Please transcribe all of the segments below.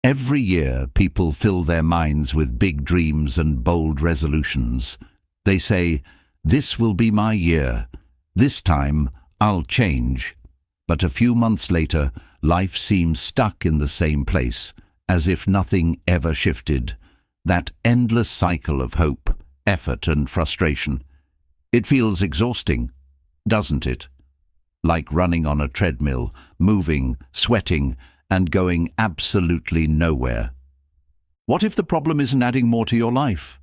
Every year, people fill their minds with big dreams and bold resolutions. They say, "This will be my year. This time, I'll change." But a few months later, life seems stuck in the same place, as if nothing ever shifted. That endless cycle of hope, effort, and frustration. It feels exhausting, doesn't it? Like running on a treadmill, moving, sweating, and going absolutely nowhere. What if the problem isn't adding more to your life?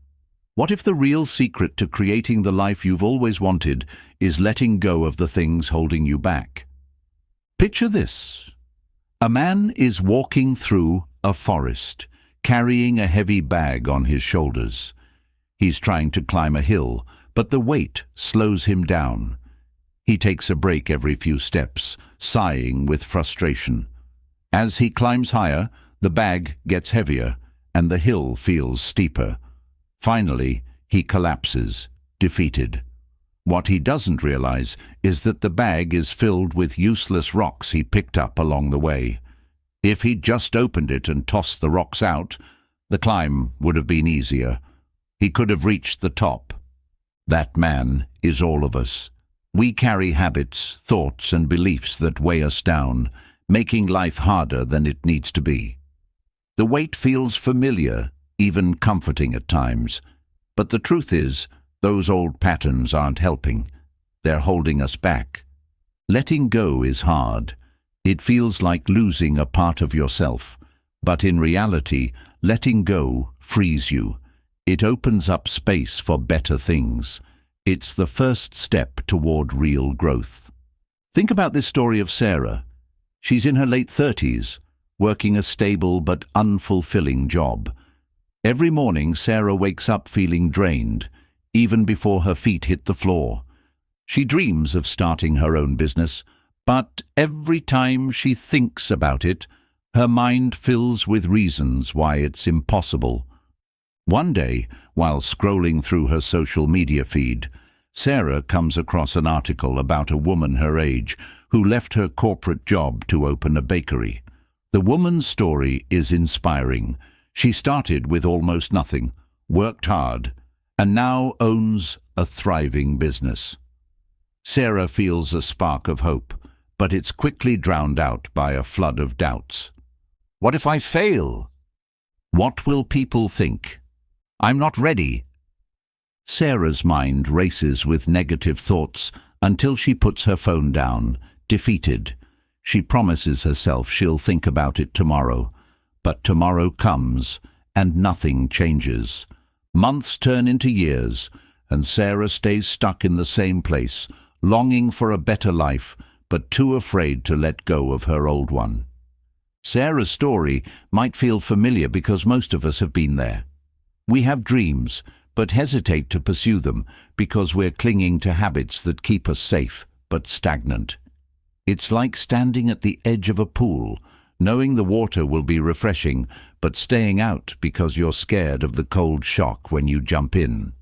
What if the real secret to creating the life you've always wanted is letting go of the things holding you back? Picture this. A man is walking through a forest, carrying a heavy bag on his shoulders. He's trying to climb a hill, but the weight slows him down. He takes a break every few steps, sighing with frustration. As he climbs higher, the bag gets heavier, and the hill feels steeper. Finally, he collapses, defeated. What he doesn't realize is that the bag is filled with useless rocks he picked up along the way. If he'd just opened it and tossed the rocks out, the climb would have been easier. He could have reached the top. That man is all of us. We carry habits, thoughts, and beliefs that weigh us down, making life harder than it needs to be. The weight feels familiar, even comforting at times. But the truth is, those old patterns aren't helping. They're holding us back. Letting go is hard. It feels like losing a part of yourself. But in reality, letting go frees you. It opens up space for better things. It's the first step toward real growth. Think about this story of Sarah. She's in her late 30s, working a stable but unfulfilling job. Every morning, Sarah wakes up feeling drained, even before her feet hit the floor. She dreams of starting her own business, but every time she thinks about it, her mind fills with reasons why it's impossible. One day, while scrolling through her social media feed, Sarah comes across an article about a woman her age who left her corporate job to open a bakery. The woman's story is inspiring. She started with almost nothing, worked hard, and now owns a thriving business. Sarah feels a spark of hope, but it's quickly drowned out by a flood of doubts. What if I fail? What will people think? I'm not ready. Sarah's mind races with negative thoughts until she puts her phone down, defeated. She promises herself she'll think about it tomorrow. But tomorrow comes, and nothing changes. Months turn into years, and Sarah stays stuck in the same place, longing for a better life, but too afraid to let go of her old one. Sarah's story might feel familiar because most of us have been there. We have dreams, but hesitate to pursue them because we're clinging to habits that keep us safe but stagnant. It's like standing at the edge of a pool, knowing the water will be refreshing, but staying out because you're scared of the cold shock when you jump in.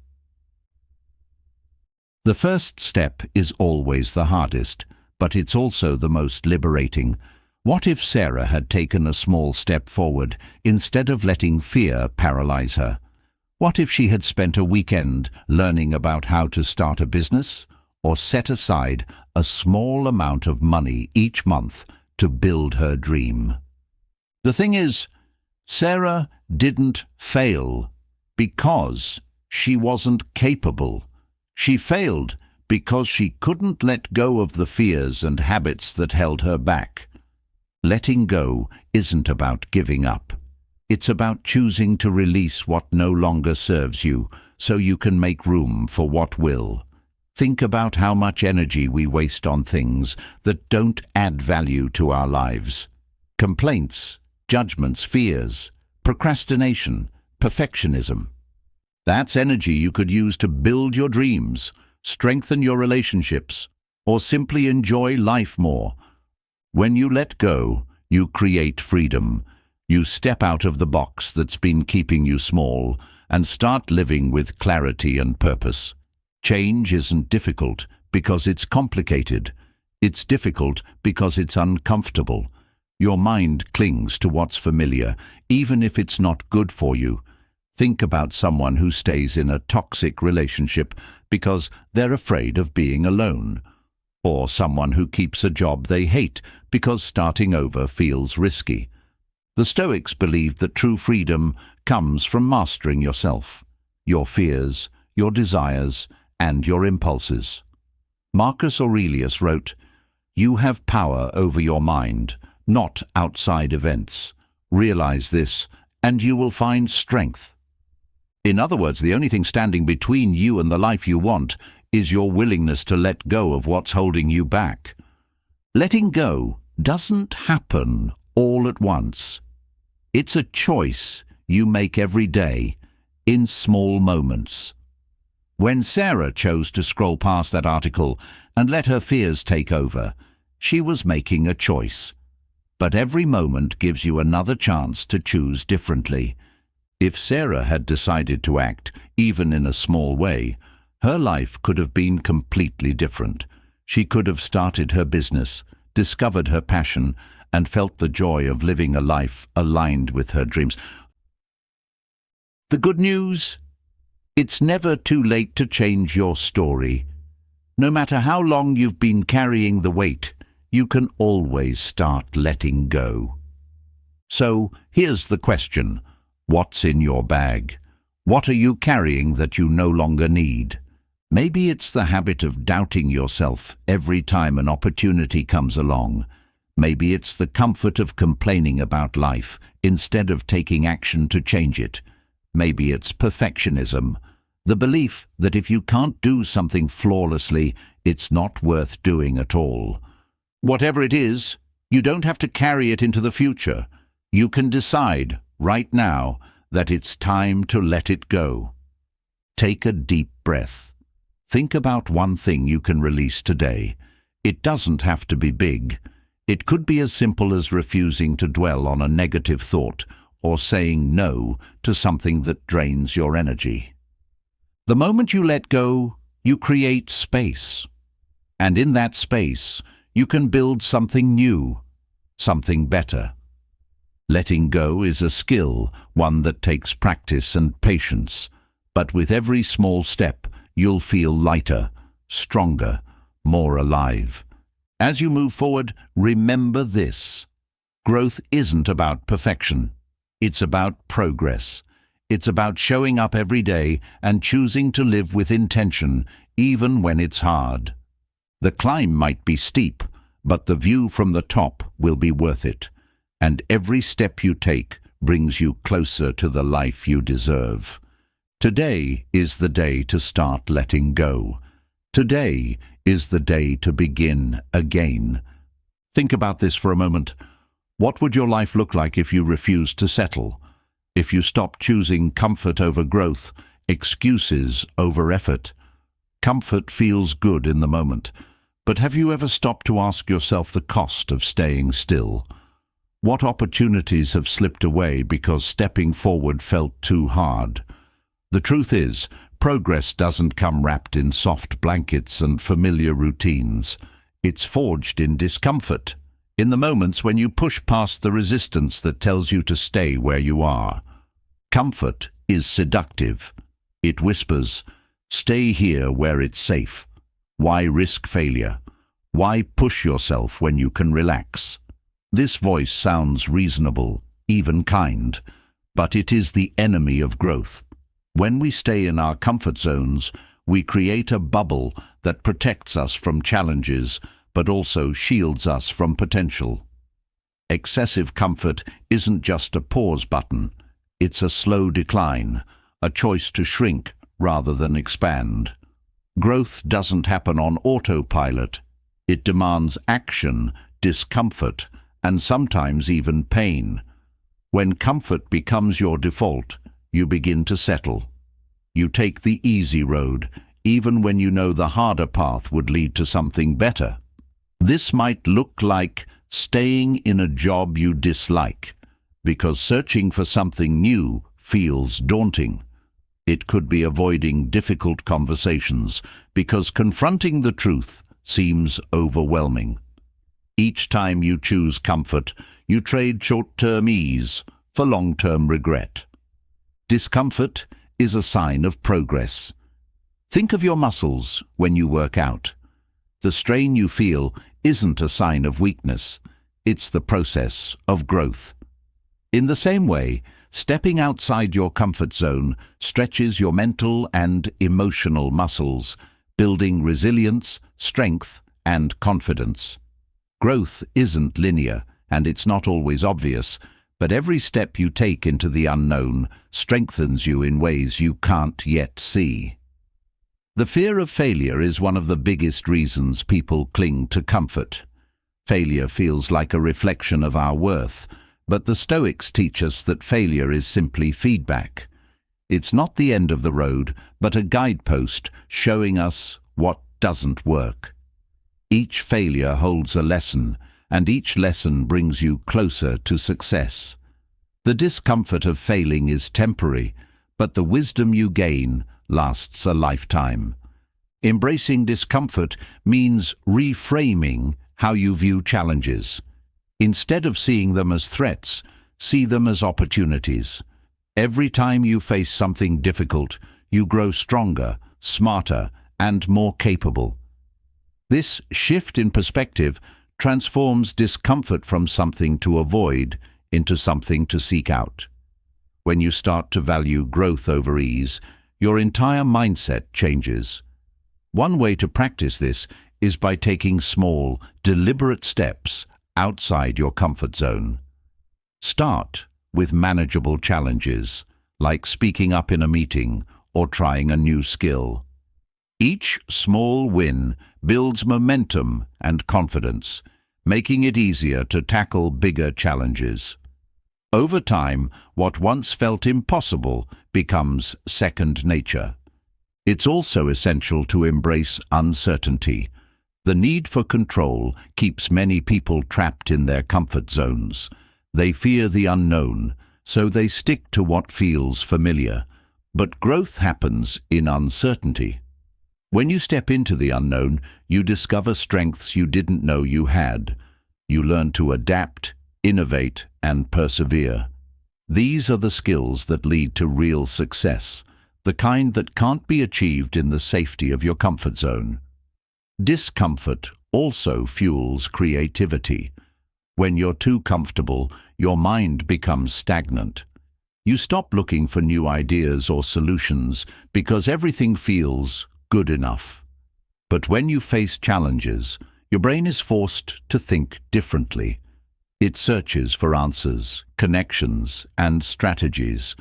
The first step is always the hardest, but it's also the most liberating. What if Sarah had taken a small step forward instead of letting fear paralyze her? What if she had spent a weekend learning about how to start a business, or set aside a small amount of money each month to build her dream? The thing is, Sarah didn't fail because she wasn't capable. She failed because she couldn't let go of the fears and habits that held her back. Letting go isn't about giving up. It's about choosing to release what no longer serves you so you can make room for what will. Think about how much energy we waste on things that don't add value to our lives. Complaints, judgments, fears, procrastination, perfectionism. That's energy you could use to build your dreams, strengthen your relationships, or simply enjoy life more. When you let go, you create freedom. You step out of the box that's been keeping you small and start living with clarity and purpose. Change isn't difficult because it's complicated. It's difficult because it's uncomfortable. Your mind clings to what's familiar, even if it's not good for you. Think about someone who stays in a toxic relationship because they're afraid of being alone, or someone who keeps a job they hate because starting over feels risky. The Stoics believed that true freedom comes from mastering yourself, your fears, your desires, and your impulses. Marcus Aurelius wrote, "You have power over your mind, not outside events. Realize this, and you will find strength." In other words, the only thing standing between you and the life you want is your willingness to let go of what's holding you back. Letting go doesn't happen all at once. It's a choice you make every day, in small moments. When Sarah chose to scroll past that article and let her fears take over, she was making a choice. But every moment gives you another chance to choose differently. If Sarah had decided to act, even in a small way, her life could have been completely different. She could have started her business, discovered her passion, and felt the joy of living a life aligned with her dreams. The good news? It's never too late to change your story. No matter how long you've been carrying the weight, you can always start letting go. So, here's the question. What's in your bag? What are you carrying that you no longer need? Maybe it's the habit of doubting yourself every time an opportunity comes along. Maybe it's the comfort of complaining about life instead of taking action to change it. Maybe it's perfectionism, the belief that if you can't do something flawlessly, it's not worth doing at all. Whatever it is, you don't have to carry it into the future. You can decide right now that it's time to let it go. Take a deep breath. Think about one thing you can release today. It doesn't have to be big. It could be as simple as refusing to dwell on a negative thought or saying no to something that drains your energy. The moment you let go, you create space. And in that space, you can build something new, something better. Letting go is a skill, one that takes practice and patience. But with every small step, you'll feel lighter, stronger, more alive. As you move forward, remember this. Growth isn't about perfection. It's about progress. It's about showing up every day and choosing to live with intention, even when it's hard. The climb might be steep, but the view from the top will be worth it. And every step you take brings you closer to the life you deserve. Today is the day to start letting go. Today is the day to begin again. Think about this for a moment. What would your life look like if you refused to settle? If you stopped choosing comfort over growth, excuses over effort? Comfort feels good in the moment, but have you ever stopped to ask yourself the cost of staying still? What opportunities have slipped away because stepping forward felt too hard? The truth is, progress doesn't come wrapped in soft blankets and familiar routines. It's forged in discomfort, in the moments when you push past the resistance that tells you to stay where you are. Comfort is seductive. It whispers, "Stay here where it's safe. Why risk failure? Why push yourself when you can relax?" This voice sounds reasonable, even kind, but it is the enemy of growth. When we stay in our comfort zones, we create a bubble that protects us from challenges, but also shields us from potential. Excessive comfort isn't just a pause button. It's a slow decline, a choice to shrink rather than expand. Growth doesn't happen on autopilot. It demands action, discomfort, and sometimes even pain. When comfort becomes your default, you begin to settle. You take the easy road, even when you know the harder path would lead to something better. This might look like staying in a job you dislike, because searching for something new feels daunting. It could be avoiding difficult conversations, because confronting the truth seems overwhelming. Each time you choose comfort, you trade short-term ease for long-term regret. Discomfort is a sign of progress. Think of your muscles when you work out. The strain you feel isn't a sign of weakness, it's the process of growth. In the same way, stepping outside your comfort zone stretches your mental and emotional muscles, building resilience, strength, and confidence. Growth isn't linear, and it's not always obvious, but every step you take into the unknown strengthens you in ways you can't yet see. The fear of failure is one of the biggest reasons people cling to comfort. Failure feels like a reflection of our worth, but the Stoics teach us that failure is simply feedback. It's not the end of the road, but a guidepost showing us what doesn't work. Each failure holds a lesson, and each lesson brings you closer to success. The discomfort of failing is temporary, but the wisdom you gain lasts a lifetime. Embracing discomfort means reframing how you view challenges. Instead of seeing them as threats, see them as opportunities. Every time you face something difficult, you grow stronger, smarter, and more capable. This shift in perspective transforms discomfort from something to avoid into something to seek out. When you start to value growth over ease, your entire mindset changes. One way to practice this is by taking small, deliberate steps outside your comfort zone. Start with manageable challenges, like speaking up in a meeting or trying a new skill. Each small win builds momentum and confidence, making it easier to tackle bigger challenges. Over time, what once felt impossible becomes second nature. It's also essential to embrace uncertainty. The need for control keeps many people trapped in their comfort zones. They fear the unknown, so they stick to what feels familiar. But growth happens in uncertainty. When you step into the unknown, you discover strengths you didn't know you had. You learn to adapt, innovate, and persevere. These are the skills that lead to real success, the kind that can't be achieved in the safety of your comfort zone. Discomfort also fuels creativity. When you're too comfortable, your mind becomes stagnant. You stop looking for new ideas or solutions because everything feels good enough. But when you face challenges, your brain is forced to think differently. It searches for answers, connections, and strategies.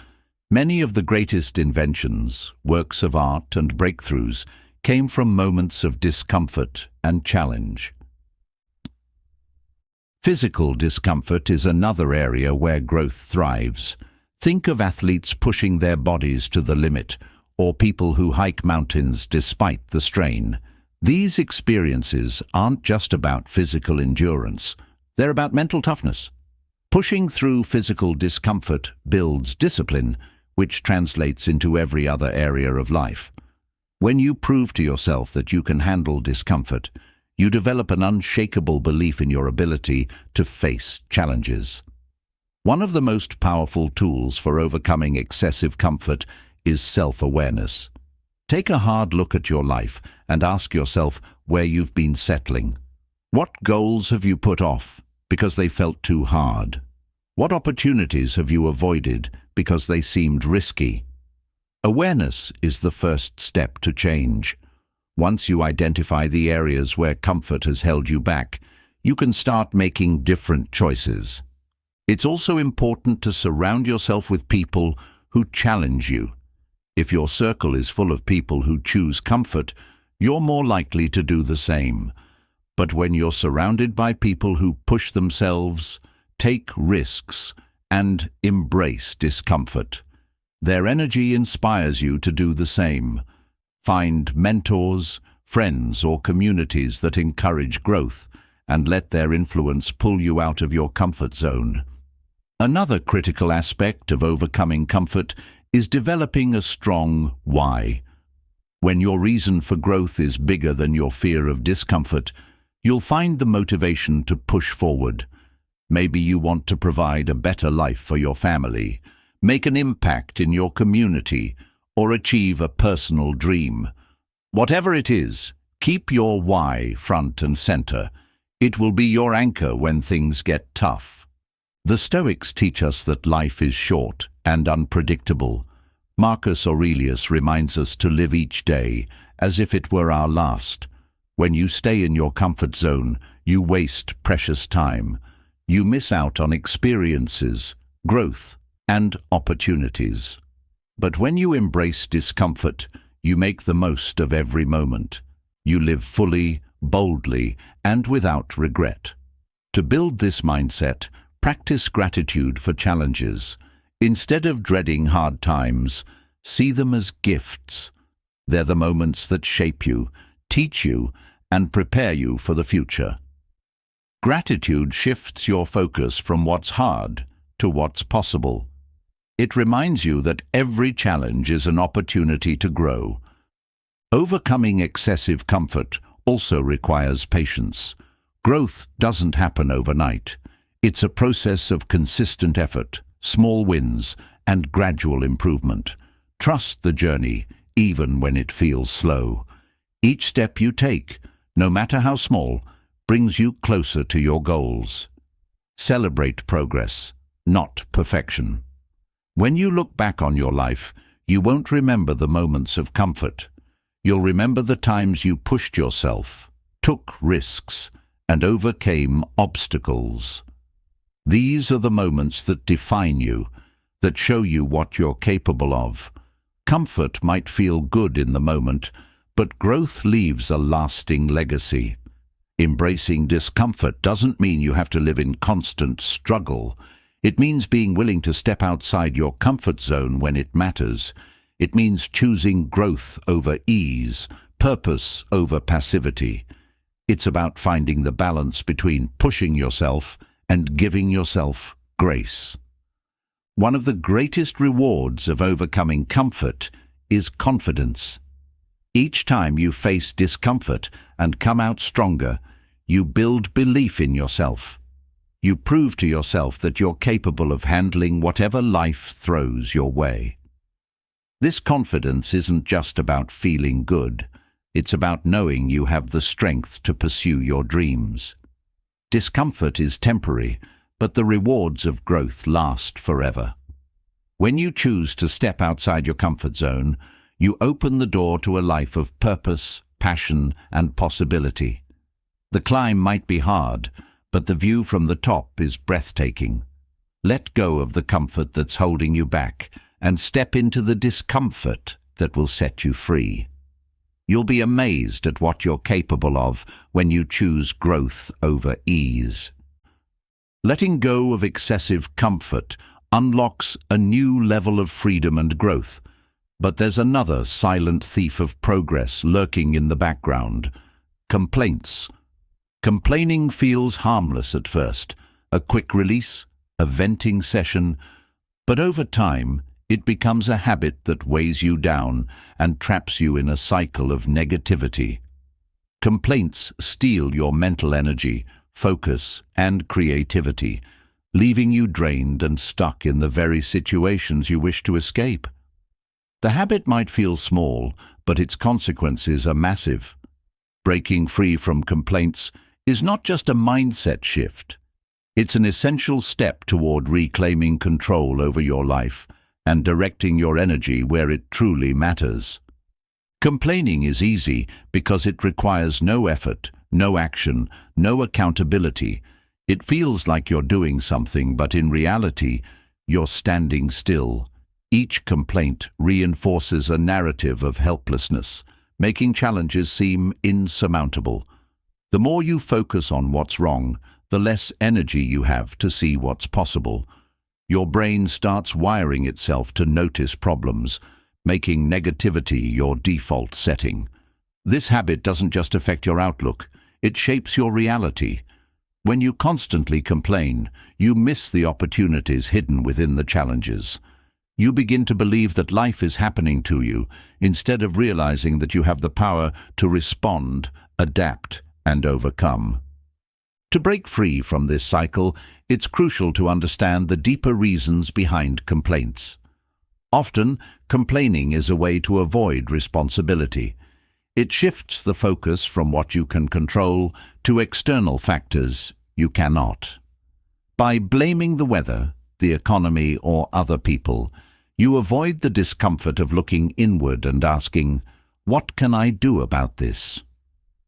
Many of the greatest inventions, works of art, and breakthroughs came from moments of discomfort and challenge. Physical discomfort is another area where growth thrives. Think of athletes pushing their bodies to the limit, or people who hike mountains despite the strain. These experiences aren't just about physical endurance, they're about mental toughness. Pushing through physical discomfort builds discipline, which translates into every other area of life. When you prove to yourself that you can handle discomfort, you develop an unshakable belief in your ability to face challenges. One of the most powerful tools for overcoming excessive comfort is self-awareness. Take a hard look at your life and ask yourself where you've been settling. What goals have you put off because they felt too hard? What opportunities have you avoided because they seemed risky? Awareness is the first step to change. Once you identify the areas where comfort has held you back, you can start making different choices. It's also important to surround yourself with people who challenge you. If your circle is full of people who choose comfort, you're more likely to do the same. But when you're surrounded by people who push themselves, take risks, and embrace discomfort, their energy inspires you to do the same. Find mentors, friends, or communities that encourage growth, and let their influence pull you out of your comfort zone. Another critical aspect of overcoming comfort is developing a strong why. When your reason for growth is bigger than your fear of discomfort, you'll find the motivation to push forward. Maybe you want to provide a better life for your family, make an impact in your community, or achieve a personal dream. Whatever it is, keep your why front and center. It will be your anchor when things get tough. The Stoics teach us that life is short and unpredictable. Marcus Aurelius reminds us to live each day as if it were our last. When you stay in your comfort zone, you waste precious time. You miss out on experiences, growth, and opportunities. But when you embrace discomfort, you make the most of every moment. You live fully, boldly, and without regret. To build this mindset, practice gratitude for challenges. Instead of dreading hard times, see them as gifts. They're the moments that shape you, teach you, and prepare you for the future. Gratitude shifts your focus from what's hard to what's possible. It reminds you that every challenge is an opportunity to grow. Overcoming excessive comfort also requires patience. Growth doesn't happen overnight. It's a process of consistent effort, small wins, and gradual improvement. Trust the journey, even when it feels slow. Each step you take, no matter how small, brings you closer to your goals. Celebrate progress, not perfection. When you look back on your life, you won't remember the moments of comfort. You'll remember the times you pushed yourself, took risks, and overcame obstacles. These are the moments that define you, that show you what you're capable of. Comfort might feel good in the moment, but growth leaves a lasting legacy. Embracing discomfort doesn't mean you have to live in constant struggle. It means being willing to step outside your comfort zone when it matters. It means choosing growth over ease, purpose over passivity. It's about finding the balance between pushing yourself and giving yourself grace. One of the greatest rewards of overcoming comfort is confidence. Each time you face discomfort and come out stronger, you build belief in yourself. You prove to yourself that you're capable of handling whatever life throws your way. This confidence isn't just about feeling good. It's about knowing you have the strength to pursue your dreams. Discomfort is temporary, but the rewards of growth last forever. When you choose to step outside your comfort zone, you open the door to a life of purpose, passion, and possibility. The climb might be hard, but the view from the top is breathtaking. Let go of the comfort that's holding you back and step into the discomfort that will set you free. You'll be amazed at what you're capable of when you choose growth over ease. Letting go of excessive comfort unlocks a new level of freedom and growth. But there's another silent thief of progress lurking in the background: complaints. Complaining feels harmless at first, a quick release, a venting session, but over time it becomes a habit that weighs you down and traps you in a cycle of negativity. Complaints steal your mental energy, focus, and creativity, leaving you drained and stuck in the very situations you wish to escape. The habit might feel small, but its consequences are massive. Breaking free from complaints is not just a mindset shift. It's an essential step toward reclaiming control over your life and directing your energy where it truly matters. Complaining is easy because it requires no effort, no action, no accountability. It feels like you're doing something, but in reality, you're standing still. Each complaint reinforces a narrative of helplessness, making challenges seem insurmountable. The more you focus on what's wrong, the less energy you have to see what's possible. Your brain starts wiring itself to notice problems, making negativity your default setting. This habit doesn't just affect your outlook, it shapes your reality. When you constantly complain, you miss the opportunities hidden within the challenges. You begin to believe that life is happening to you, instead of realizing that you have the power to respond, adapt, and overcome. To break free from this cycle, it's crucial to understand the deeper reasons behind complaints. Often, complaining is a way to avoid responsibility. It shifts the focus from what you can control to external factors you cannot. By blaming the weather, the economy, or other people, you avoid the discomfort of looking inward and asking, "What can I do about this?"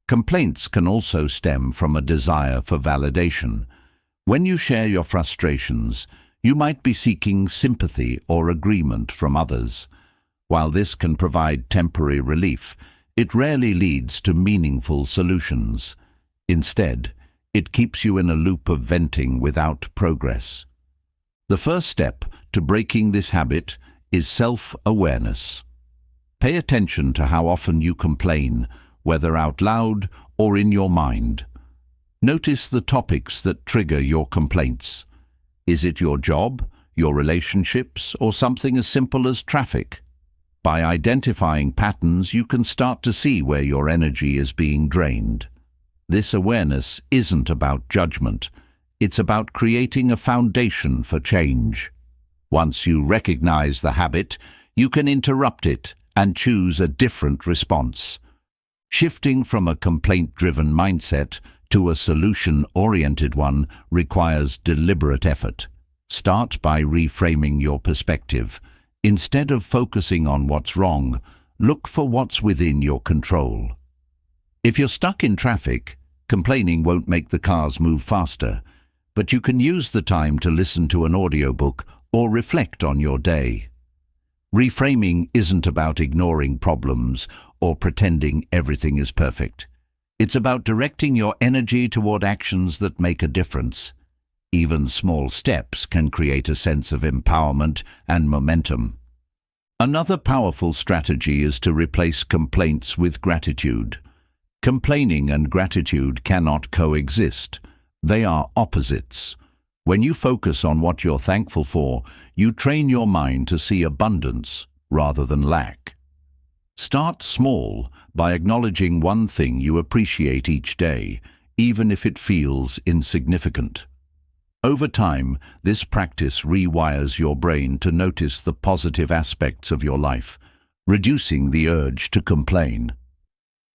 Complaints can also stem from a desire for validation. When you share your frustrations, you might be seeking sympathy or agreement from others. While this can provide temporary relief, it rarely leads to meaningful solutions. Instead, it keeps you in a loop of venting without progress. The first step to breaking this habit is self-awareness. Pay attention to how often you complain, whether out loud or in your mind. Notice the topics that trigger your complaints. Is it your job, your relationships, or something as simple as traffic? By identifying patterns, you can start to see where your energy is being drained. This awareness isn't about judgment. It's about creating a foundation for change. Once you recognize the habit, you can interrupt it and choose a different response. Shifting from a complaint-driven mindset to a solution-oriented one requires deliberate effort. Start by reframing your perspective. Instead of focusing on what's wrong, look for what's within your control. If you're stuck in traffic, complaining won't make the cars move faster, but you can use the time to listen to an audiobook or reflect on your day. Reframing isn't about ignoring problems or pretending everything is perfect. It's about directing your energy toward actions that make a difference. Even small steps can create a sense of empowerment and momentum. Another powerful strategy is to replace complaints with gratitude. Complaining and gratitude cannot coexist. They are opposites. When you focus on what you're thankful for, you train your mind to see abundance rather than lack. Start small by acknowledging one thing you appreciate each day, even if it feels insignificant. Over time, this practice rewires your brain to notice the positive aspects of your life, reducing the urge to complain.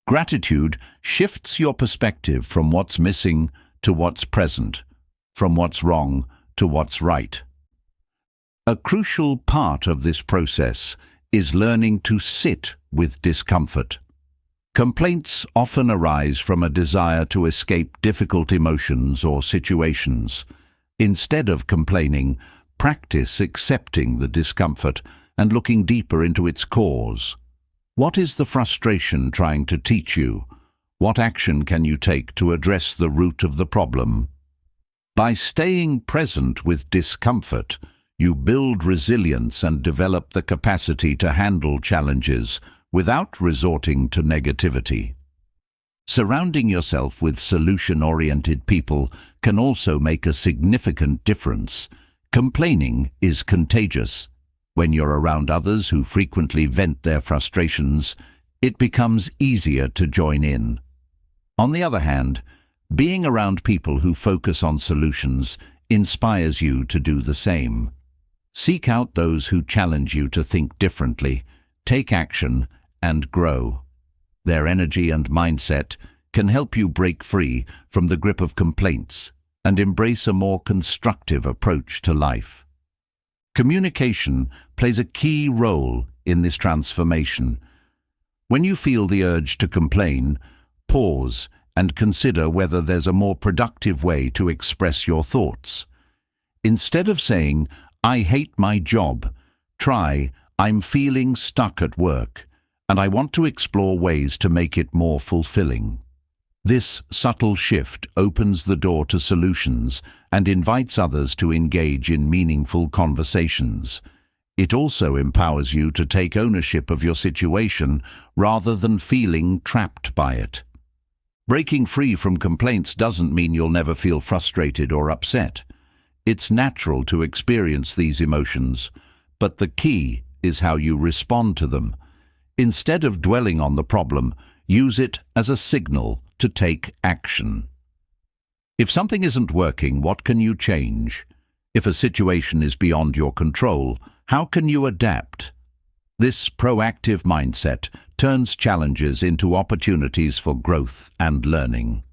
Gratitude shifts your perspective from what's missing to what's present, from what's wrong to what's right. A crucial part of this process is learning to sit with discomfort. Complaints often arise from a desire to escape difficult emotions or situations. Instead of complaining, practice accepting the discomfort and looking deeper into its cause. What is the frustration trying to teach you? What action can you take to address the root of the problem? By staying present with discomfort, you build resilience and develop the capacity to handle challenges without resorting to negativity. Surrounding yourself with solution-oriented people can also make a significant difference. Complaining is contagious. When you're around others who frequently vent their frustrations, it becomes easier to join in. On the other hand, being around people who focus on solutions inspires you to do the same. Seek out those who challenge you to think differently, take action, and grow. Their energy and mindset can help you break free from the grip of complaints and embrace a more constructive approach to life. Communication plays a key role in this transformation. When you feel the urge to complain, pause and consider whether there's a more productive way to express your thoughts. Instead of saying, "I hate my job," try, "I'm feeling stuck at work, and I want to explore ways to make it more fulfilling." This subtle shift opens the door to solutions and invites others to engage in meaningful conversations. It also empowers you to take ownership of your situation rather than feeling trapped by it. Breaking free from complaints doesn't mean you'll never feel frustrated or upset. It's natural to experience these emotions, but the key is how you respond to them. Instead of dwelling on the problem, use it as a signal to take action. If something isn't working, what can you change? If a situation is beyond your control, how can you adapt? This proactive mindset turns challenges into opportunities for growth and learning.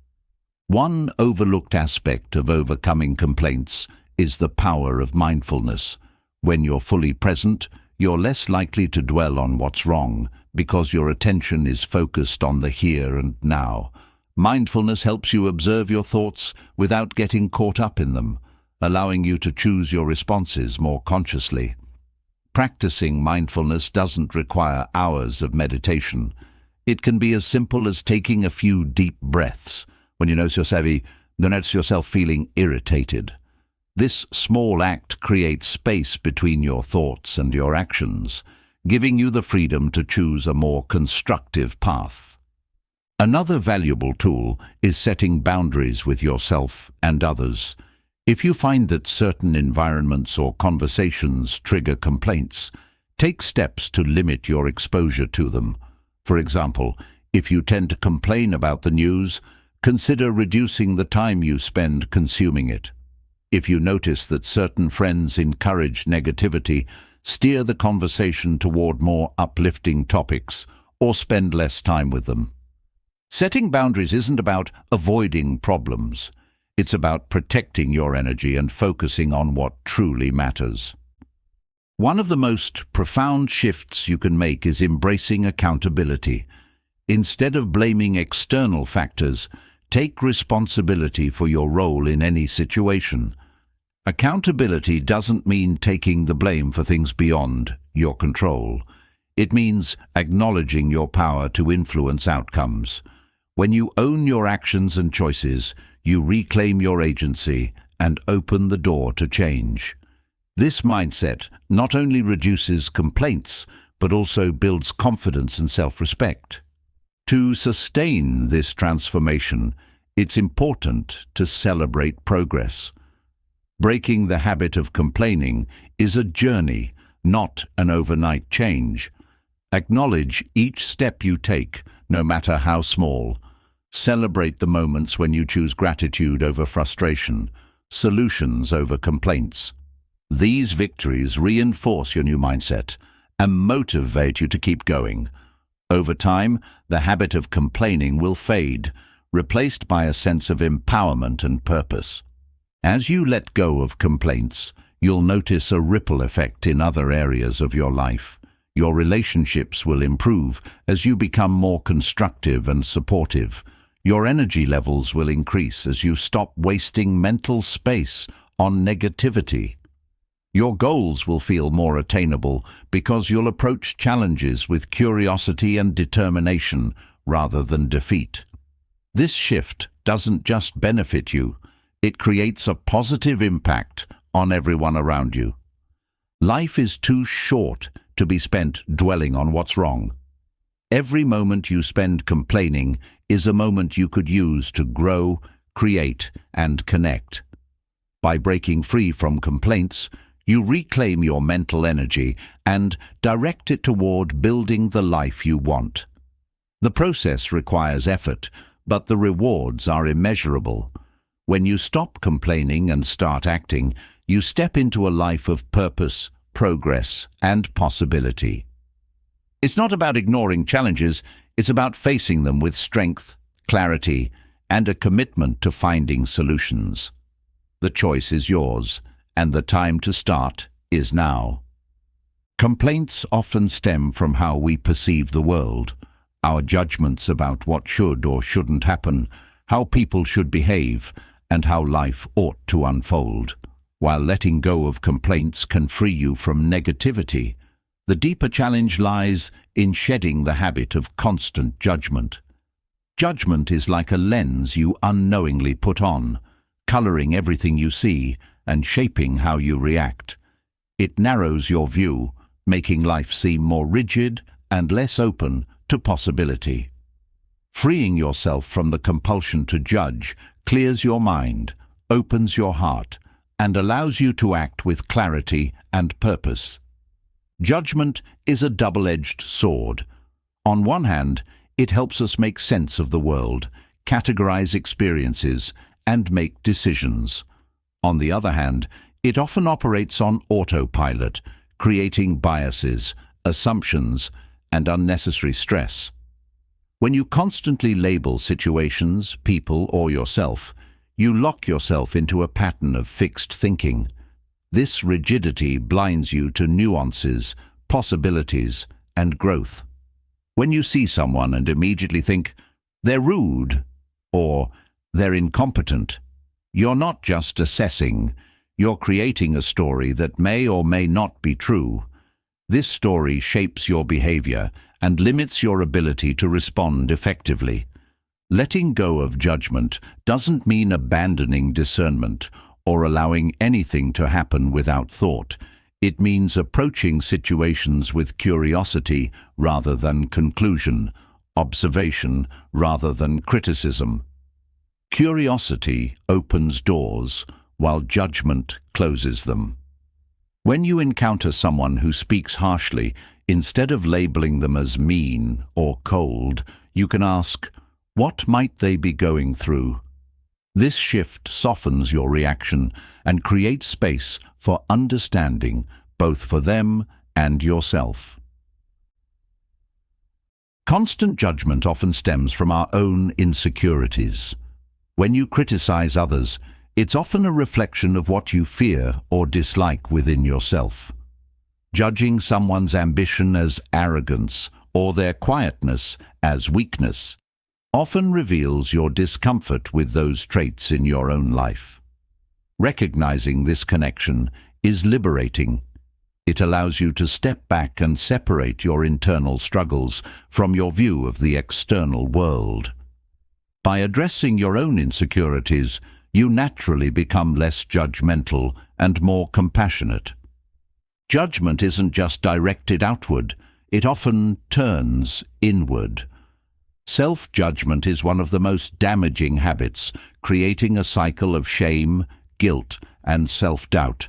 One overlooked aspect of overcoming complaints is the power of mindfulness. When you're fully present, you're less likely to dwell on what's wrong because your attention is focused on the here and now. Mindfulness helps you observe your thoughts without getting caught up in them, allowing you to choose your responses more consciously. Practicing mindfulness doesn't require hours of meditation. It can be as simple as taking a few deep breaths when you notice yourself feeling irritated. This small act creates space between your thoughts and your actions, giving you the freedom to choose a more constructive path. Another valuable tool is setting boundaries with yourself and others. If you find that certain environments or conversations trigger complaints, take steps to limit your exposure to them. For example, if you tend to complain about the news, consider reducing the time you spend consuming it. If you notice that certain friends encourage negativity, steer the conversation toward more uplifting topics or spend less time with them. Setting boundaries isn't about avoiding problems. It's about protecting your energy and focusing on what truly matters. One of the most profound shifts you can make is embracing accountability. Instead of blaming external factors, take responsibility for your role in any situation. Accountability doesn't mean taking the blame for things beyond your control. It means acknowledging your power to influence outcomes. When you own your actions and choices, you reclaim your agency and open the door to change. This mindset not only reduces complaints, but also builds confidence and self-respect. To sustain this transformation, it's important to celebrate progress. Breaking the habit of complaining is a journey, not an overnight change. Acknowledge each step you take, no matter how small. Celebrate the moments when you choose gratitude over frustration, solutions over complaints. These victories reinforce your new mindset and motivate you to keep going. Over time, the habit of complaining will fade, replaced by a sense of empowerment and purpose. As you let go of complaints, you'll notice a ripple effect in other areas of your life. Your relationships will improve as you become more constructive and supportive. Your energy levels will increase as you stop wasting mental space on negativity. Your goals will feel more attainable because you'll approach challenges with curiosity and determination rather than defeat. This shift doesn't just benefit you, it creates a positive impact on everyone around you. Life is too short to be spent dwelling on what's wrong. Every moment you spend complaining is a moment you could use to grow, create, and connect. By breaking free from complaints, you reclaim your mental energy and direct it toward building the life you want. The process requires effort, but the rewards are immeasurable. When you stop complaining and start acting, you step into a life of purpose, progress, and possibility. It's not about ignoring challenges, it's about facing them with strength, clarity, and a commitment to finding solutions. The choice is yours, and the time to start is now. Complaints often stem from how we perceive the world, our judgments about what should or shouldn't happen, how people should behave, and how life ought to unfold. While letting go of complaints can free you from negativity, the deeper challenge lies in shedding the habit of constant judgment. Judgment is like a lens you unknowingly put on, coloring everything you see and shaping how you react. It narrows your view, making life seem more rigid and less open to possibility. Freeing yourself from the compulsion to judge clears your mind, opens your heart, and allows you to act with clarity and purpose. Judgment is a double-edged sword. On one hand, it helps us make sense of the world, categorize experiences, and make decisions. On the other hand, it often operates on autopilot, creating biases, assumptions, and unnecessary stress. When you constantly label situations, people, or yourself, you lock yourself into a pattern of fixed thinking. This rigidity blinds you to nuances, possibilities, and growth. When you see someone and immediately think, "They're rude," or "They're incompetent," you're not just assessing, you're creating a story that may or may not be true. This story shapes your behavior and limits your ability to respond effectively. Letting go of judgment doesn't mean abandoning discernment or allowing anything to happen without thought. It means approaching situations with curiosity rather than conclusion, observation rather than criticism. Curiosity opens doors, while judgment closes them. When you encounter someone who speaks harshly, instead of labeling them as mean or cold, you can ask, what might they be going through? This shift softens your reaction and creates space for understanding, both for them and yourself. Constant judgment often stems from our own insecurities. When you criticize others, it's often a reflection of what you fear or dislike within yourself. Judging someone's ambition as arrogance or their quietness as weakness often reveals your discomfort with those traits in your own life. Recognizing this connection is liberating. It allows you to step back and separate your internal struggles from your view of the external world. By addressing your own insecurities, you naturally become less judgmental and more compassionate. Judgment isn't just directed outward, it often turns inward. Self-judgment is one of the most damaging habits, creating a cycle of shame, guilt, and self-doubt.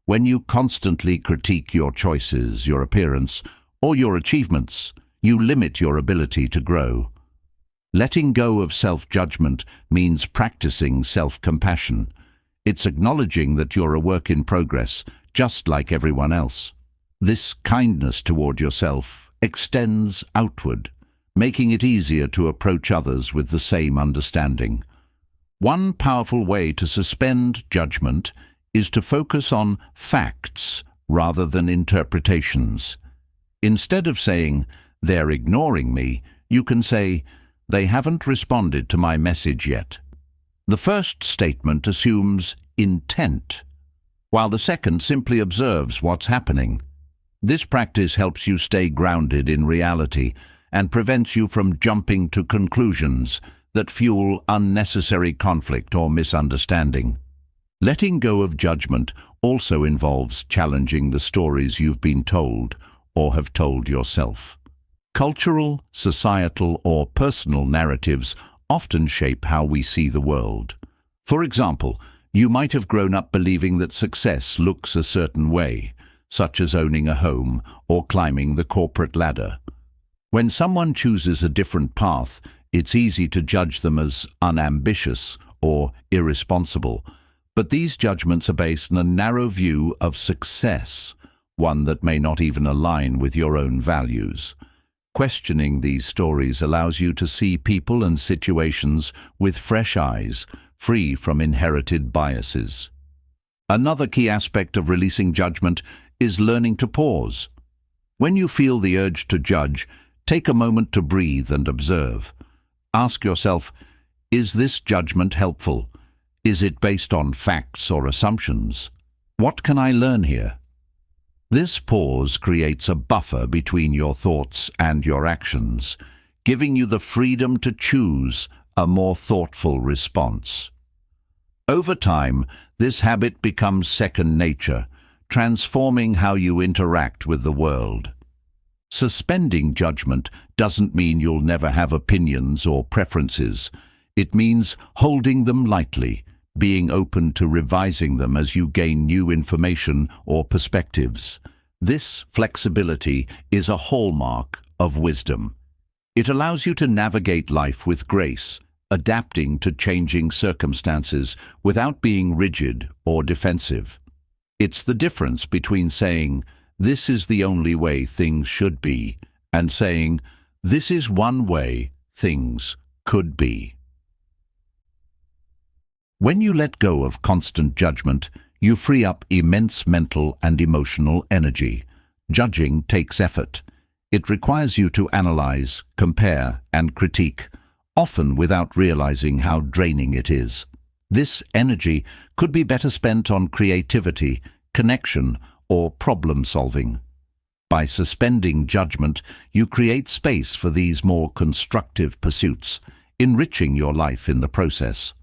When you constantly critique your choices, your appearance, or your achievements, you limit your ability to grow. Letting go of self-judgment means practicing self-compassion. It's acknowledging that you're a work in progress, just like everyone else. This kindness toward yourself extends outward, making it easier to approach others with the same understanding. One powerful way to suspend judgment is to focus on facts rather than interpretations. Instead of saying, "They're ignoring me," you can say, "They haven't responded to my message yet." The first statement assumes intent, while the second simply observes what's happening. This practice helps you stay grounded in reality and prevents you from jumping to conclusions that fuel unnecessary conflict or misunderstanding. Letting go of judgment also involves challenging the stories you've been told or have told yourself. Cultural, societal, or personal narratives often shape how we see the world. For example, you might have grown up believing that success looks a certain way, such as owning a home or climbing the corporate ladder. When someone chooses a different path, it's easy to judge them as unambitious or irresponsible. But these judgments are based on a narrow view of success, one that may not even align with your own values. Questioning these stories allows you to see people and situations with fresh eyes, free from inherited biases. Another key aspect of releasing judgment is learning to pause. When you feel the urge to judge, take a moment to breathe and observe. Ask yourself, is this judgment helpful? Is it based on facts or assumptions? What can I learn here? This pause creates a buffer between your thoughts and your actions, giving you the freedom to choose a more thoughtful response. Over time, this habit becomes second nature, transforming how you interact with the world. Suspending judgment doesn't mean you'll never have opinions or preferences. It means holding them lightly, being open to revising them as you gain new information or perspectives. This flexibility is a hallmark of wisdom. It allows you to navigate life with grace adapting to changing circumstances without being rigid or defensive. It's the difference between saying, "This is the only way things should be," and saying, "This is one way things could be." When you let go of constant judgment, you free up immense mental and emotional energy. Judging takes effort. It requires you to analyze, compare, and critique, often without realizing how draining it is. This energy could be better spent on creativity, connection, or problem-solving. By suspending judgment, you create space for these more constructive pursuits, enriching your life in the process.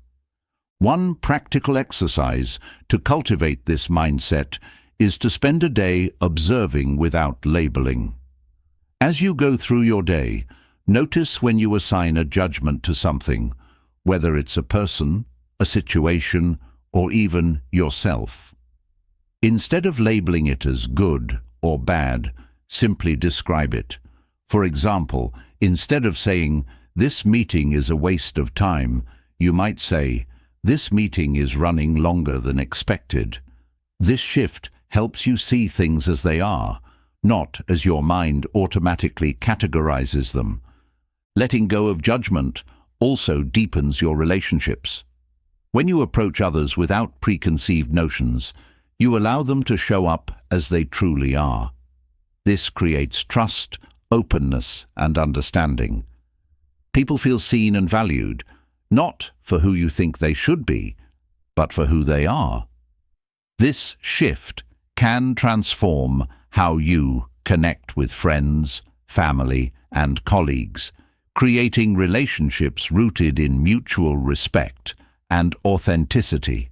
One practical exercise to cultivate this mindset is to spend a day observing without labeling. As you go through your day, notice when you assign a judgment to something, whether it's a person, a situation, or even yourself. Instead of labeling it as good or bad, simply describe it. For example, instead of saying, "This meeting is a waste of time," you might say, "This meeting is running longer than expected." This shift helps you see things as they are, not as your mind automatically categorizes them. Letting go of judgment also deepens your relationships. When you approach others without preconceived notions, you allow them to show up as they truly are. This creates trust, openness, and understanding. People feel seen and valued, not for who you think they should be, but for who they are. This shift can transform how you connect with friends, family, and colleagues, creating relationships rooted in mutual respect and authenticity.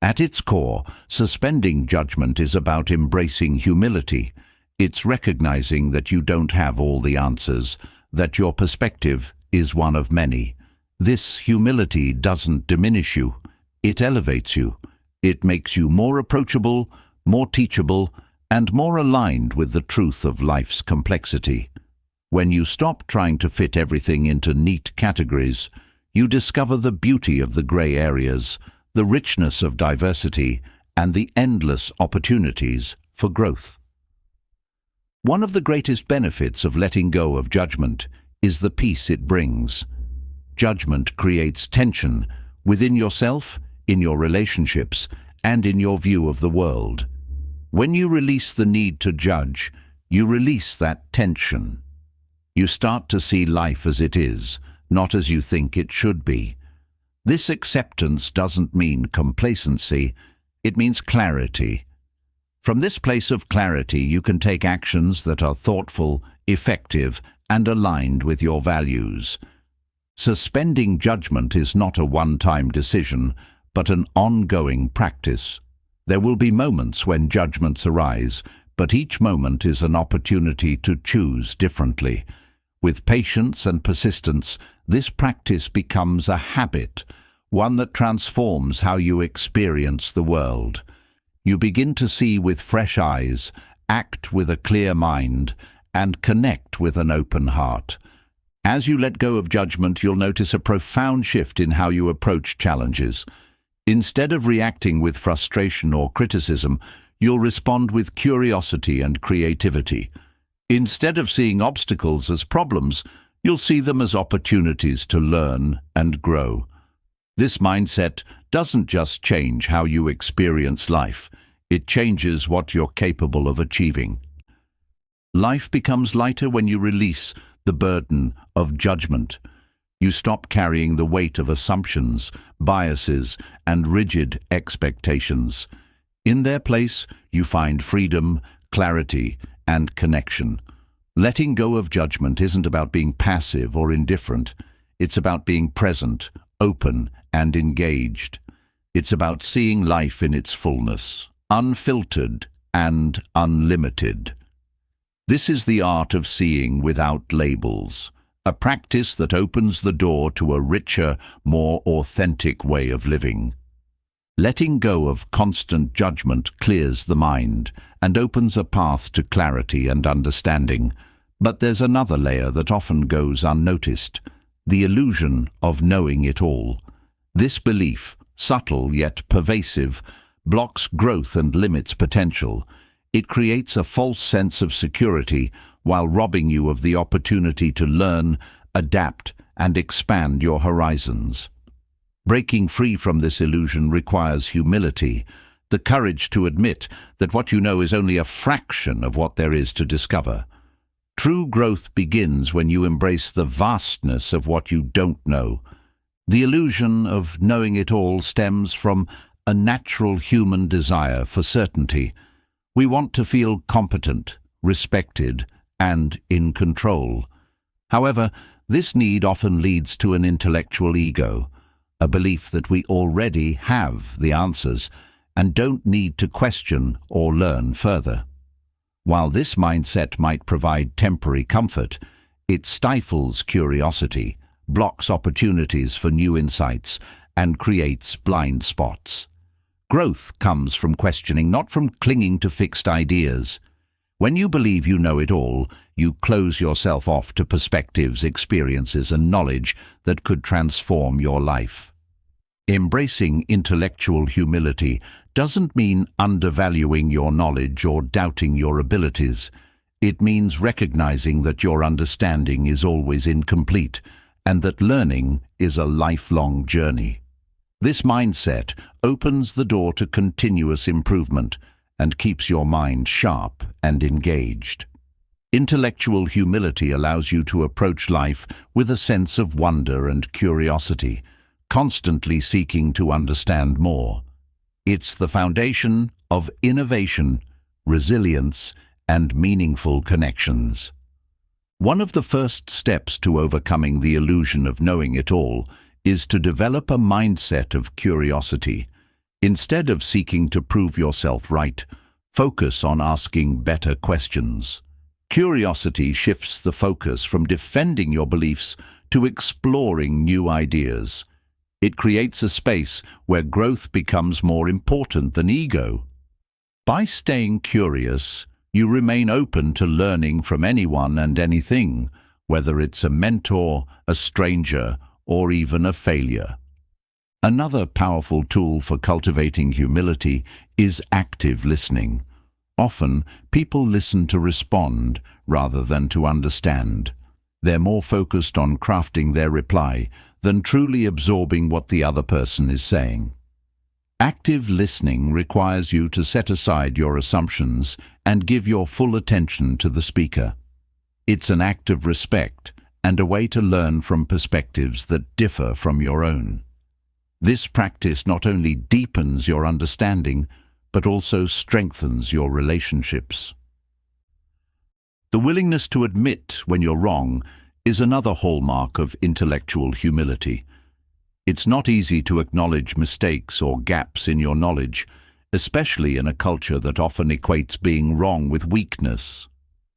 At its core, suspending judgment is about embracing humility. It's recognizing that you don't have all the answers, that your perspective is one of many. This humility doesn't diminish you, it elevates you. It makes you more approachable, more teachable, and more aligned with the truth of life's complexity. When you stop trying to fit everything into neat categories, you discover the beauty of the gray areas, the richness of diversity, and the endless opportunities for growth. One of the greatest benefits of letting go of judgment is the peace it brings. Judgment creates tension within yourself, in your relationships, and in your view of the world. When you release the need to judge, you release that tension. You start to see life as it is, not as you think it should be. This acceptance doesn't mean complacency, it means clarity. From this place of clarity, you can take actions that are thoughtful, effective, and aligned with your values. Suspending judgment is not a one-time decision, but an ongoing practice. There will be moments when judgments arise, but each moment is an opportunity to choose differently. With patience and persistence, this practice becomes a habit, one that transforms how you experience the world. You begin to see with fresh eyes, act with a clear mind, and connect with an open heart. As you let go of judgment, you'll notice a profound shift in how you approach challenges. Instead of reacting with frustration or criticism, you'll respond with curiosity and creativity. Instead of seeing obstacles as problems, you'll see them as opportunities to learn and grow. This mindset doesn't just change how you experience life, it changes what you're capable of achieving. Life becomes lighter when you release the burden of judgment. You stop carrying the weight of assumptions, biases, and rigid expectations. In their place, you find freedom, clarity, and connection. Letting go of judgment isn't about being passive or indifferent. It's about being present, open, and engaged. It's about seeing life in its fullness, unfiltered and unlimited. This is the art of seeing without labels, a practice that opens the door to a richer, more authentic way of living. Letting go of constant judgment clears the mind and opens a path to clarity and understanding. But there's another layer that often goes unnoticed: the illusion of knowing it all. This belief, subtle yet pervasive, blocks growth and limits potential. It creates a false sense of security while robbing you of the opportunity to learn, adapt, and expand your horizons. Breaking free from this illusion requires humility, the courage to admit that what you know is only a fraction of what there is to discover. True growth begins when you embrace the vastness of what you don't know. The illusion of knowing it all stems from a natural human desire for certainty. We want to feel competent, respected, and in control. However, this need often leads to an intellectual ego, a belief that we already have the answers and don't need to question or learn further. While this mindset might provide temporary comfort, it stifles curiosity, blocks opportunities for new insights, and creates blind spots. Growth comes from questioning, not from clinging to fixed ideas. When you believe you know it all, you close yourself off to perspectives, experiences, and knowledge that could transform your life. Embracing intellectual humility doesn't mean undervaluing your knowledge or doubting your abilities. It means recognizing that your understanding is always incomplete and that learning is a lifelong journey. This mindset opens the door to continuous improvement and keeps your mind sharp and engaged. Intellectual humility allows you to approach life with a sense of wonder and curiosity, constantly seeking to understand more. It's the foundation of innovation, resilience, and meaningful connections. One of the first steps to overcoming the illusion of knowing it all is to develop a mindset of curiosity. Instead of seeking to prove yourself right, focus on asking better questions. Curiosity shifts the focus from defending your beliefs to exploring new ideas. It creates a space where growth becomes more important than ego. By staying curious, you remain open to learning from anyone and anything, whether it's a mentor, a stranger, or even a failure. Another powerful tool for cultivating humility is active listening. Often, people listen to respond rather than to understand. They're more focused on crafting their reply than truly absorbing what the other person is saying. Active listening requires you to set aside your assumptions and give your full attention to the speaker. It's an act of respect and a way to learn from perspectives that differ from your own. This practice not only deepens your understanding, but also strengthens your relationships. The willingness to admit when you're wrong is another hallmark of intellectual humility. It's not easy to acknowledge mistakes or gaps in your knowledge, especially in a culture that often equates being wrong with weakness.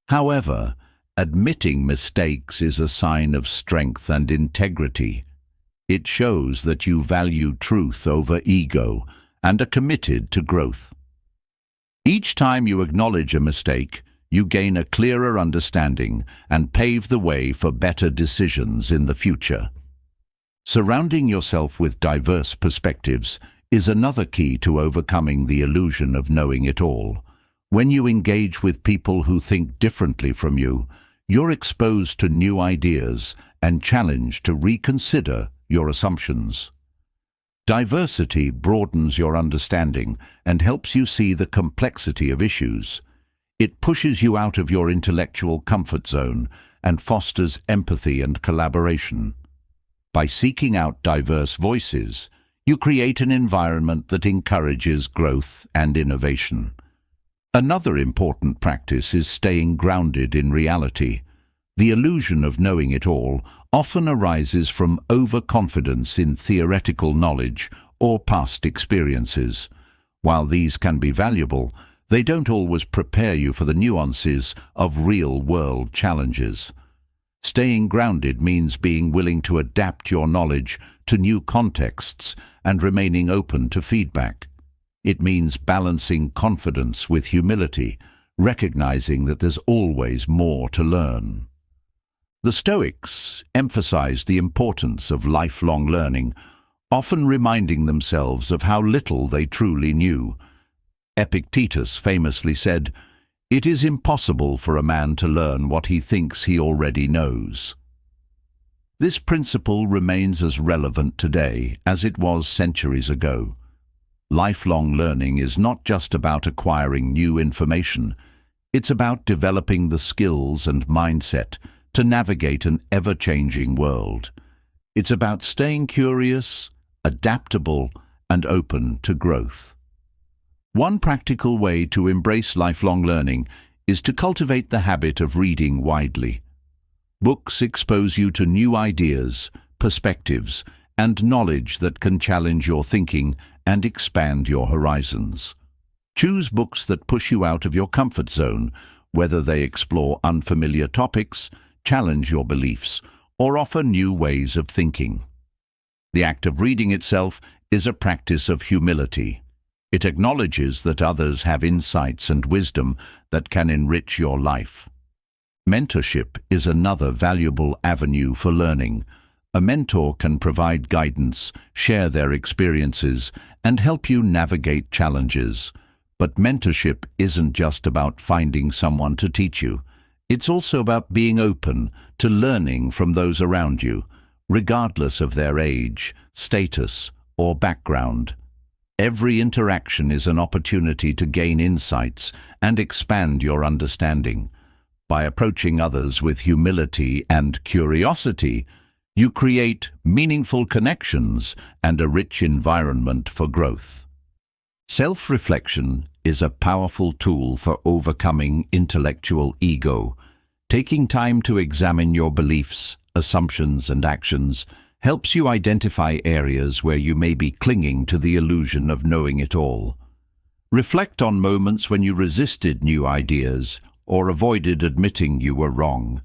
However, admitting mistakes is a sign of strength and integrity. It shows that you value truth over ego and are committed to growth. Each time you acknowledge a mistake, you gain a clearer understanding and pave the way for better decisions in the future. Surrounding yourself with diverse perspectives is another key to overcoming the illusion of knowing it all. When you engage with people who think differently from you, you're exposed to new ideas and challenged to reconsider your assumptions. Diversity broadens your understanding and helps you see the complexity of issues. It pushes you out of your intellectual comfort zone and fosters empathy and collaboration. By seeking out diverse voices, you create an environment that encourages growth and innovation. Another important practice is staying grounded in reality. The illusion of knowing it all often arises from overconfidence in theoretical knowledge or past experiences. While these can be valuable, they don't always prepare you for the nuances of real-world challenges. Staying grounded means being willing to adapt your knowledge to new contexts and remaining open to feedback. It means balancing confidence with humility, recognizing that there's always more to learn. The Stoics emphasized the importance of lifelong learning, often reminding themselves of how little they truly knew. Epictetus famously said, "It is impossible for a man to learn what he thinks he already knows." This principle remains as relevant today as it was centuries ago. Lifelong learning is not just about acquiring new information. It's about developing the skills and mindset to navigate an ever-changing world. It's about staying curious, adaptable, and open to growth. One practical way to embrace lifelong learning is to cultivate the habit of reading widely. Books expose you to new ideas, perspectives, and knowledge that can challenge your thinking and expand your horizons. Choose books that push you out of your comfort zone, whether they explore unfamiliar topics, challenge your beliefs, or offer new ways of thinking. The act of reading itself is a practice of humility. It acknowledges that others have insights and wisdom that can enrich your life. Mentorship is another valuable avenue for learning. A mentor can provide guidance, share their experiences, and help you navigate challenges. But mentorship isn't just about finding someone to teach you. It's also about being open to learning from those around you, regardless of their age, status, or background. Every interaction is an opportunity to gain insights and expand your understanding. By approaching others with humility and curiosity, you create meaningful connections and a rich environment for growth. Self-reflection is a powerful tool for overcoming intellectual ego. Taking time to examine your beliefs, assumptions, and actions helps you identify areas where you may be clinging to the illusion of knowing it all. Reflect on moments when you resisted new ideas or avoided admitting you were wrong.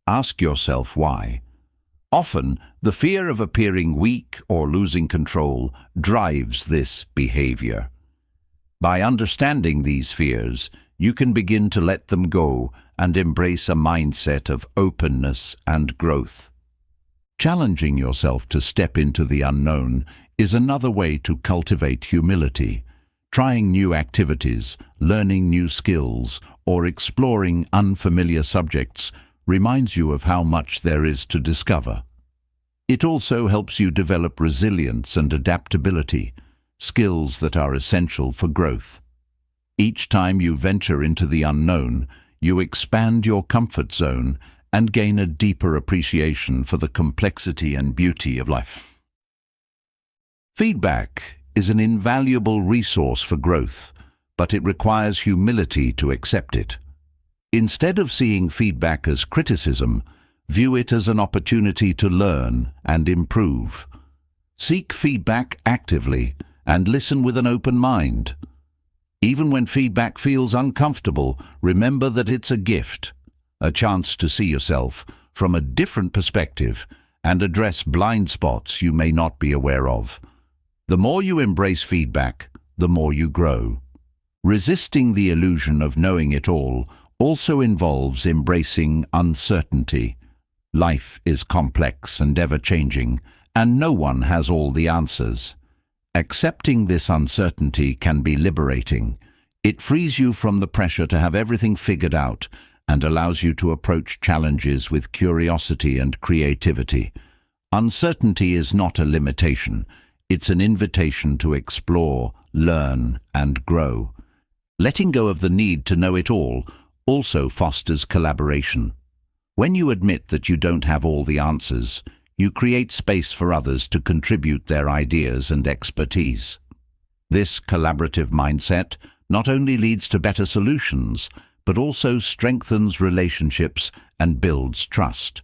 Ask yourself why. Often, the fear of appearing weak or losing control drives this behavior. By understanding these fears, you can begin to let them go and embrace a mindset of openness and growth. Challenging yourself to step into the unknown is another way to cultivate humility. Trying new activities, learning new skills, or exploring unfamiliar subjects reminds you of how much there is to discover. It also helps you develop resilience and adaptability, skills that are essential for growth. Each time you venture into the unknown, you expand your comfort zone and gain a deeper appreciation for the complexity and beauty of life. Feedback is an invaluable resource for growth, but it requires humility to accept it. Instead of seeing feedback as criticism, view it as an opportunity to learn and improve. Seek feedback actively and listen with an open mind. Even when feedback feels uncomfortable, remember that it's a gift, a chance to see yourself from a different perspective and address blind spots you may not be aware of. The more you embrace feedback, the more you grow. Resisting the illusion of knowing it all also involves embracing uncertainty. Life is complex and ever-changing, and no one has all the answers. Accepting this uncertainty can be liberating. It frees you from the pressure to have everything figured out and allows you to approach challenges with curiosity and creativity. Uncertainty is not a limitation. It's an invitation to explore, learn, and grow. Letting go of the need to know it all also fosters collaboration. When you admit that you don't have all the answers, you create space for others to contribute their ideas and expertise. This collaborative mindset not only leads to better solutions, but also strengthens relationships and builds trust.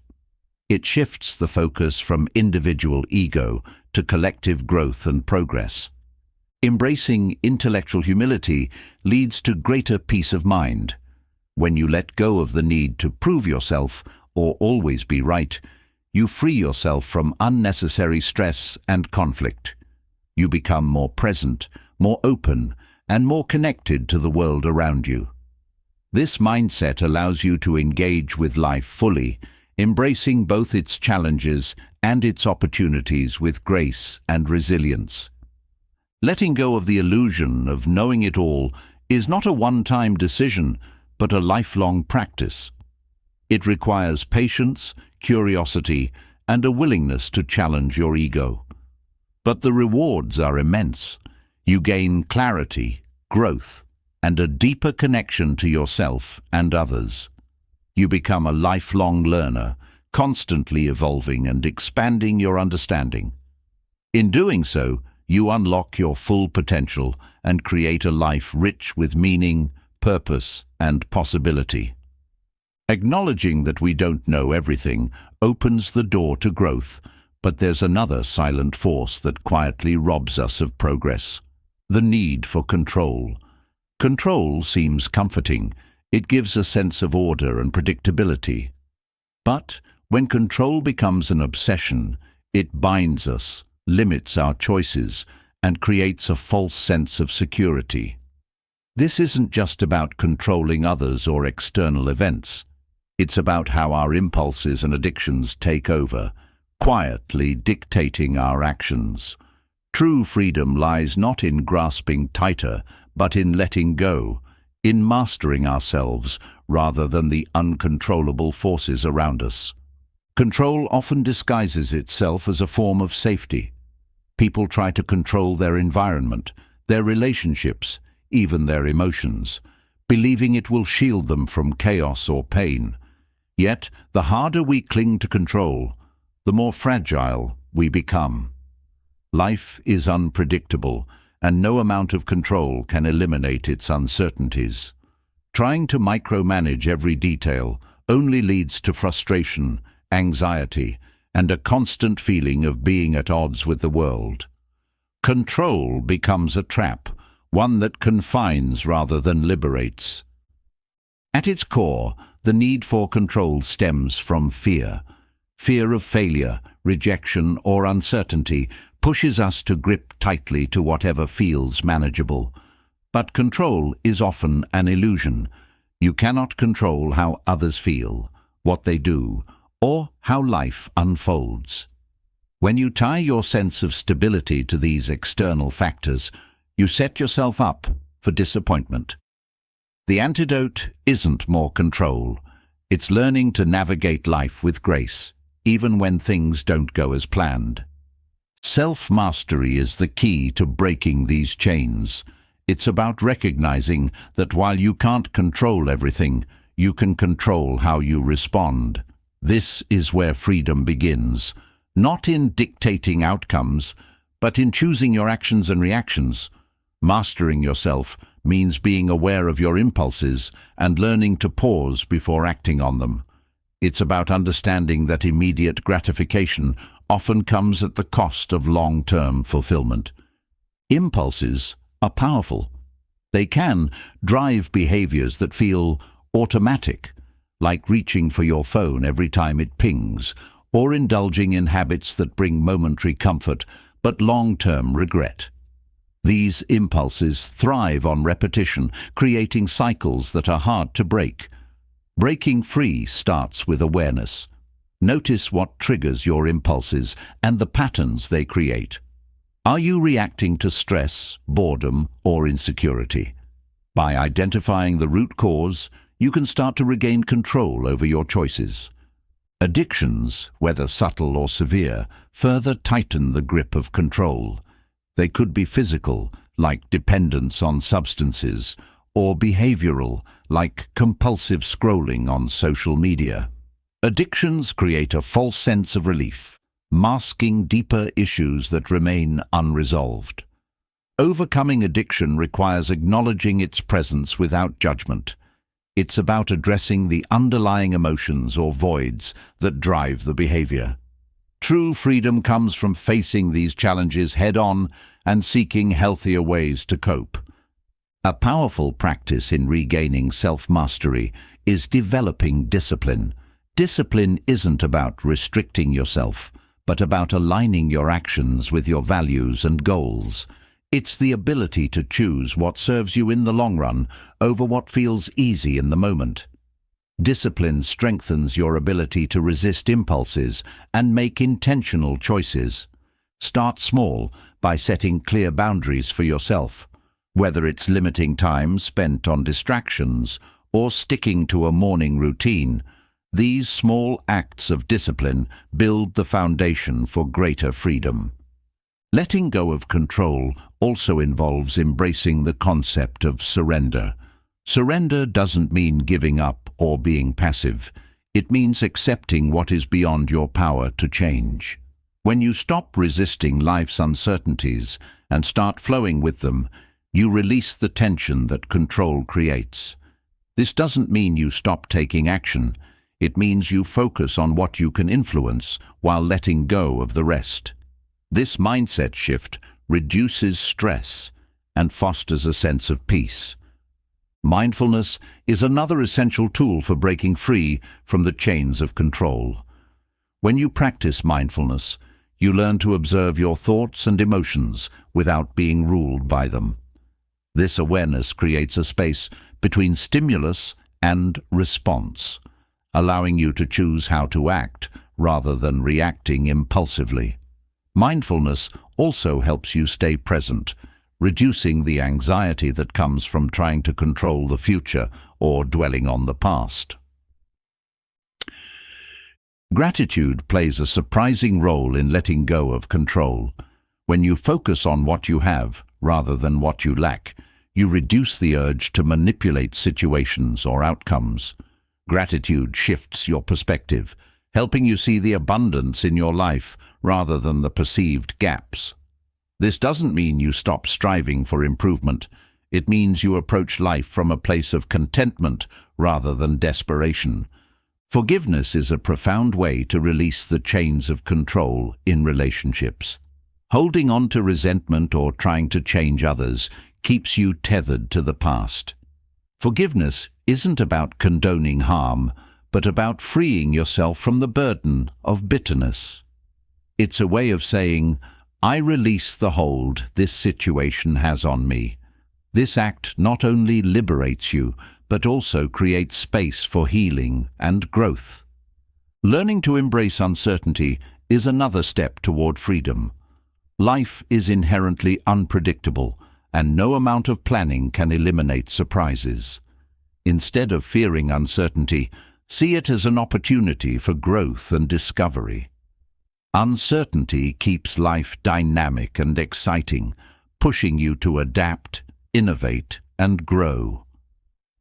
It shifts the focus from individual ego to collective growth and progress. Embracing intellectual humility leads to greater peace of mind. When you let go of the need to prove yourself or always be right, you free yourself from unnecessary stress and conflict. You become more present, more open, and more connected to the world around you. This mindset allows you to engage with life fully, embracing both its challenges and its opportunities with grace and resilience. Letting go of the illusion of knowing it all is not a one-time decision, but a lifelong practice. It requires patience, curiosity, and a willingness to challenge your ego. But the rewards are immense. You gain clarity, growth, and a deeper connection to yourself and others. You become a lifelong learner, constantly evolving and expanding your understanding. In doing so, you unlock your full potential and create a life rich with meaning, purpose, and possibility. Acknowledging that we don't know everything opens the door to growth, but there's another silent force that quietly robs us of progress: the need for control. Control seems comforting. It gives a sense of order and predictability. But when control becomes an obsession, it binds us, limits our choices, and creates a false sense of security. This isn't just about controlling others or external events. It's about how our impulses and addictions take over, quietly dictating our actions. True freedom lies not in grasping tighter, but in letting go, in mastering ourselves rather than the uncontrollable forces around us. Control often disguises itself as a form of safety. People try to control their environment, their relationships, even their emotions, believing it will shield them from chaos or pain. Yet, the harder we cling to control, the more fragile we become. Life is unpredictable, and no amount of control can eliminate its uncertainties. Trying to micromanage every detail only leads to frustration, anxiety, and a constant feeling of being at odds with the world. Control becomes a trap, one that confines rather than liberates. At its core, the need for control stems from fear. Fear of failure, rejection, or uncertainty pushes us to grip tightly to whatever feels manageable. But control is often an illusion. You cannot control how others feel, what they do, or how life unfolds. When you tie your sense of stability to these external factors, you set yourself up for disappointment. The antidote isn't more control. It's learning to navigate life with grace, even when things don't go as planned. Self-mastery is the key to breaking these chains. It's about recognizing that while you can't control everything, you can control how you respond. This is where freedom begins, not in dictating outcomes, but in choosing your actions and reactions. Mastering yourself means being aware of your impulses and learning to pause before acting on them. It's about understanding that immediate gratification often comes at the cost of long-term fulfillment. Impulses are powerful. They can drive behaviors that feel automatic, like reaching for your phone every time it pings, or indulging in habits that bring momentary comfort but long-term regret. These impulses thrive on repetition, creating cycles that are hard to break. Breaking free starts with awareness. Notice what triggers your impulses and the patterns they create. Are you reacting to stress, boredom, or insecurity? By identifying the root cause, you can start to regain control over your choices. Addictions, whether subtle or severe, further tighten the grip of control. They could be physical, like dependence on substances, or behavioral, like compulsive scrolling on social media. Addictions create a false sense of relief, masking deeper issues that remain unresolved. Overcoming addiction requires acknowledging its presence without judgment. It's about addressing the underlying emotions or voids that drive the behavior. True freedom comes from facing these challenges head-on and seeking healthier ways to cope. A powerful practice in regaining self-mastery is developing discipline. Discipline isn't about restricting yourself, but about aligning your actions with your values and goals. It's the ability to choose what serves you in the long run over what feels easy in the moment. Discipline strengthens your ability to resist impulses and make intentional choices. Start small by setting clear boundaries for yourself, whether it's limiting time spent on distractions or sticking to a morning routine. These small acts of discipline build the foundation for greater freedom. Letting go of control also involves embracing the concept of surrender. Surrender doesn't mean giving up or being passive. It means accepting what is beyond your power to change. When you stop resisting life's uncertainties and start flowing with them, you release the tension that control creates. This doesn't mean you stop taking action. It means you focus on what you can influence while letting go of the rest. This mindset shift reduces stress and fosters a sense of peace. Mindfulness is another essential tool for breaking free from the chains of control. When you practice mindfulness, you learn to observe your thoughts and emotions without being ruled by them. This awareness creates a space between stimulus and response, allowing you to choose how to act rather than reacting impulsively. Mindfulness also helps you stay present, reducing the anxiety that comes from trying to control the future or dwelling on the past. Gratitude plays a surprising role in letting go of control. When you focus on what you have rather than what you lack, you reduce the urge to manipulate situations or outcomes. Gratitude shifts your perspective, helping you see the abundance in your life rather than the perceived gaps. This doesn't mean you stop striving for improvement. It means you approach life from a place of contentment rather than desperation. Forgiveness is a profound way to release the chains of control in relationships. Holding on to resentment or trying to change others keeps you tethered to the past. Forgiveness isn't about condoning harm, but about freeing yourself from the burden of bitterness. It's a way of saying, I release the hold this situation has on me. This act not only liberates you, but also creates space for healing and growth. Learning to embrace uncertainty is another step toward freedom. Life is inherently unpredictable, and no amount of planning can eliminate surprises. Instead of fearing uncertainty, see it as an opportunity for growth and discovery. Uncertainty keeps life dynamic and exciting, pushing you to adapt, innovate, and grow.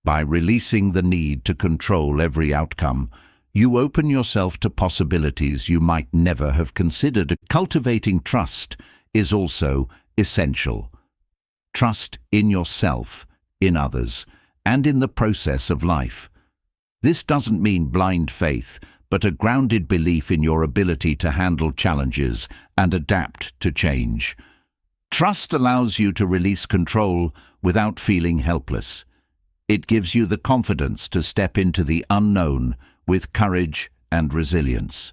By releasing the need to control every outcome, you open yourself to possibilities you might never have considered. Cultivating trust is also essential. Trust in yourself, in others, and in the process of life. This doesn't mean blind faith, but a grounded belief in your ability to handle challenges and adapt to change. Trust allows you to release control without feeling helpless. It gives you the confidence to step into the unknown with courage and resilience.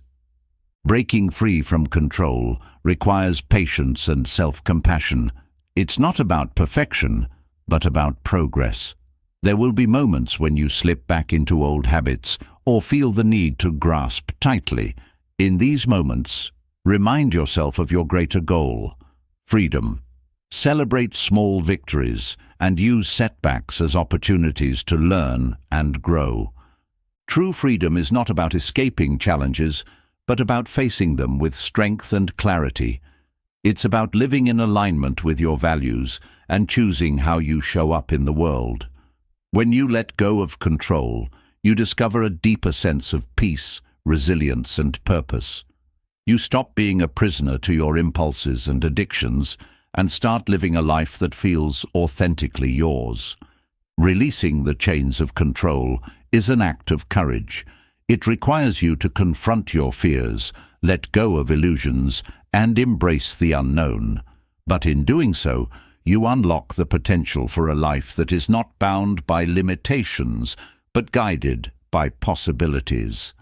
Breaking free from control requires patience and self-compassion. It's not about perfection, but about progress. There will be moments when you slip back into old habits or feel the need to grasp tightly. In these moments, remind yourself of your greater goal, freedom. Celebrate small victories and use setbacks as opportunities to learn and grow. True freedom is not about escaping challenges, but about facing them with strength and clarity. It's about living in alignment with your values and choosing how you show up in the world. When you let go of control, you discover a deeper sense of peace, resilience, and purpose. You stop being a prisoner to your impulses and addictions and start living a life that feels authentically yours. Releasing the chains of control is an act of courage. It requires you to confront your fears, let go of illusions, and embrace the unknown. But in doing so, you unlock the potential for a life that is not bound by limitations, but guided by possibilities.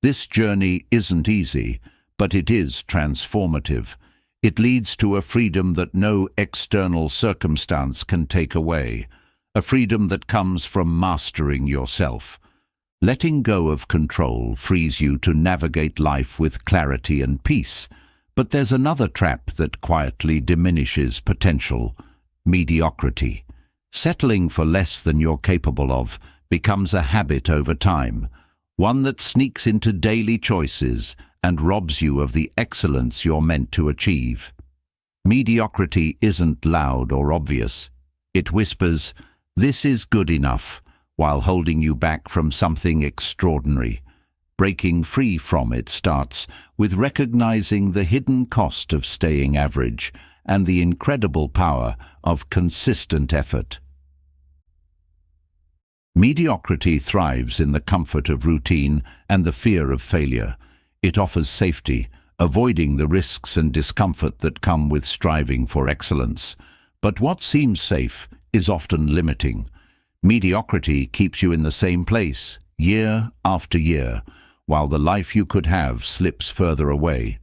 This journey isn't easy, but it is transformative. It leads to a freedom that no external circumstance can take away, a freedom that comes from mastering yourself. Letting go of control frees you to navigate life with clarity and peace. But there's another trap that quietly diminishes potential: mediocrity. Settling for less than you're capable of becomes a habit over time, one that sneaks into daily choices and robs you of the excellence you're meant to achieve. Mediocrity isn't loud or obvious. It whispers, "This is good enough," while holding you back from something extraordinary. Breaking free from it starts with recognizing the hidden cost of staying average and the incredible power of consistent effort. Mediocrity thrives in the comfort of routine and the fear of failure. It offers safety, avoiding the risks and discomfort that come with striving for excellence. But what seems safe is often limiting. Mediocrity keeps you in the same place, year after year, while the life you could have slips further away.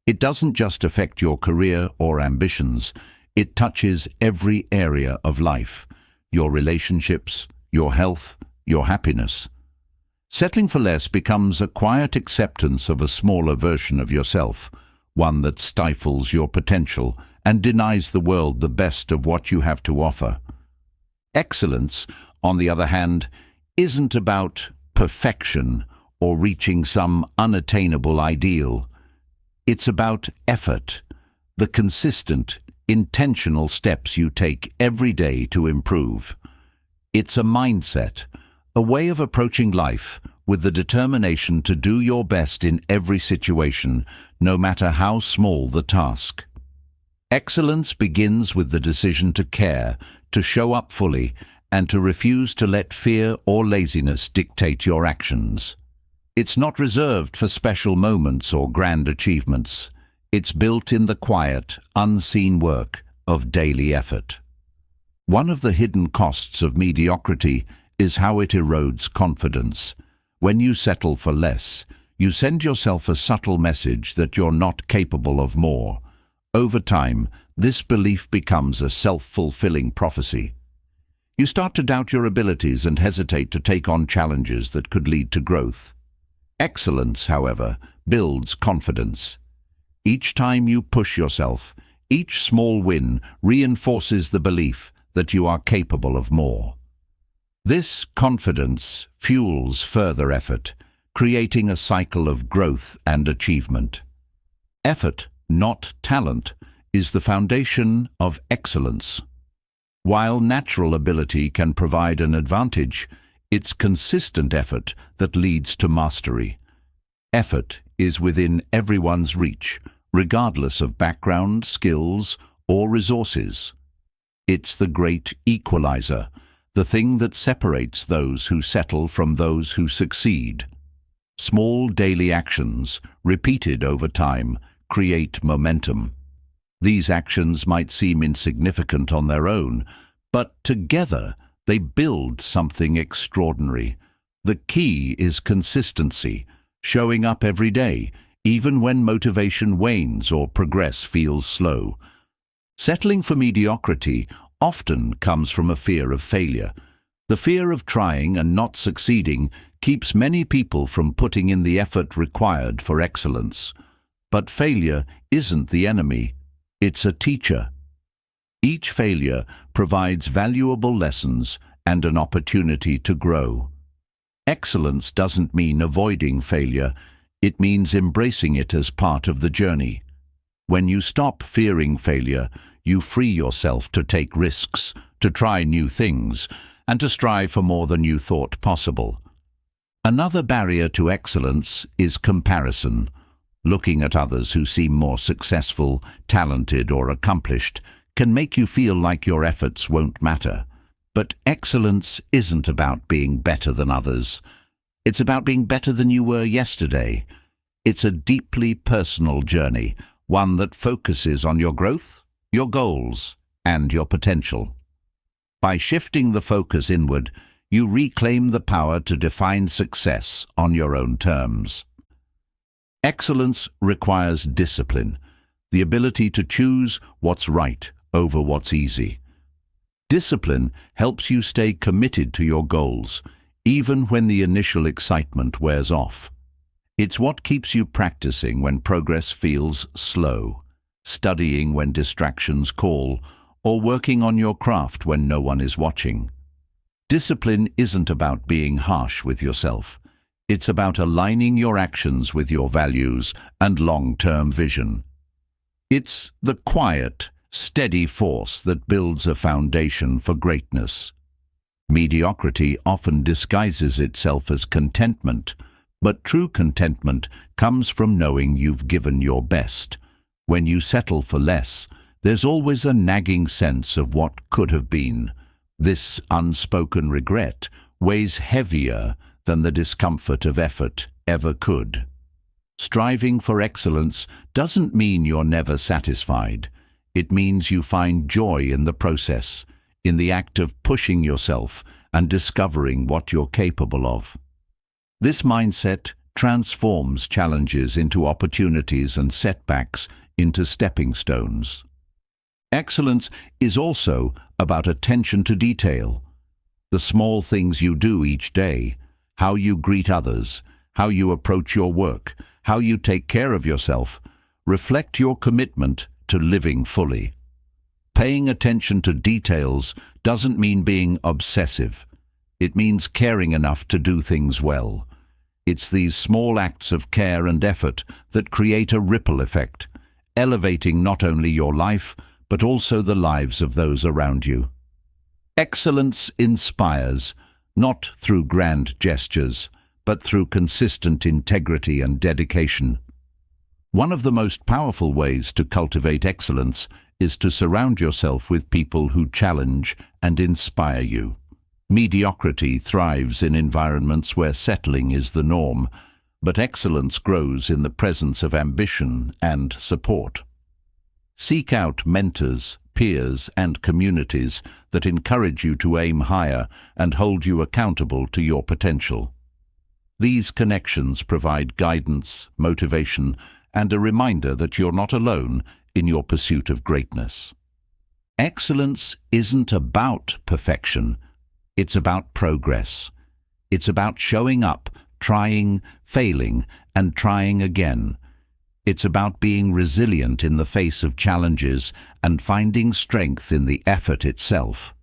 It doesn't just affect your career or ambitions, it touches every area of life: your relationships, your health, your happiness. Settling for less becomes a quiet acceptance of a smaller version of yourself, one that stifles your potential and denies the world the best of what you have to offer. Excellence, on the other hand, isn't about perfection or reaching some unattainable ideal. It's about effort, the consistent, intentional steps you take every day to improve. It's a mindset, a way of approaching life with the determination to do your best in every situation, no matter how small the task. Excellence begins with the decision to care, to show up fully, and to refuse to let fear or laziness dictate your actions. It's not reserved for special moments or grand achievements. It's built in the quiet, unseen work of daily effort. One of the hidden costs of mediocrity is how it erodes confidence. When you settle for less, you send yourself a subtle message that you're not capable of more. Over time, this belief becomes a self-fulfilling prophecy. You start to doubt your abilities and hesitate to take on challenges that could lead to growth. Excellence, however, builds confidence. Each time you push yourself, each small win reinforces the belief that you are capable of more. This confidence fuels further effort, creating a cycle of growth and achievement. Effort, not talent, is the foundation of excellence. While natural ability can provide an advantage, it's consistent effort that leads to mastery. Effort is within everyone's reach, regardless of background, skills, or resources. It's the great equalizer, the thing that separates those who settle from those who succeed. Small daily actions, repeated over time, create momentum. These actions might seem insignificant on their own, but together they build something extraordinary. The key is consistency, showing up every day, even when motivation wanes or progress feels slow. Settling for mediocrity often comes from a fear of failure. The fear of trying and not succeeding keeps many people from putting in the effort required for excellence. But failure isn't the enemy, it's a teacher. Each failure provides valuable lessons and an opportunity to grow. Excellence doesn't mean avoiding failure, it means embracing it as part of the journey. When you stop fearing failure, you free yourself to take risks, to try new things, and to strive for more than you thought possible. Another barrier to excellence is comparison. Looking at others who seem more successful, talented, or accomplished can make you feel like your efforts won't matter. But excellence isn't about being better than others. It's about being better than you were yesterday. It's a deeply personal journey, one that focuses on your growth, your goals, and your potential. By shifting the focus inward, you reclaim the power to define success on your own terms. Excellence requires discipline, the ability to choose what's right over what's easy. Discipline helps you stay committed to your goals. even when the initial excitement wears off. It's what keeps you practicing when progress feels slow, studying when distractions call, or working on your craft when no one is watching. Discipline isn't about being harsh with yourself. It's about aligning your actions with your values and long-term vision. It's the quiet, steady force that builds a foundation for greatness. Mediocrity often disguises itself as contentment, but true contentment comes from knowing you've given your best. When you settle for less, there's always a nagging sense of what could have been. This unspoken regret weighs heavier than the discomfort of effort ever could. Striving for excellence doesn't mean you're never satisfied. It means you find joy in the process, in the act of pushing yourself and discovering what you're capable of. This mindset transforms challenges into opportunities and setbacks into stepping stones. Excellence is also about attention to detail. The small things you do each day, how you greet others, how you approach your work, how you take care of yourself, reflect your commitment to living fully. Paying attention to details doesn't mean being obsessive. It means caring enough to do things well. It's these small acts of care and effort that create a ripple effect, elevating not only your life, but also the lives of those around you. Excellence inspires, not through grand gestures, but through consistent integrity and dedication. One of the most powerful ways to cultivate excellence is to surround yourself with people who challenge and inspire you. Mediocrity thrives in environments where settling is the norm, but excellence grows in the presence of ambition and support. Seek out mentors, peers, and communities that encourage you to aim higher and hold you accountable to your potential. These connections provide guidance, motivation, and a reminder that you're not alone in your pursuit of greatness. Excellence isn't about perfection. It's about progress. It's about showing up, trying, failing, and trying again. It's about being resilient in the face of challenges and finding strength in the effort itself.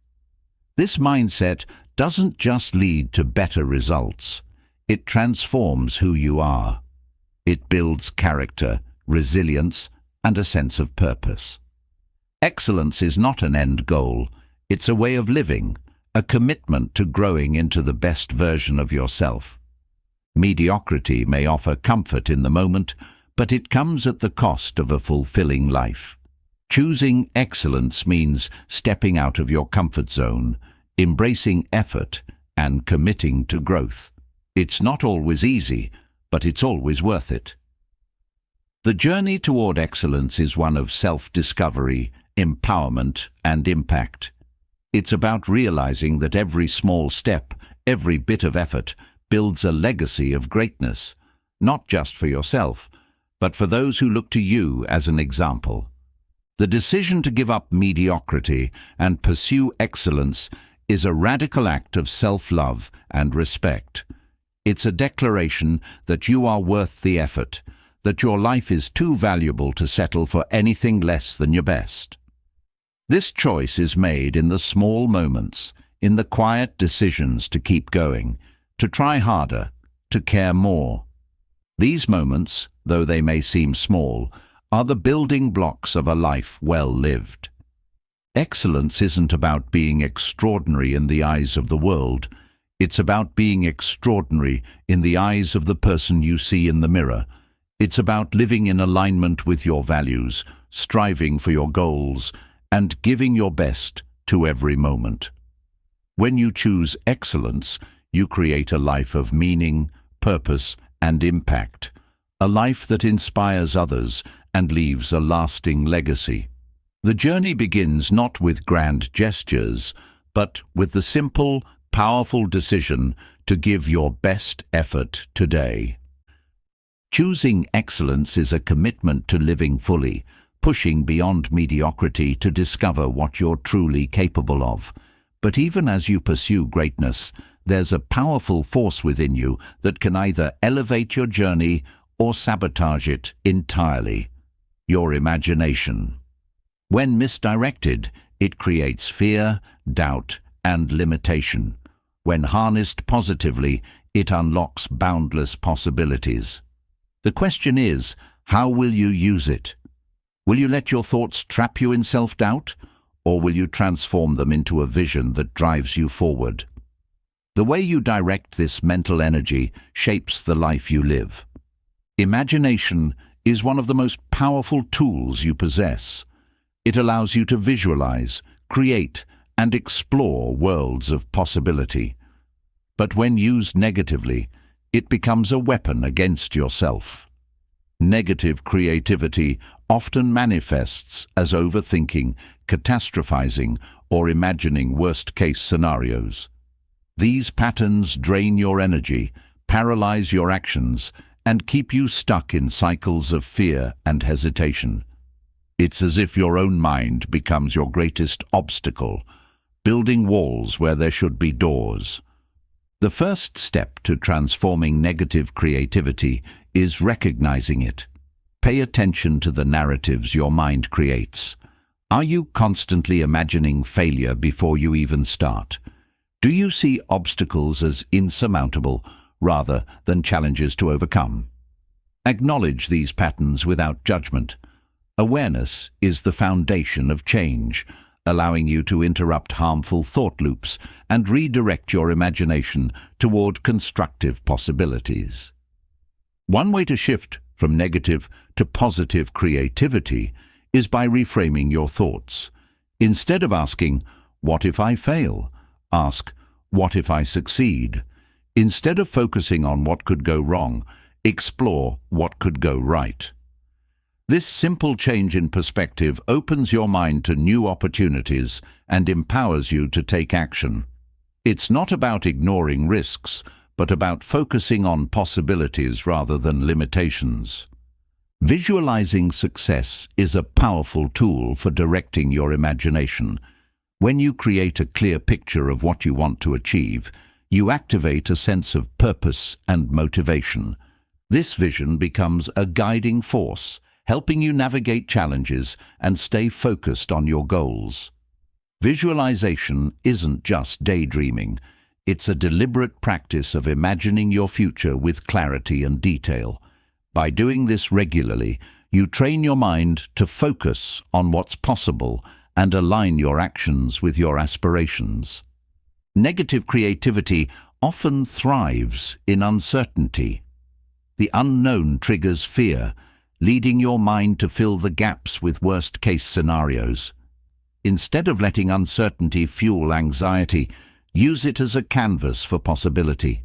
This mindset doesn't just lead to better results. It transforms who you are. It builds character, resilience, and a sense of purpose. Excellence is not an end goal. It's a way of living, a commitment to growing into the best version of yourself. Mediocrity may offer comfort in the moment, but it comes at the cost of a fulfilling life. Choosing excellence means stepping out of your comfort zone, embracing effort, and committing to growth. It's not always easy, but it's always worth it. The journey toward excellence is one of self-discovery, empowerment, and impact. It's about realizing that every small step, every bit of effort, builds a legacy of greatness, not just for yourself, but for those who look to you as an example. The decision to give up mediocrity and pursue excellence is a radical act of self-love and respect. It's a declaration that you are worth the effort, that your life is too valuable to settle for anything less than your best. This choice is made in the small moments, in the quiet decisions to keep going, to try harder, to care more. These moments, though they may seem small, are the building blocks of a life well lived. Excellence isn't about being extraordinary in the eyes of the world. It's about being extraordinary in the eyes of the person you see in the mirror. It's about living in alignment with your values, striving for your goals, and giving your best to every moment. When you choose excellence, you create a life of meaning, purpose, and impact, a life that inspires others and leaves a lasting legacy. The journey begins not with grand gestures, but with the simple, powerful decision to give your best effort today. Choosing excellence is a commitment to living fully, pushing beyond mediocrity to discover what you're truly capable of. But even as you pursue greatness, there's a powerful force within you that can either elevate your journey or sabotage it entirely: your imagination. When misdirected, it creates fear, doubt, and limitation. When harnessed positively, it unlocks boundless possibilities. The question is, how will you use it? Will you let your thoughts trap you in self-doubt, or will you transform them into a vision that drives you forward? The way you direct this mental energy shapes the life you live. Imagination is one of the most powerful tools you possess. It allows you to visualize, create, and explore worlds of possibility. But when used negatively, it becomes a weapon against yourself. Negative creativity often manifests as overthinking, catastrophizing, or imagining worst-case scenarios. These patterns drain your energy, paralyze your actions, and keep you stuck in cycles of fear and hesitation. It's as if your own mind becomes your greatest obstacle, building walls where there should be doors. The first step to transforming negative creativity is recognizing it. Pay attention to the narratives your mind creates. Are you constantly imagining failure before you even start? Do you see obstacles as insurmountable rather than challenges to overcome? Acknowledge these patterns without judgment. Awareness is the foundation of change, allowing you to interrupt harmful thought loops and redirect your imagination toward constructive possibilities. One way to shift from negative to positive creativity is by reframing your thoughts. Instead of asking, "What if I fail?" ask, "What if I succeed?" Instead of focusing on what could go wrong, explore what could go right. This simple change in perspective opens your mind to new opportunities and empowers you to take action. It's not about ignoring risks, but about focusing on possibilities rather than limitations. Visualizing success is a powerful tool for directing your imagination. When you create a clear picture of what you want to achieve, you activate a sense of purpose and motivation. This vision becomes a guiding force, helping you navigate challenges and stay focused on your goals. Visualization isn't just daydreaming. It's a deliberate practice of imagining your future with clarity and detail. By doing this regularly, you train your mind to focus on what's possible and align your actions with your aspirations. Negative creativity often thrives in uncertainty. The unknown triggers fear, leading your mind to fill the gaps with worst-case scenarios. Instead of letting uncertainty fuel anxiety, use it as a canvas for possibility.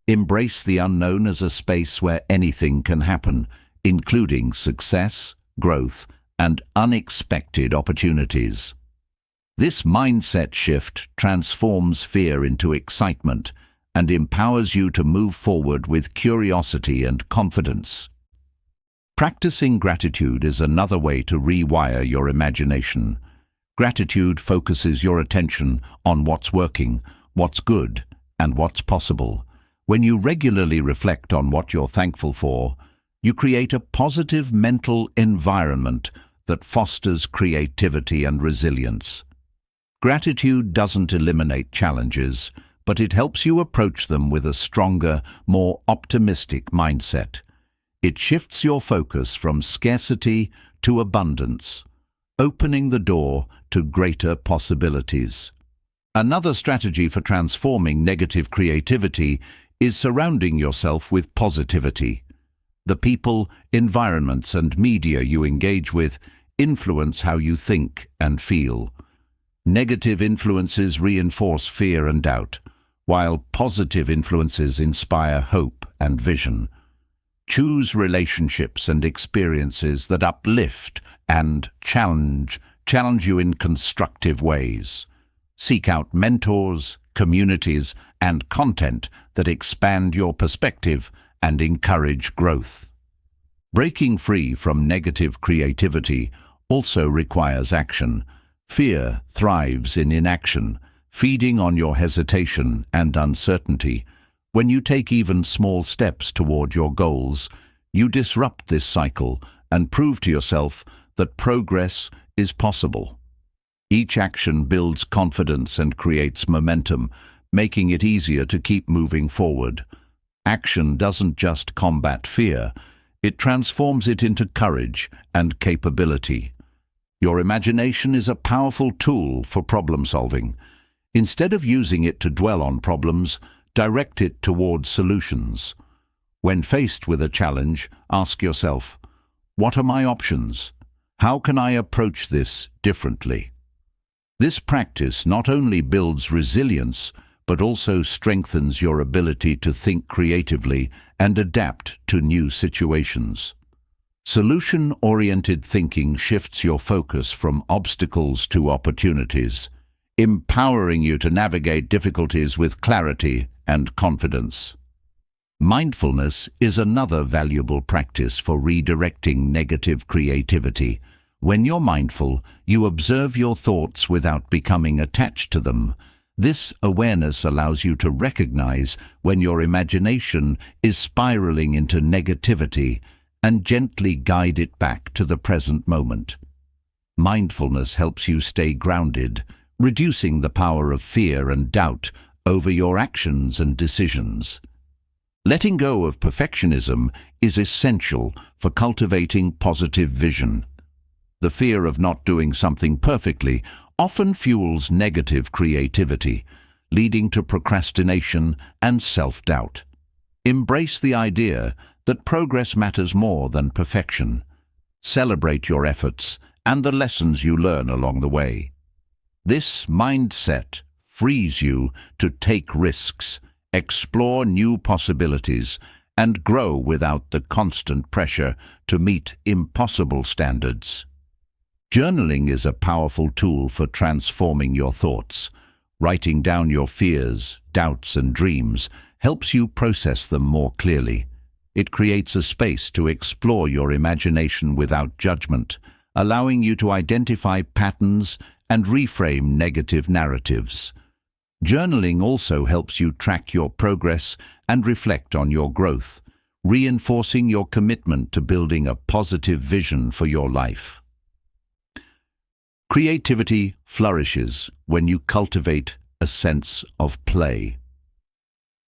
Embrace the unknown as a space where anything can happen, including success, growth, and unexpected opportunities. This mindset shift transforms fear into excitement and empowers you to move forward with curiosity and confidence. Practicing gratitude is another way to rewire your imagination. Gratitude focuses your attention on what's working, what's good, and what's possible. When you regularly reflect on what you're thankful for, you create a positive mental environment that fosters creativity and resilience. Gratitude doesn't eliminate challenges, but it helps you approach them with a stronger, more optimistic mindset. It shifts your focus from scarcity to abundance, opening the door to greater possibilities. Another strategy for transforming negative creativity is surrounding yourself with positivity. The people, environments, and media you engage with influence how you think and feel. Negative influences reinforce fear and doubt, while positive influences inspire hope and vision. Choose relationships and experiences that uplift and challenge you in constructive ways. Seek out mentors, communities, and content that expand your perspective and encourage growth. Breaking free from negative creativity also requires action. Fear thrives in inaction, feeding on your hesitation and uncertainty. When you take even small steps toward your goals, you disrupt this cycle and prove to yourself that progress is possible. Each action builds confidence and creates momentum, making it easier to keep moving forward. Action doesn't just combat fear, it transforms it into courage and capability. Your imagination is a powerful tool for problem solving. Instead of using it to dwell on problems, direct it towards solutions. When faced with a challenge, ask yourself, what are my options? How can I approach this differently? This practice not only builds resilience, but also strengthens your ability to think creatively and adapt to new situations. Solution-oriented thinking shifts your focus from obstacles to opportunities, empowering you to navigate difficulties with clarity and confidence. Mindfulness is another valuable practice for redirecting negative creativity. When you're mindful, you observe your thoughts without becoming attached to them. This awareness allows you to recognize when your imagination is spiraling into negativity and gently guide it back to the present moment. Mindfulness helps you stay grounded, reducing the power of fear and doubt over your actions and decisions. Letting go of perfectionism is essential for cultivating positive vision. The fear of not doing something perfectly often fuels negative creativity, leading to procrastination and self-doubt. Embrace the idea that progress matters more than perfection. Celebrate your efforts and the lessons you learn along the way. This mindset frees you to take risks, explore new possibilities, and grow without the constant pressure to meet impossible standards. Journaling is a powerful tool for transforming your thoughts. Writing down your fears, doubts, and dreams helps you process them more clearly. It creates a space to explore your imagination without judgment, allowing you to identify patterns and reframe negative narratives. Journaling also helps you track your progress and reflect on your growth, reinforcing your commitment to building a positive vision for your life. Creativity flourishes when you cultivate a sense of play.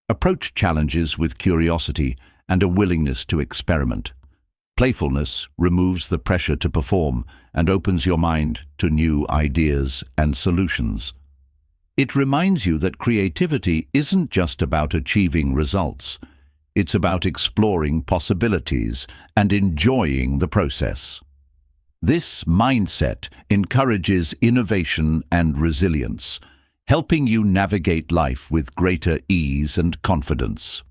Approach challenges with curiosity and a willingness to experiment. Playfulness removes the pressure to perform and opens your mind to new ideas and solutions. It reminds you that creativity isn't just about achieving results. It's about exploring possibilities and enjoying the process. This mindset encourages innovation and resilience, helping you navigate life with greater ease and confidence.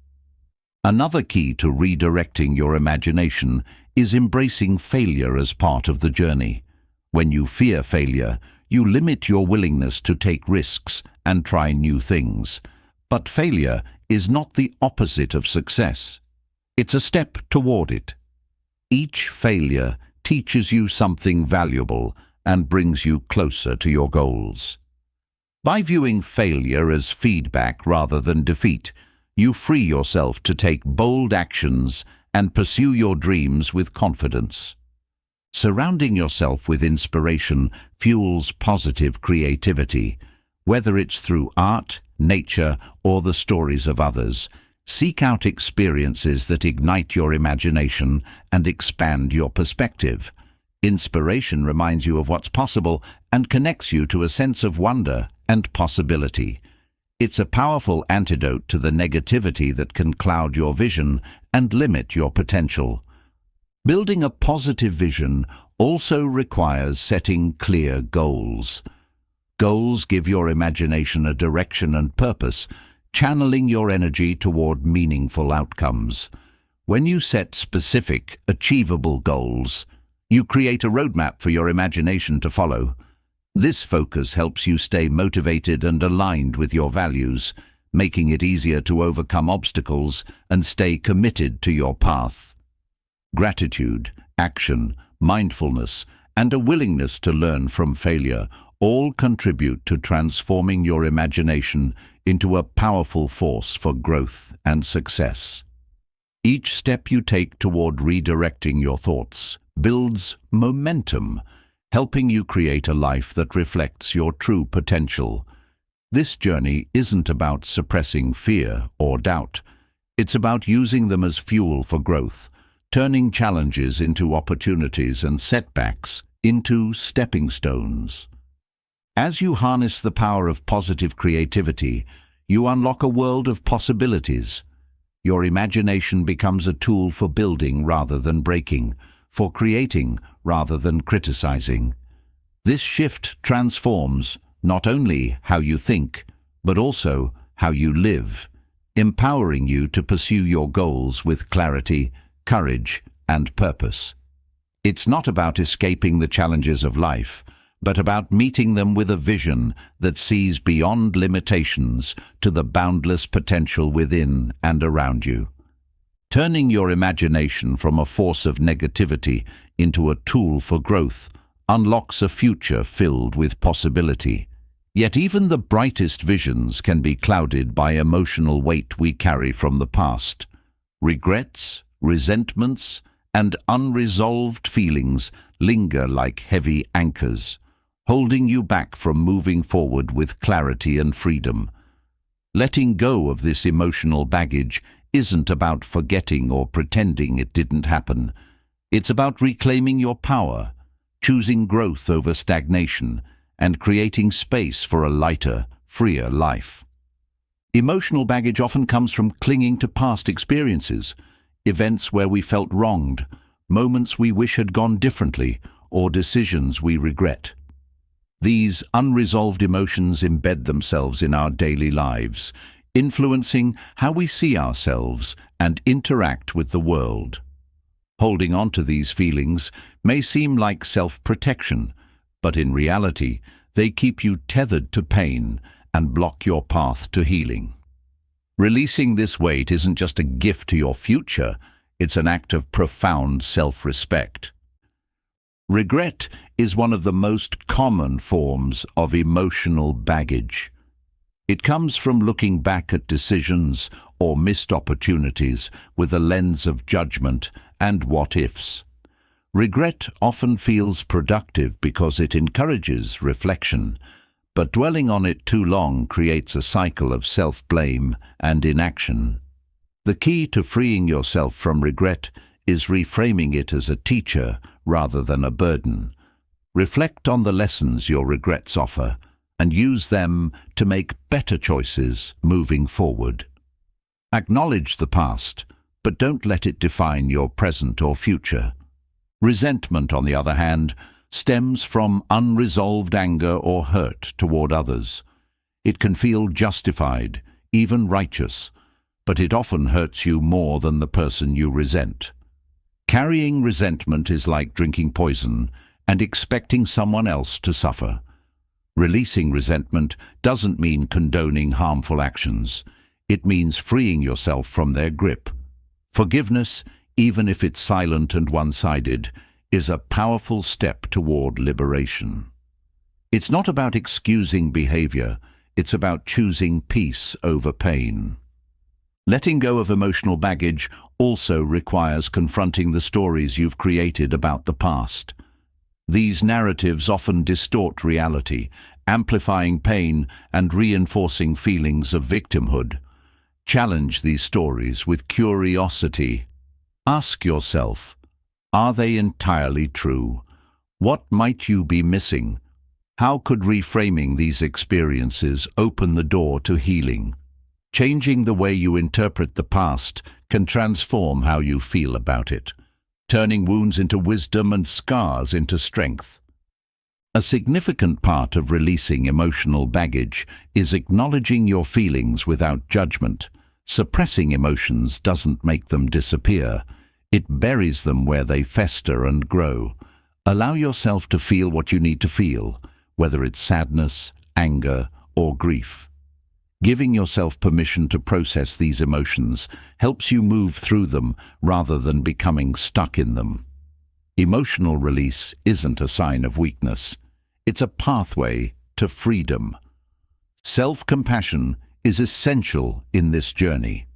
Another key to redirecting your imagination is embracing failure as part of the journey. When you fear failure, you limit your willingness to take risks and try new things. But failure is not the opposite of success. It's a step toward it. Each failure teaches you something valuable and brings you closer to your goals. By viewing failure as feedback rather than defeat, you free yourself to take bold actions and pursue your dreams with confidence. Surrounding yourself with inspiration fuels positive creativity. Whether it's through art, nature, or the stories of others, seek out experiences that ignite your imagination and expand your perspective. Inspiration reminds you of what's possible and connects you to a sense of wonder and possibility. It's a powerful antidote to the negativity that can cloud your vision and limit your potential. Building a positive vision also requires setting clear goals. Goals give your imagination a direction and purpose, channeling your energy toward meaningful outcomes. When you set specific, achievable goals, you create a roadmap for your imagination to follow. This focus helps you stay motivated and aligned with your values, making it easier to overcome obstacles and stay committed to your path. Gratitude, action, mindfulness, and a willingness to learn from failure all contribute to transforming your imagination into a powerful force for growth and success. Each step you take toward redirecting your thoughts builds momentum, helping you create a life that reflects your true potential. This journey isn't about suppressing fear or doubt. It's about using them as fuel for growth, turning challenges into opportunities and setbacks into stepping stones. As you harness the power of positive creativity, you unlock a world of possibilities. Your imagination becomes a tool for building rather than breaking, for creating rather than criticizing. This shift transforms not only how you think, but also how you live, empowering you to pursue your goals with clarity, courage, and purpose. It's not about escaping the challenges of life, but about meeting them with a vision that sees beyond limitations to the boundless potential within and around you. Turning your imagination from a force of negativity into a tool for growth unlocks a future filled with possibility. Yet even the brightest visions can be clouded by emotional weight we carry from the past. Regrets, resentments, and unresolved feelings linger like heavy anchors, holding you back from moving forward with clarity and freedom. Letting go of this emotional baggage isn't about forgetting or pretending it didn't happen. It's about reclaiming your power, choosing growth over stagnation, and creating space for a lighter, freer life. Emotional baggage often comes from clinging to past experiences, events where we felt wronged, moments we wish had gone differently, or decisions we regret. These unresolved emotions embed themselves in our daily lives, influencing how we see ourselves and interact with the world. Holding on to these feelings may seem like self-protection, but in reality, they keep you tethered to pain and block your path to healing. Releasing this weight isn't just a gift to your future, it's an act of profound self-respect. Regret is one of the most common forms of emotional baggage. It comes from looking back at decisions or missed opportunities with a lens of judgment and what-ifs. Regret often feels productive because it encourages reflection, but dwelling on it too long creates a cycle of self-blame and inaction. The key to freeing yourself from regret is reframing it as a teacher rather than a burden. Reflect on the lessons your regrets offer and use them to make better choices moving forward. Acknowledge the past, but don't let it define your present or future. Resentment, on the other hand, stems from unresolved anger or hurt toward others. It can feel justified, even righteous, but it often hurts you more than the person you resent. Carrying resentment is like drinking poison and expecting someone else to suffer. Releasing resentment doesn't mean condoning harmful actions. It means freeing yourself from their grip. Forgiveness, even if it's silent and one-sided, is a powerful step toward liberation. It's not about excusing behavior, it's about choosing peace over pain. Letting go of emotional baggage also requires confronting the stories you've created about the past. These narratives often distort reality, amplifying pain and reinforcing feelings of victimhood. Challenge these stories with curiosity. Ask yourself, are they entirely true? What might you be missing? How could reframing these experiences open the door to healing? Changing the way you interpret the past can transform how you feel about it, turning wounds into wisdom and scars into strength. A significant part of releasing emotional baggage is acknowledging your feelings without judgment. Suppressing emotions doesn't make them disappear. It buries them where they fester and grow. Allow yourself to feel what you need to feel, whether it's sadness, anger, or grief. Giving yourself permission to process these emotions helps you move through them rather than becoming stuck in them. Emotional release isn't a sign of weakness. It's a pathway to freedom. Self-compassion is essential in this journey.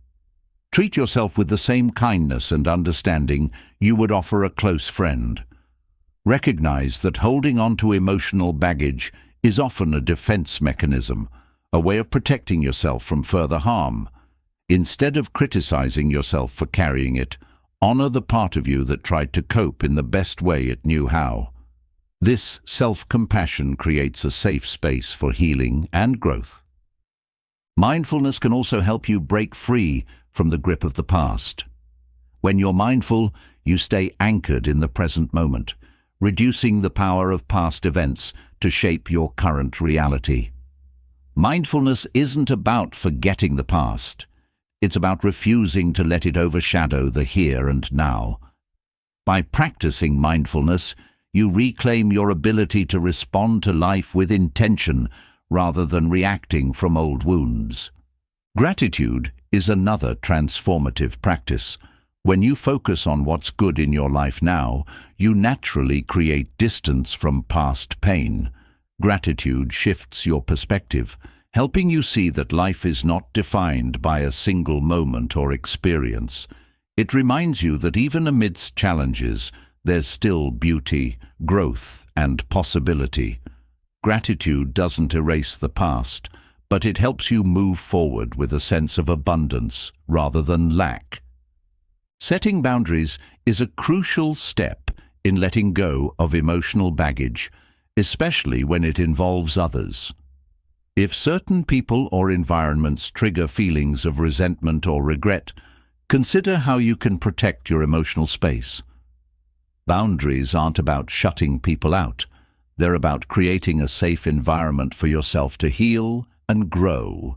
Treat yourself with the same kindness and understanding you would offer a close friend. Recognize that holding on to emotional baggage is often a defense mechanism, a way of protecting yourself from further harm. Instead of criticizing yourself for carrying it, honor the part of you that tried to cope in the best way it knew how. This self-compassion creates a safe space for healing and growth. Mindfulness can also help you break free from the grip of the past. When you're mindful, you stay anchored in the present moment, reducing the power of past events to shape your current reality. Mindfulness isn't about forgetting the past. It's about refusing to let it overshadow the here and now. By practicing mindfulness, you reclaim your ability to respond to life with intention rather than reacting from old wounds. Gratitude is another transformative practice. When you focus on what's good in your life now, you naturally create distance from past pain. Gratitude shifts your perspective, helping you see that life is not defined by a single moment or experience. It reminds you that even amidst challenges, there's still beauty, growth, and possibility. Gratitude doesn't erase the past, but it helps you move forward with a sense of abundance rather than lack. Setting boundaries is a crucial step in letting go of emotional baggage, especially when it involves others. If certain people or environments trigger feelings of resentment or regret, consider how you can protect your emotional space. Boundaries aren't about shutting people out. They're about creating a safe environment for yourself to heal and grow.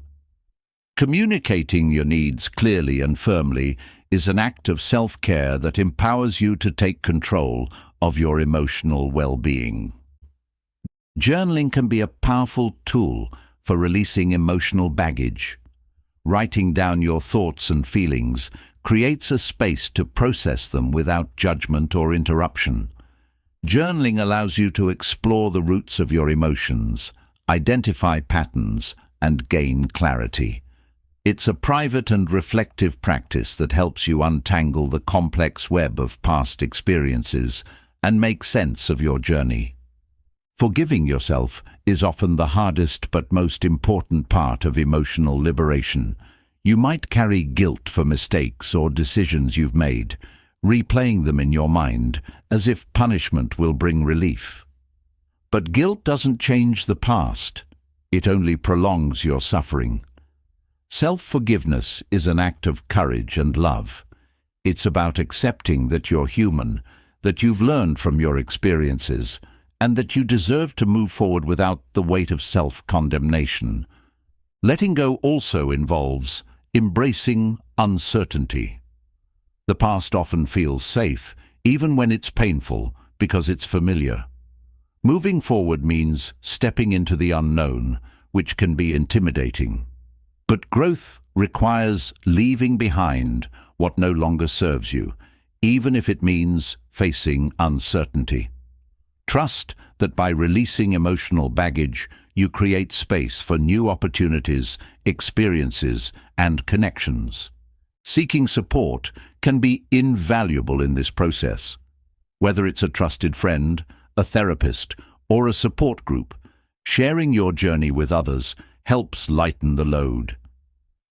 Communicating your needs clearly and firmly is an act of self-care that empowers you to take control of your emotional well-being. Journaling can be a powerful tool for releasing emotional baggage. Writing down your thoughts and feelings creates a space to process them without judgment or interruption. Journaling allows you to explore the roots of your emotions, identify patterns, and gain clarity. It's a private and reflective practice that helps you untangle the complex web of past experiences and make sense of your journey. Forgiving yourself is often the hardest but most important part of emotional liberation. You might carry guilt for mistakes or decisions you've made, replaying them in your mind as if punishment will bring relief. But guilt doesn't change the past. It only prolongs your suffering. Self-forgiveness is an act of courage and love. It's about accepting that you're human, that you've learned from your experiences, and that you deserve to move forward without the weight of self-condemnation. Letting go also involves embracing uncertainty. The past often feels safe, even when it's painful, because it's familiar. Moving forward means stepping into the unknown, which can be intimidating. But growth requires leaving behind what no longer serves you, even if it means facing uncertainty. Trust that by releasing emotional baggage, you create space for new opportunities, experiences, and connections. Seeking support can be invaluable in this process. Whether it's a trusted friend, a therapist, or a support group, sharing your journey with others helps lighten the load.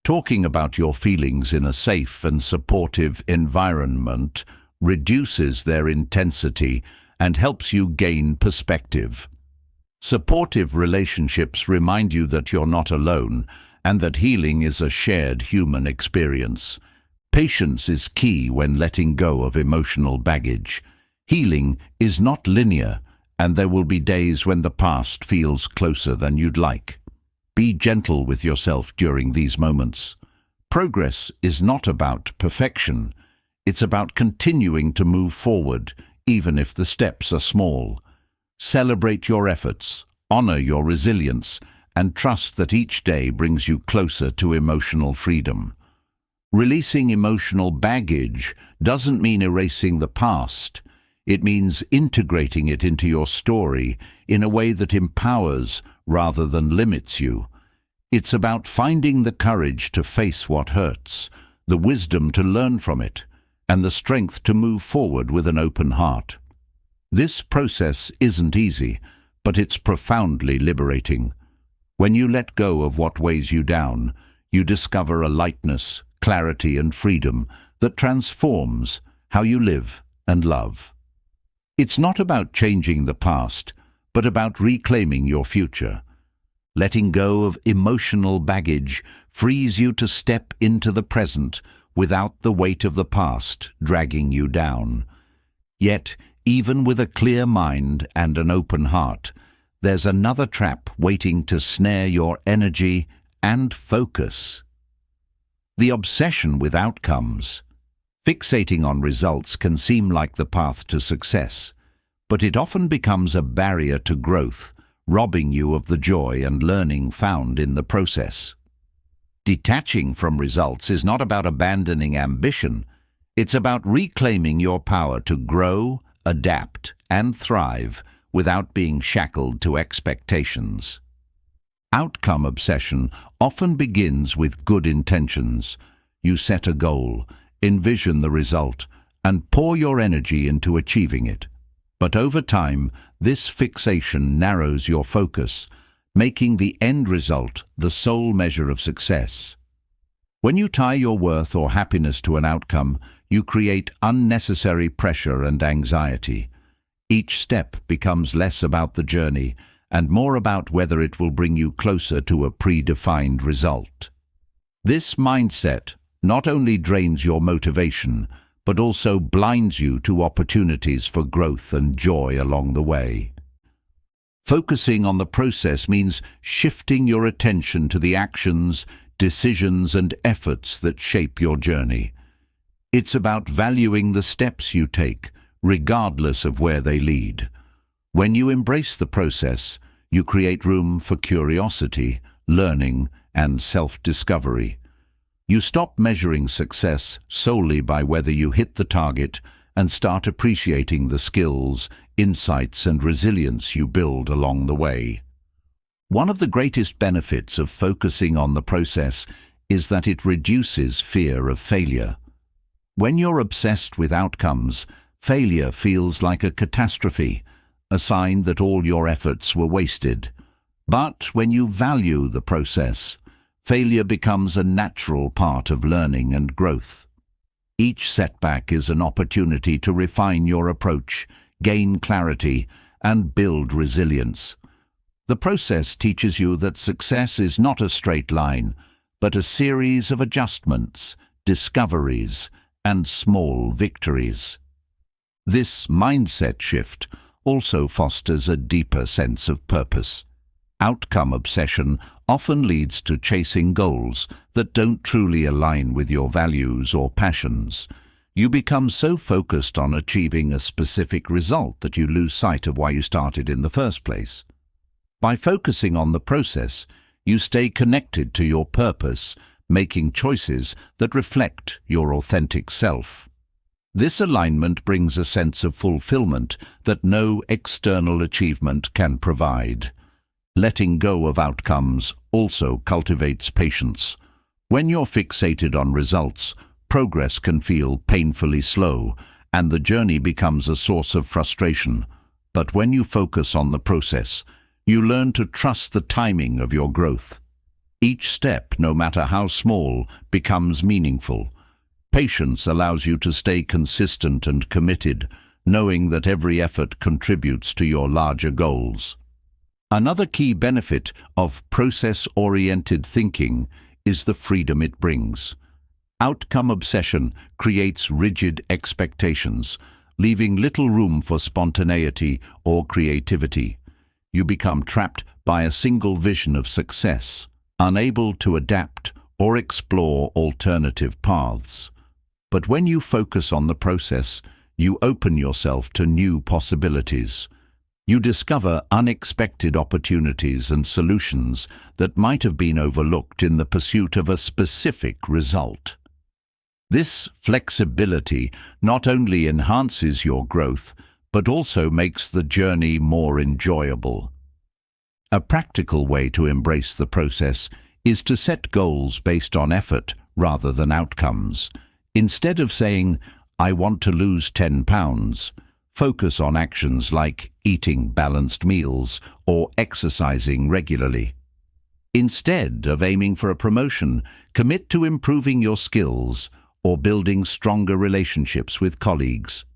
Talking about your feelings in a safe and supportive environment reduces their intensity and helps you gain perspective. Supportive relationships remind you that you're not alone and that healing is a shared human experience. Patience is key when letting go of emotional baggage. Healing is not linear, and there will be days when the past feels closer than you'd like. Be gentle with yourself during these moments. Progress is not about perfection. It's about continuing to move forward, even if the steps are small. Celebrate your efforts, honor your resilience, and trust that each day brings you closer to emotional freedom. Releasing emotional baggage doesn't mean erasing the past. It means integrating it into your story in a way that empowers rather than limits you. It's about finding the courage to face what hurts, the wisdom to learn from it, and the strength to move forward with an open heart. This process isn't easy, but it's profoundly liberating. When you let go of what weighs you down, you discover a lightness, clarity, and freedom that transforms how you live and love. It's not about changing the past, but about reclaiming your future. Letting go of emotional baggage frees you to step into the present without the weight of the past dragging you down. Yet, even with a clear mind and an open heart, there's another trap waiting to snare your energy and focus. The obsession with outcomes. Fixating on results can seem like the path to success, but it often becomes a barrier to growth, robbing you of the joy and learning found in the process. Detaching from results is not about abandoning ambition. It's about reclaiming your power to grow, adapt, and thrive without being shackled to expectations. Outcome obsession often begins with good intentions. You set a goal, envision the result, and pour your energy into achieving it. But over time, this fixation narrows your focus, making the end result the sole measure of success. When you tie your worth or happiness to an outcome, you create unnecessary pressure and anxiety. Each step becomes less about the journey and more about whether it will bring you closer to a predefined result. This mindset not only drains your motivation, but also blinds you to opportunities for growth and joy along the way. Focusing on the process means shifting your attention to the actions, decisions, and efforts that shape your journey. It's about valuing the steps you take, regardless of where they lead. When you embrace the process, you create room for curiosity, learning, and self-discovery. You stop measuring success solely by whether you hit the target and start appreciating the skills, insights, and resilience you build along the way. One of the greatest benefits of focusing on the process is that it reduces fear of failure. When you're obsessed with outcomes, failure feels like a catastrophe, a sign that all your efforts were wasted. But when you value the process, failure becomes a natural part of learning and growth. Each setback is an opportunity to refine your approach, gain clarity, and build resilience. The process teaches you that success is not a straight line, but a series of adjustments, discoveries, and small victories. This mindset shift also fosters a deeper sense of purpose. Outcome obsession often leads to chasing goals that don't truly align with your values or passions. You become so focused on achieving a specific result that you lose sight of why you started in the first place. By focusing on the process, you stay connected to your purpose, making choices that reflect your authentic self. This alignment brings a sense of fulfillment that no external achievement can provide. Letting go of outcomes also cultivates patience. When you're fixated on results, progress can feel painfully slow, and the journey becomes a source of frustration. But when you focus on the process, you learn to trust the timing of your growth. Each step, no matter how small, becomes meaningful. Patience allows you to stay consistent and committed, knowing that every effort contributes to your larger goals. Another key benefit of process-oriented thinking is the freedom it brings. Outcome obsession creates rigid expectations, leaving little room for spontaneity or creativity. You become trapped by a single vision of success, unable to adapt or explore alternative paths. But when you focus on the process, you open yourself to new possibilities. You discover unexpected opportunities and solutions that might have been overlooked in the pursuit of a specific result. This flexibility not only enhances your growth, but also makes the journey more enjoyable. A practical way to embrace the process is to set goals based on effort rather than outcomes. Instead of saying, "I want to lose 10 pounds," focus on actions like eating balanced meals or exercising regularly. Instead of aiming for a promotion, commit to improving your skills or building stronger relationships with colleagues.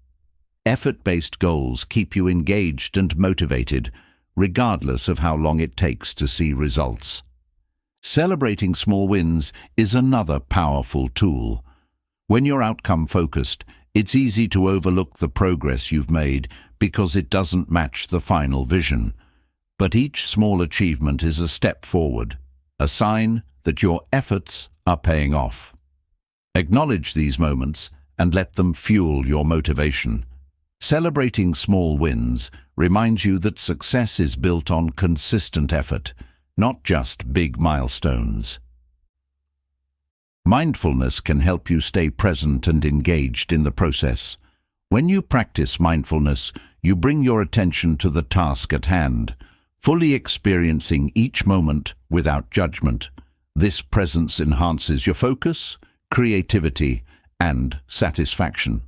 Effort-based goals keep you engaged and motivated, regardless of how long it takes to see results. Celebrating small wins is another powerful tool. When you're outcome-focused, it's easy to overlook the progress you've made because it doesn't match the final vision. But each small achievement is a step forward, a sign that your efforts are paying off. Acknowledge these moments and let them fuel your motivation. Celebrating small wins reminds you that success is built on consistent effort, not just big milestones. Mindfulness can help you stay present and engaged in the process. When you practice mindfulness, you bring your attention to the task at hand, fully experiencing each moment without judgment. This presence enhances your focus, creativity, and satisfaction.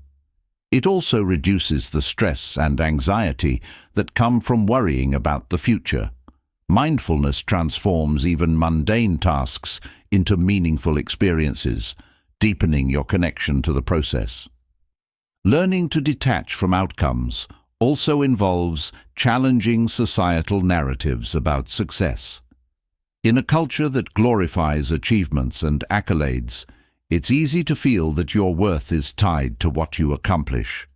It also reduces the stress and anxiety that come from worrying about the future. Mindfulness transforms even mundane tasks into meaningful experiences, deepening your connection to the process. Learning to detach from outcomes also involves challenging societal narratives about success. In a culture that glorifies achievements and accolades, it's easy to feel that your worth is tied to what you accomplish.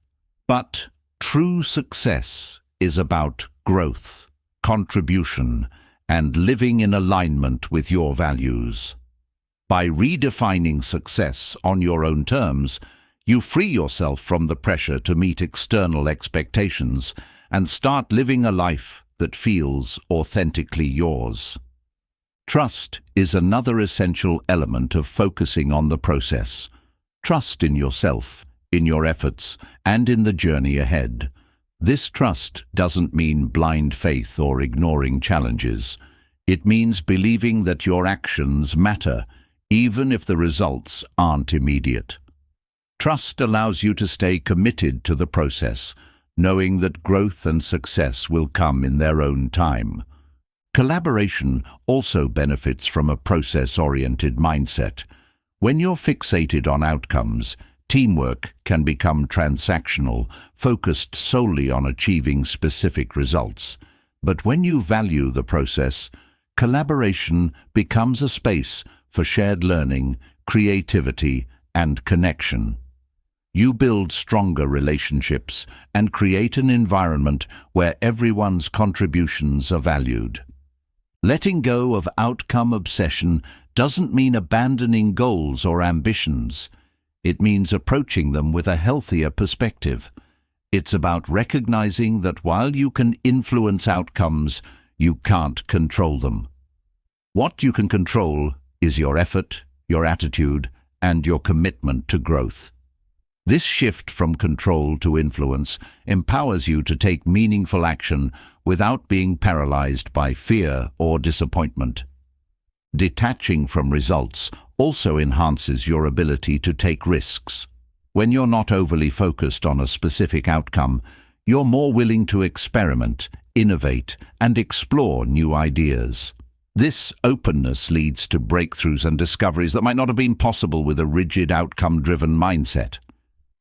But true success is about growth, contribution, and living in alignment with your values. By redefining success on your own terms, you free yourself from the pressure to meet external expectations and start living a life that feels authentically yours. Trust is another essential element of focusing on the process. Trust in yourself, in your efforts, and in the journey ahead. This trust doesn't mean blind faith or ignoring challenges. It means believing that your actions matter, even if the results aren't immediate. Trust allows you to stay committed to the process, knowing that growth and success will come in their own time. Collaboration also benefits from a process-oriented mindset. When you're fixated on outcomes, teamwork can become transactional, focused solely on achieving specific results. But when you value the process, collaboration becomes a space for shared learning, creativity, and connection. You build stronger relationships and create an environment where everyone's contributions are valued. Letting go of outcome obsession doesn't mean abandoning goals or ambitions. It means approaching them with a healthier perspective. It's about recognizing that while you can influence outcomes, you can't control them. What you can control is your effort, your attitude, and your commitment to growth. This shift from control to influence empowers you to take meaningful action without being paralyzed by fear or disappointment. Detaching from results also enhances your ability to take risks. When you're not overly focused on a specific outcome, you're more willing to experiment, innovate, and explore new ideas. This openness leads to breakthroughs and discoveries that might not have been possible with a rigid outcome-driven mindset.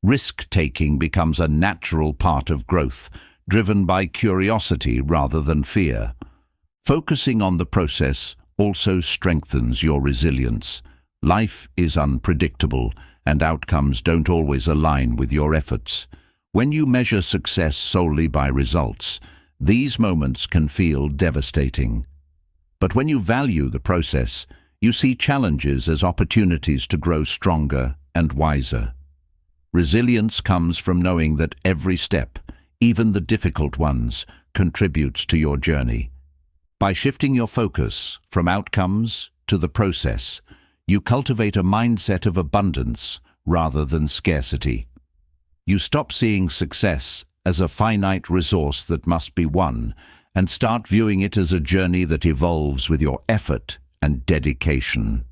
Risk-taking becomes a natural part of growth, driven by curiosity rather than fear. Focusing on the process also strengthens your resilience. Life is unpredictable, and outcomes don't always align with your efforts. When you measure success solely by results, these moments can feel devastating. But when you value the process, you see challenges as opportunities to grow stronger and wiser. Resilience comes from knowing that every step, even the difficult ones, contributes to your journey. By shifting your focus from outcomes to the process, you cultivate a mindset of abundance rather than scarcity. You stop seeing success as a finite resource that must be won, and start viewing it as a journey that evolves with your effort and dedication.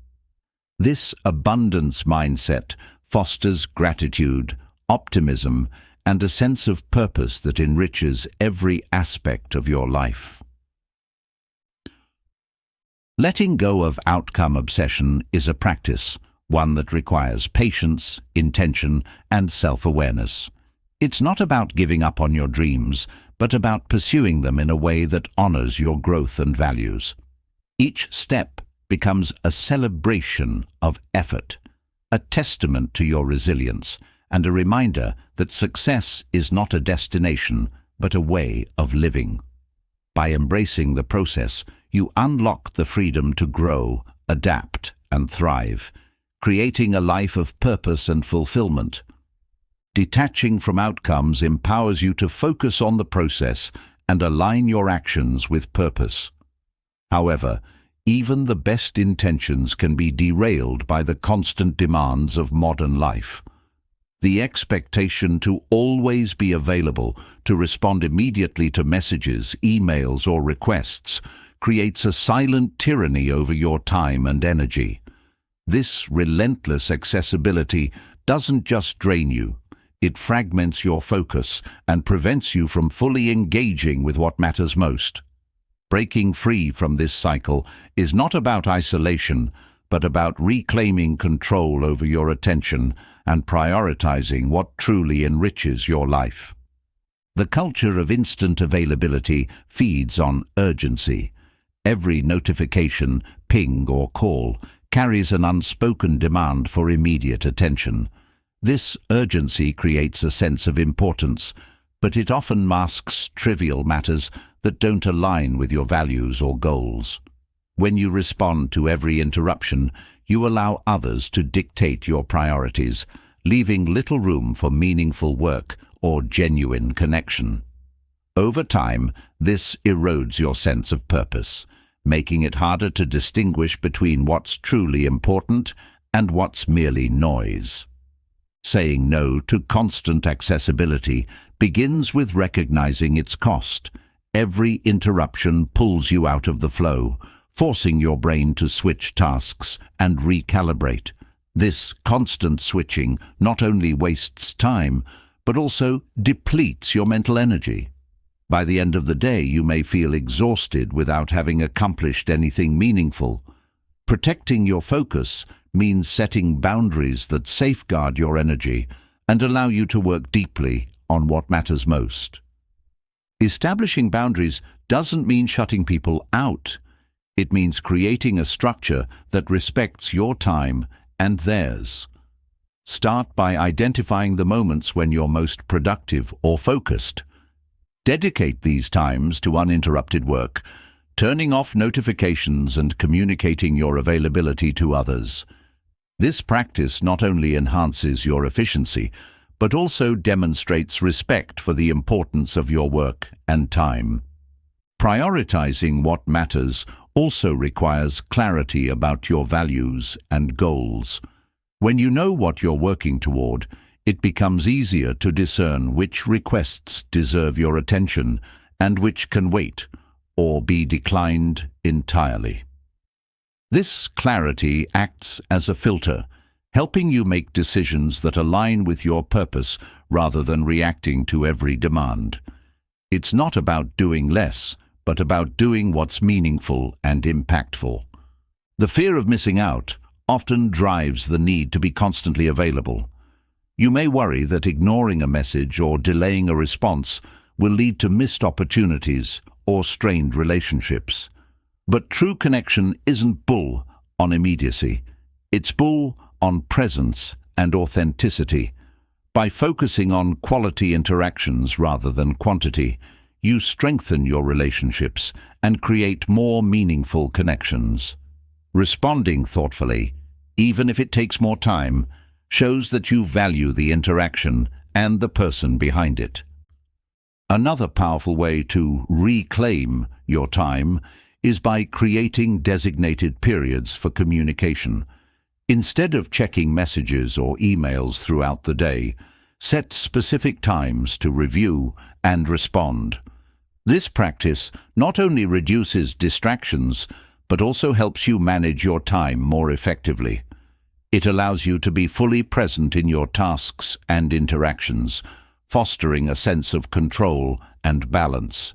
This abundance mindset fosters gratitude, optimism, and a sense of purpose that enriches every aspect of your life. Letting go of outcome obsession is a practice, one that requires patience, intention, and self-awareness. It's not about giving up on your dreams, but about pursuing them in a way that honors your growth and values. Each step becomes a celebration of effort, a testament to your resilience, and a reminder that success is not a destination, but a way of living. By embracing the process, you unlock the freedom to grow, adapt, and thrive, creating a life of purpose and fulfillment. Detaching from outcomes empowers you to focus on the process and align your actions with purpose. However, even the best intentions can be derailed by the constant demands of modern life. The expectation to always be available, to respond immediately to messages, emails, or requests, creates a silent tyranny over your time and energy. This relentless accessibility doesn't just drain you, it fragments your focus and prevents you from fully engaging with what matters most. Breaking free from this cycle is not about isolation, but about reclaiming control over your attention and prioritizing what truly enriches your life. The culture of instant availability feeds on urgency. Every notification, ping, or call carries an unspoken demand for immediate attention. This urgency creates a sense of importance, but it often masks trivial matters that don't align with your values or goals. When you respond to every interruption, you allow others to dictate your priorities, leaving little room for meaningful work or genuine connection. Over time, this erodes your sense of purpose, making it harder to distinguish between what's truly important and what's merely noise. Saying no to constant accessibility begins with recognizing its cost. Every interruption pulls you out of the flow, forcing your brain to switch tasks and recalibrate. This constant switching not only wastes time, but also depletes your mental energy. By the end of the day, you may feel exhausted without having accomplished anything meaningful. Protecting your focus means setting boundaries that safeguard your energy and allow you to work deeply on what matters most. Establishing boundaries doesn't mean shutting people out. It means creating a structure that respects your time and theirs. Start by identifying the moments when you're most productive or focused. Dedicate these times to uninterrupted work, turning off notifications and communicating your availability to others. This practice not only enhances your efficiency, but also demonstrates respect for the importance of your work and time. Prioritizing what matters also requires clarity about your values and goals. When you know what you're working toward, it becomes easier to discern which requests deserve your attention and which can wait or be declined entirely. This clarity acts as a filter, helping you make decisions that align with your purpose rather than reacting to every demand. It's not about doing less, but about doing what's meaningful and impactful. The fear of missing out often drives the need to be constantly available. You may worry that ignoring a message or delaying a response will lead to missed opportunities or strained relationships. But true connection isn't bull on immediacy. It's bull on presence and authenticity. By focusing on quality interactions rather than quantity, you strengthen your relationships and create more meaningful connections. Responding thoughtfully, even if it takes more time, shows that you value the interaction and the person behind it. Another powerful way to reclaim your time is by creating designated periods for communication. Instead of checking messages or emails throughout the day, Set specific times to review and respond. This practice not only reduces distractions, but also helps you manage your time more effectively. It allows you to be fully present in your tasks and interactions, fostering a sense of control and balance.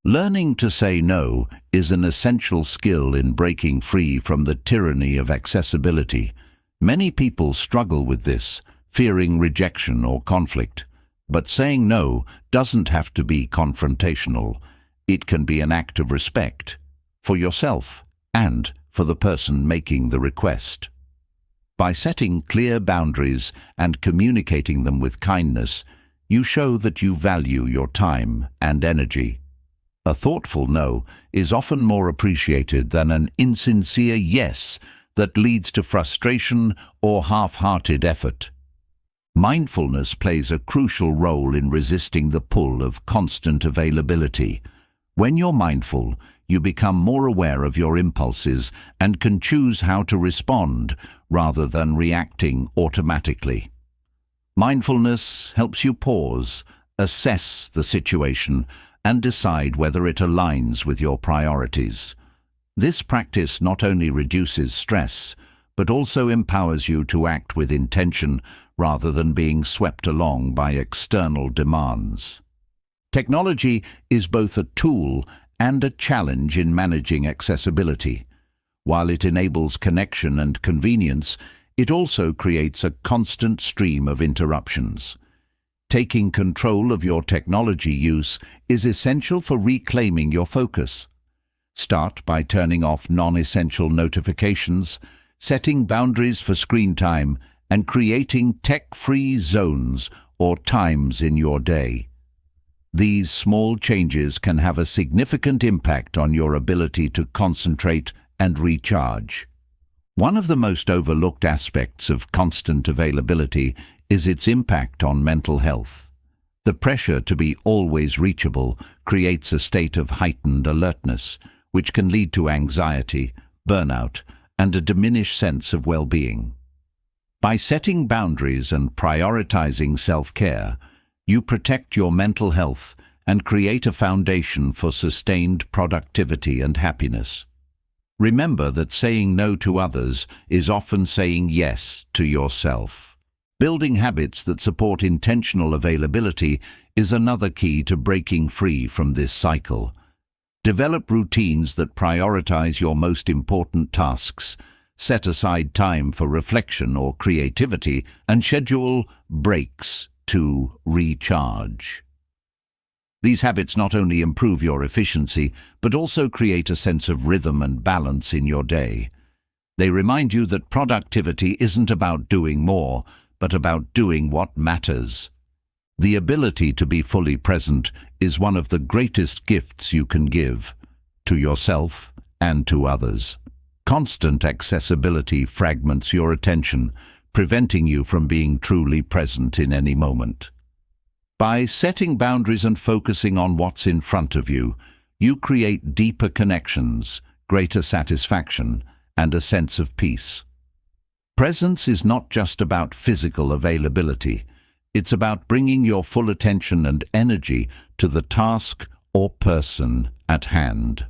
Learning to say no is an essential skill in breaking free from the tyranny of accessibility. Many people struggle with this, fearing rejection or conflict. But saying no doesn't have to be confrontational. It can be an act of respect for yourself and for the person making the request. By setting clear boundaries and communicating them with kindness, you show that you value your time and energy. A thoughtful no is often more appreciated than an insincere yes that leads to frustration or half-hearted effort. Mindfulness plays a crucial role in resisting the pull of constant availability. When you're mindful, you become more aware of your impulses and can choose how to respond rather than reacting automatically. Mindfulness helps you pause, assess the situation, and decide whether it aligns with your priorities. This practice not only reduces stress, but also empowers you to act with intention rather than being swept along by external demands. Technology is both a tool and a challenge in managing accessibility. While it enables connection and convenience, it also creates a constant stream of interruptions. Taking control of your technology use is essential for reclaiming your focus. Start by turning off non-essential notifications, setting boundaries for screen time, and creating tech-free zones or times in your day. These small changes can have a significant impact on your ability to concentrate and recharge. One of the most overlooked aspects of constant availability is its impact on mental health. The pressure to be always reachable creates a state of heightened alertness, which can lead to anxiety, burnout, and a diminished sense of well-being. By setting boundaries and prioritizing self-care, you protect your mental health and create a foundation for sustained productivity and happiness. Remember that saying no to others is often saying yes to yourself. Building habits that support intentional availability is another key to breaking free from this cycle. Develop routines that prioritize your most important tasks, set aside time for reflection or creativity, and schedule breaks to recharge. These habits not only improve your efficiency, but also create a sense of rhythm and balance in your day. They remind you that productivity isn't about doing more, but about doing what matters. The ability to be fully present is one of the greatest gifts you can give to yourself and to others. Constant accessibility fragments your attention, preventing you from being truly present in any moment. By setting boundaries and focusing on what's in front of you, you create deeper connections, greater satisfaction, and a sense of peace. Presence is not just about physical availability. It's about bringing your full attention and energy to the task or person at hand.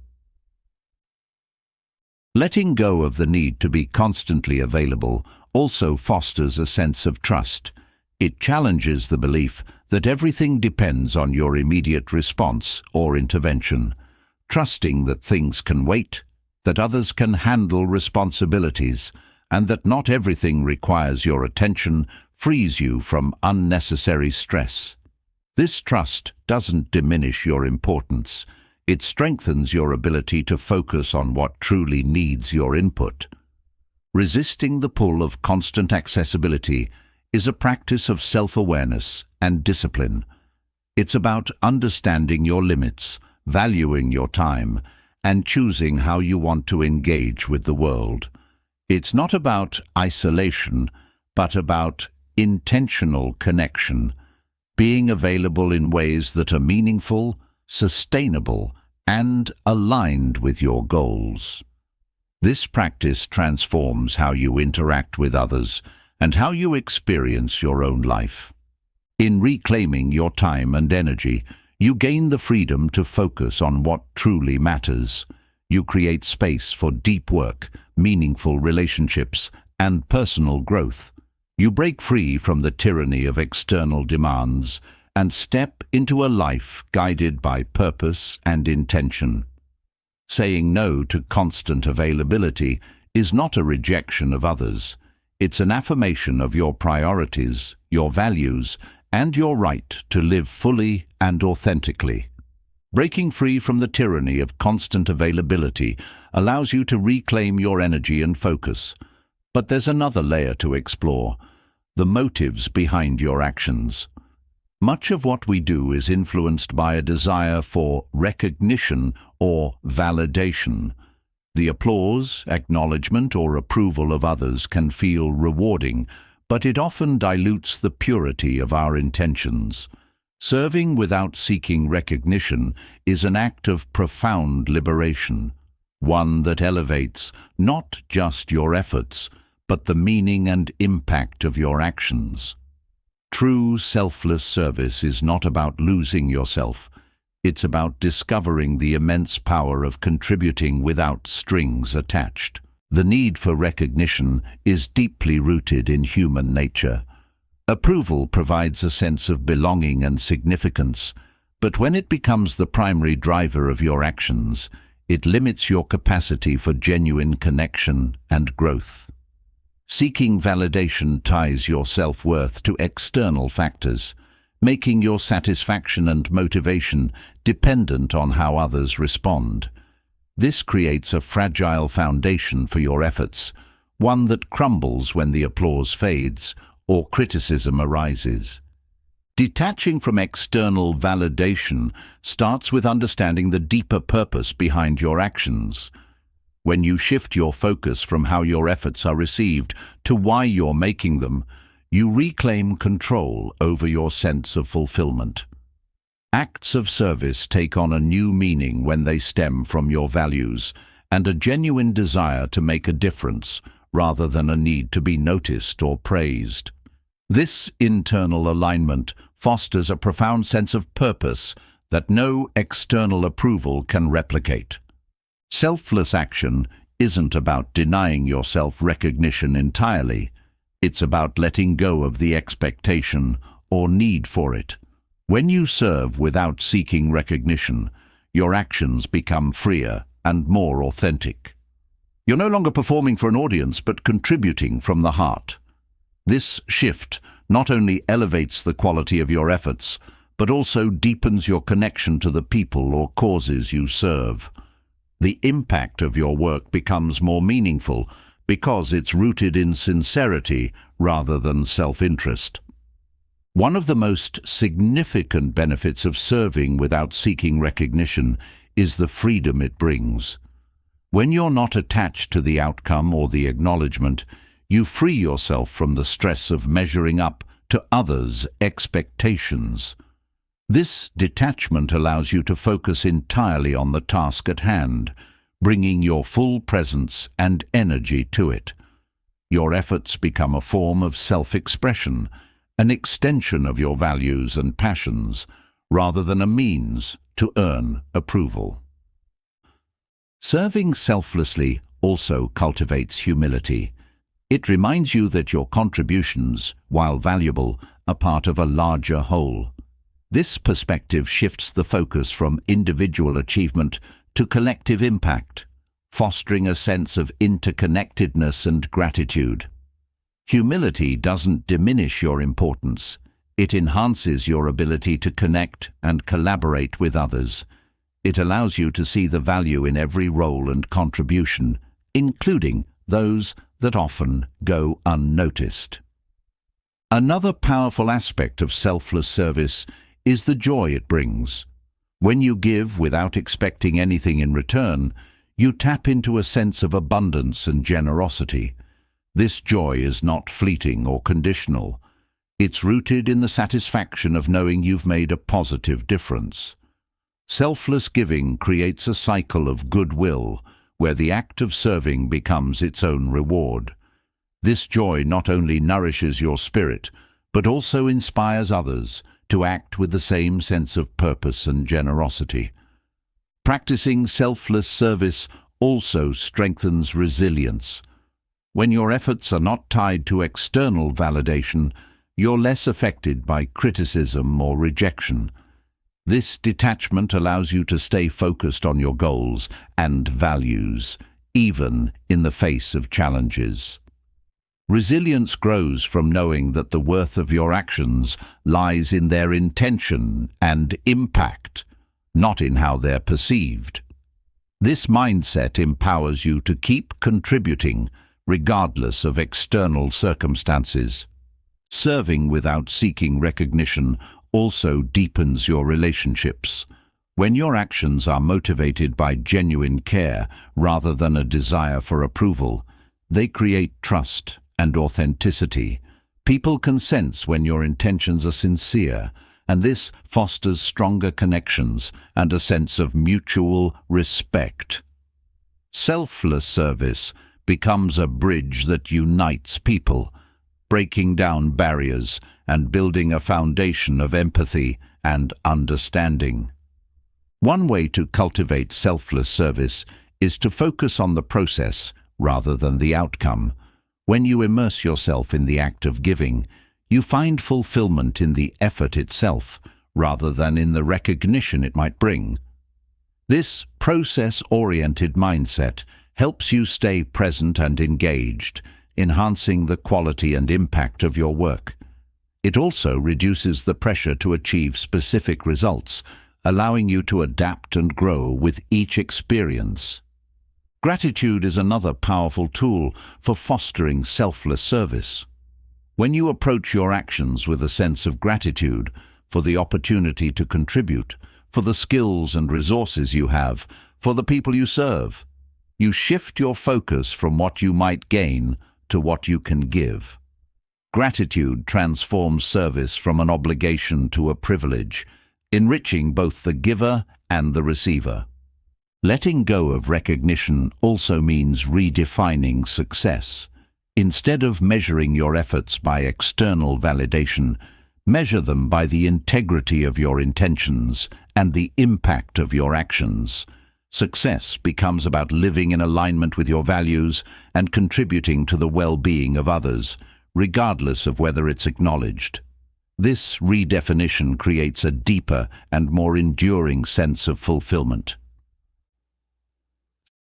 Letting go of the need to be constantly available also fosters a sense of trust. It challenges the belief that everything depends on your immediate response or intervention. Trusting that things can wait, that others can handle responsibilities, and that not everything requires your attention frees you from unnecessary stress. This trust doesn't diminish your importance. It strengthens your ability to focus on what truly needs your input. Resisting the pull of constant accessibility is a practice of self-awareness and discipline. It's about understanding your limits, valuing your time, and choosing how you want to engage with the world. It's not about isolation, but about intentional connection, being available in ways that are meaningful, sustainable, and aligned with your goals. This practice transforms how you interact with others and how you experience your own life. In reclaiming your time and energy, you gain the freedom to focus on what truly matters. You create space for deep work, meaningful relationships, and personal growth. You break free from the tyranny of external demands and step into a life guided by purpose and intention. Saying no to constant availability is not a rejection of others. It's an affirmation of your priorities, your values, and your right to live fully and authentically. Breaking free from the tyranny of constant availability allows you to reclaim your energy and focus. But there's another layer to explore: the motives behind your actions. Much of what we do is influenced by a desire for recognition or validation. The applause, acknowledgement, or approval of others can feel rewarding, but it often dilutes the purity of our intentions. Serving without seeking recognition is an act of profound liberation, one that elevates not just your efforts, but the meaning and impact of your actions. True selfless service is not about losing yourself. It's about discovering the immense power of contributing without strings attached. The need for recognition is deeply rooted in human nature. Approval provides a sense of belonging and significance, but when it becomes the primary driver of your actions, it limits your capacity for genuine connection and growth. Seeking validation ties your self-worth to external factors, making your satisfaction and motivation dependent on how others respond. This creates a fragile foundation for your efforts, one that crumbles when the applause fades or criticism arises. Detaching from external validation starts with understanding the deeper purpose behind your actions. When you shift your focus from how your efforts are received to why you're making them, you reclaim control over your sense of fulfillment. Acts of service take on a new meaning when they stem from your values and a genuine desire to make a difference rather than a need to be noticed or praised. This internal alignment fosters a profound sense of purpose that no external approval can replicate. Selfless action isn't about denying yourself recognition entirely. It's about letting go of the expectation or need for it. When you serve without seeking recognition, your actions become freer and more authentic. You're no longer performing for an audience, but contributing from the heart. This shift not only elevates the quality of your efforts, but also deepens your connection to the people or causes you serve. The impact of your work becomes more meaningful because it's rooted in sincerity rather than self-interest. One of the most significant benefits of serving without seeking recognition is the freedom it brings. When you're not attached to the outcome or the acknowledgement, you free yourself from the stress of measuring up to others' expectations. This detachment allows you to focus entirely on the task at hand, bringing your full presence and energy to it. Your efforts become a form of self-expression, an extension of your values and passions, rather than a means to earn approval. Serving selflessly also cultivates humility. It reminds you that your contributions, while valuable, are part of a larger whole. This perspective shifts the focus from individual achievement to collective impact, fostering a sense of interconnectedness and gratitude. Humility doesn't diminish your importance. It enhances your ability to connect and collaborate with others. It allows you to see the value in every role and contribution, including those that often go unnoticed. Another powerful aspect of selfless service is the joy it brings. When you give without expecting anything in return, you tap into a sense of abundance and generosity. This joy is not fleeting or conditional. It's rooted in the satisfaction of knowing you've made a positive difference. Selfless giving creates a cycle of goodwill, where the act of serving becomes its own reward. This joy not only nourishes your spirit, but also inspires others to act with the same sense of purpose and generosity. Practicing selfless service also strengthens resilience. When your efforts are not tied to external validation, you're less affected by criticism or rejection. This detachment allows you to stay focused on your goals and values, even in the face of challenges. Resilience grows from knowing that the worth of your actions lies in their intention and impact, not in how they're perceived. This mindset empowers you to keep contributing regardless of external circumstances. Serving without seeking recognition also deepens your relationships. When your actions are motivated by genuine care rather than a desire for approval, they create trust and authenticity. People can sense when your intentions are sincere, and this fosters stronger connections and a sense of mutual respect. Selfless service becomes a bridge that unites people, breaking down barriers and building a foundation of empathy and understanding. One way to cultivate selfless service is to focus on the process rather than the outcome. When you immerse yourself in the act of giving, you find fulfillment in the effort itself rather than in the recognition it might bring. This process-oriented mindset helps you stay present and engaged, enhancing the quality and impact of your work. It also reduces the pressure to achieve specific results, allowing you to adapt and grow with each experience. Gratitude is another powerful tool for fostering selfless service. When you approach your actions with a sense of gratitude for the opportunity to contribute, for the skills and resources you have, for the people you serve, you shift your focus from what you might gain to what you can give. Gratitude transforms service from an obligation to a privilege, enriching both the giver and the receiver. Letting go of recognition also means redefining success. Instead of measuring your efforts by external validation, measure them by the integrity of your intentions and the impact of your actions. Success becomes about living in alignment with your values and contributing to the well-being of others, regardless of whether it's acknowledged. This redefinition creates a deeper and more enduring sense of fulfillment.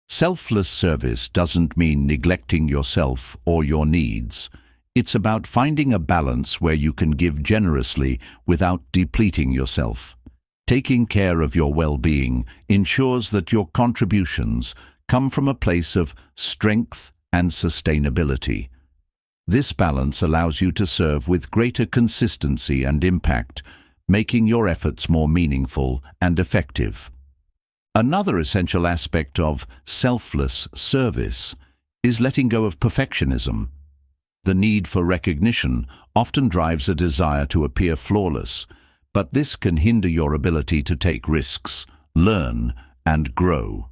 Selfless service doesn't mean neglecting yourself or your needs. It's about finding a balance where you can give generously without depleting yourself. Taking care of your well-being ensures that your contributions come from a place of strength and sustainability. This balance allows you to serve with greater consistency and impact, making your efforts more meaningful and effective. Another essential aspect of selfless service is letting go of perfectionism. The need for recognition often drives a desire to appear flawless, but this can hinder your ability to take risks, learn, and grow.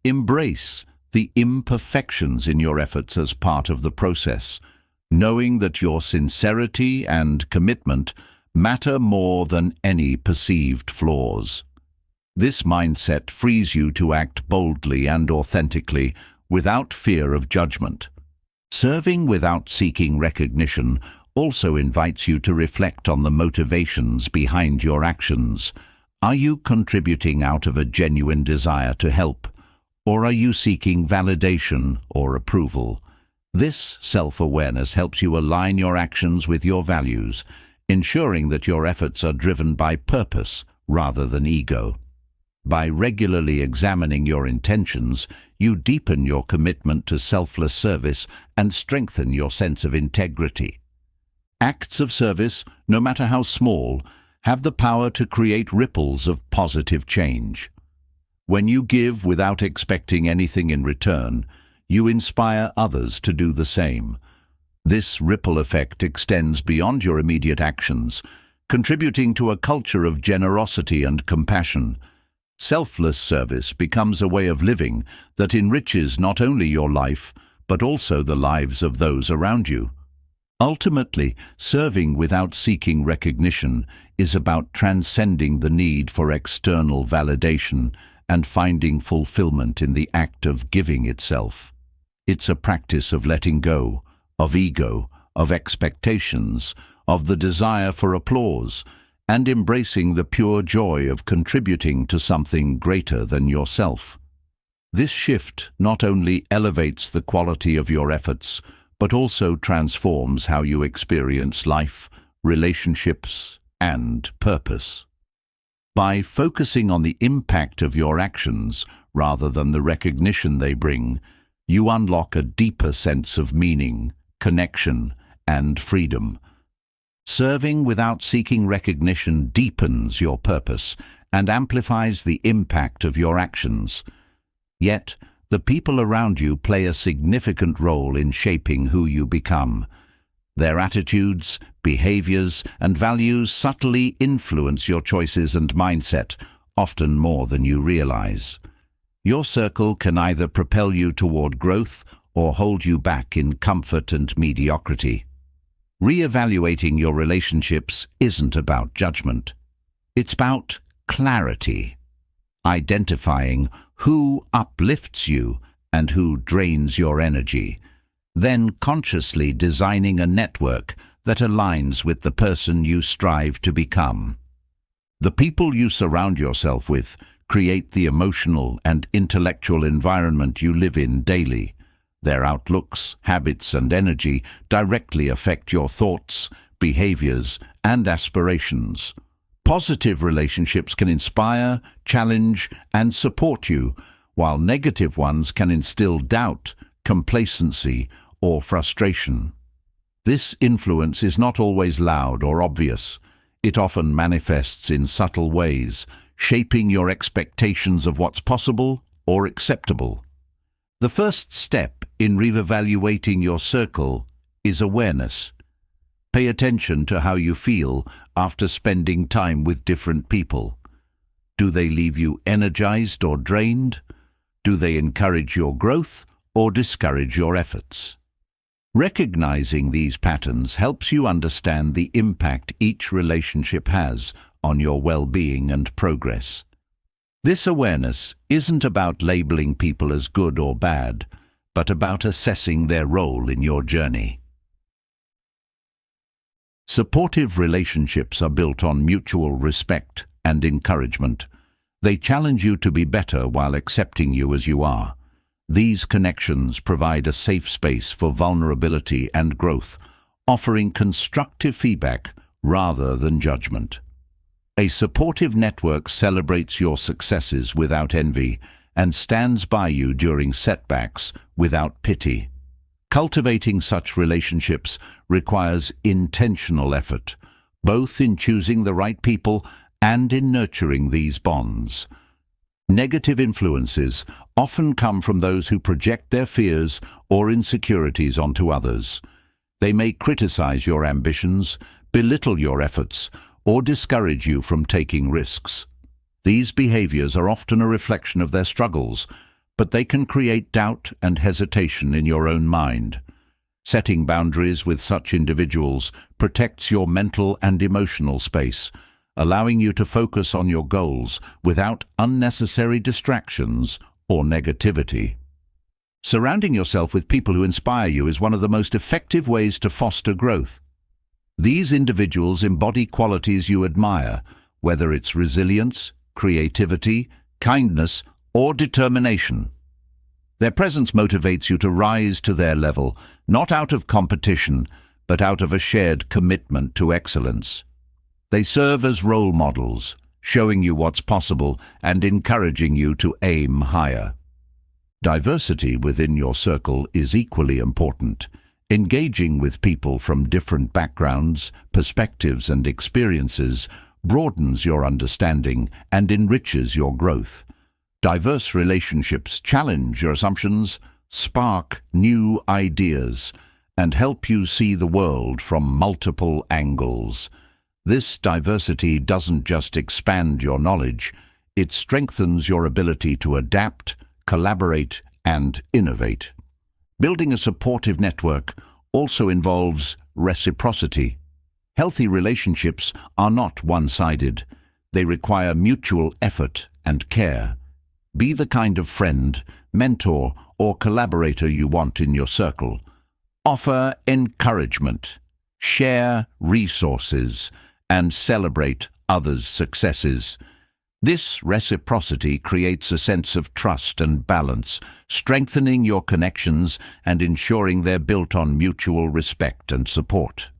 Embrace the imperfections in your efforts as part of the process, knowing that your sincerity and commitment matter more than any perceived flaws. This mindset frees you to act boldly and authentically without fear of judgment. Serving without seeking recognition also invites you to reflect on the motivations behind your actions. Are you contributing out of a genuine desire to help, or are you seeking validation or approval? This self-awareness helps you align your actions with your values, ensuring that your efforts are driven by purpose rather than ego. By regularly examining your intentions, you deepen your commitment to selfless service and strengthen your sense of integrity. Acts of service, no matter how small, have the power to create ripples of positive change. When you give without expecting anything in return, you inspire others to do the same. This ripple effect extends beyond your immediate actions, contributing to a culture of generosity and compassion. Selfless service becomes a way of living that enriches not only your life, but also the lives of those around you. Ultimately, serving without seeking recognition is about transcending the need for external validation and finding fulfillment in the act of giving itself. It's a practice of letting go, of ego, of expectations, of the desire for applause, and embracing the pure joy of contributing to something greater than yourself. This shift not only elevates the quality of your efforts, but also transforms how you experience life, relationships, and purpose. By focusing on the impact of your actions rather than the recognition they bring, you unlock a deeper sense of meaning, connection, and freedom. Serving without seeking recognition deepens your purpose and amplifies the impact of your actions. Yet, the people around you play a significant role in shaping who you become. Their attitudes, behaviors, and values subtly influence your choices and mindset, often more than you realize. Your circle can either propel you toward growth or hold you back in comfort and mediocrity. Re-evaluating your relationships isn't about judgment. It's about clarity. Identifying who uplifts you and who drains your energy, then consciously designing a network that aligns with the person you strive to become. The people you surround yourself with create the emotional and intellectual environment you live in daily. Their outlooks, habits, and energy directly affect your thoughts, behaviors, and aspirations. Positive relationships can inspire, challenge, and support you, while negative ones can instill doubt, complacency, or frustration. This influence is not always loud or obvious. It often manifests in subtle ways, shaping your expectations of what's possible or acceptable. The first step in reevaluating your circle is awareness. Pay attention to how you feel after spending time with different people. Do they leave you energized or drained? Do they encourage your growth or discourage your efforts? Recognizing these patterns helps you understand the impact each relationship has on your well-being and progress. This awareness isn't about labeling people as good or bad, but about assessing their role in your journey. Supportive relationships are built on mutual respect and encouragement. They challenge you to be better while accepting you as you are. These connections provide a safe space for vulnerability and growth, offering constructive feedback rather than judgment. A supportive network celebrates your successes without envy and stands by you during setbacks without pity. Cultivating such relationships requires intentional effort, both in choosing the right people and in nurturing these bonds. Negative influences often come from those who project their fears or insecurities onto others. They may criticize your ambitions, belittle your efforts, or discourage you from taking risks. These behaviors are often a reflection of their struggles, but they can create doubt and hesitation in your own mind. Setting boundaries with such individuals protects your mental and emotional space, allowing you to focus on your goals without unnecessary distractions or negativity. Surrounding yourself with people who inspire you is one of the most effective ways to foster growth. These individuals embody qualities you admire, whether it's resilience, creativity, kindness, or determination. Their presence motivates you to rise to their level, not out of competition, but out of a shared commitment to excellence. They serve as role models, showing you what's possible and encouraging you to aim higher. Diversity within your circle is equally important. Engaging with people from different backgrounds, perspectives, and experiences broadens your understanding and enriches your growth. Diverse relationships challenge your assumptions, spark new ideas, and help you see the world from multiple angles. This diversity doesn't just expand your knowledge, it strengthens your ability to adapt, collaborate, and innovate. Building a supportive network also involves reciprocity. Healthy relationships are not one-sided. They require mutual effort and care. Be the kind of friend, mentor, or collaborator you want in your circle. Offer encouragement, share resources, and celebrate others' successes. This reciprocity creates a sense of trust and balance, strengthening your connections and ensuring they're built on mutual respect and support.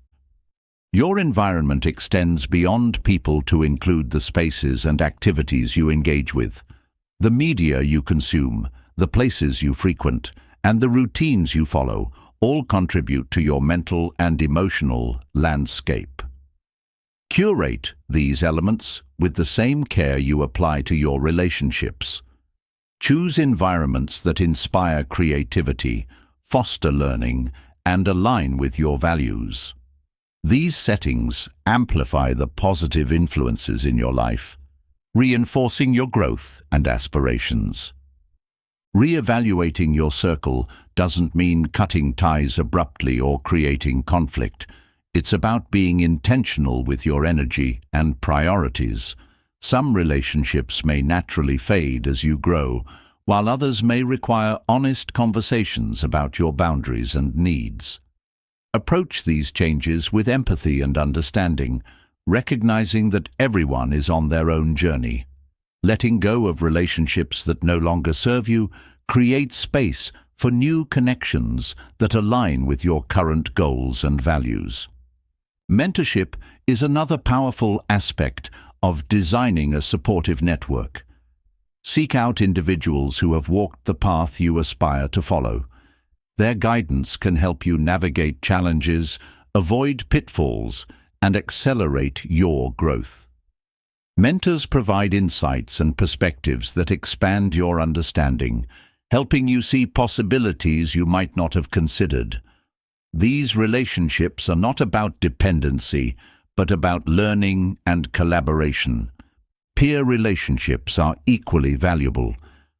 Your environment extends beyond people to include the spaces and activities you engage with. The media you consume, the places you frequent, and the routines you follow all contribute to your mental and emotional landscape. Curate these elements with the same care you apply to your relationships. Choose environments that inspire creativity, foster learning, and align with your values. These settings amplify the positive influences in your life, reinforcing your growth and aspirations. Re-evaluating your circle doesn't mean cutting ties abruptly or creating conflict. It's about being intentional with your energy and priorities. Some relationships may naturally fade as you grow, while others may require honest conversations about your boundaries and needs. Approach these changes with empathy and understanding, recognizing that everyone is on their own journey. Letting go of relationships that no longer serve you creates space for new connections that align with your current goals and values. Mentorship is another powerful aspect of designing a supportive network. Seek out individuals who have walked the path you aspire to follow. Their guidance can help you navigate challenges, avoid pitfalls, and accelerate your growth. Mentors provide insights and perspectives that expand your understanding, helping you see possibilities you might not have considered. These relationships are not about dependency, but about learning and collaboration. Peer relationships are equally valuable.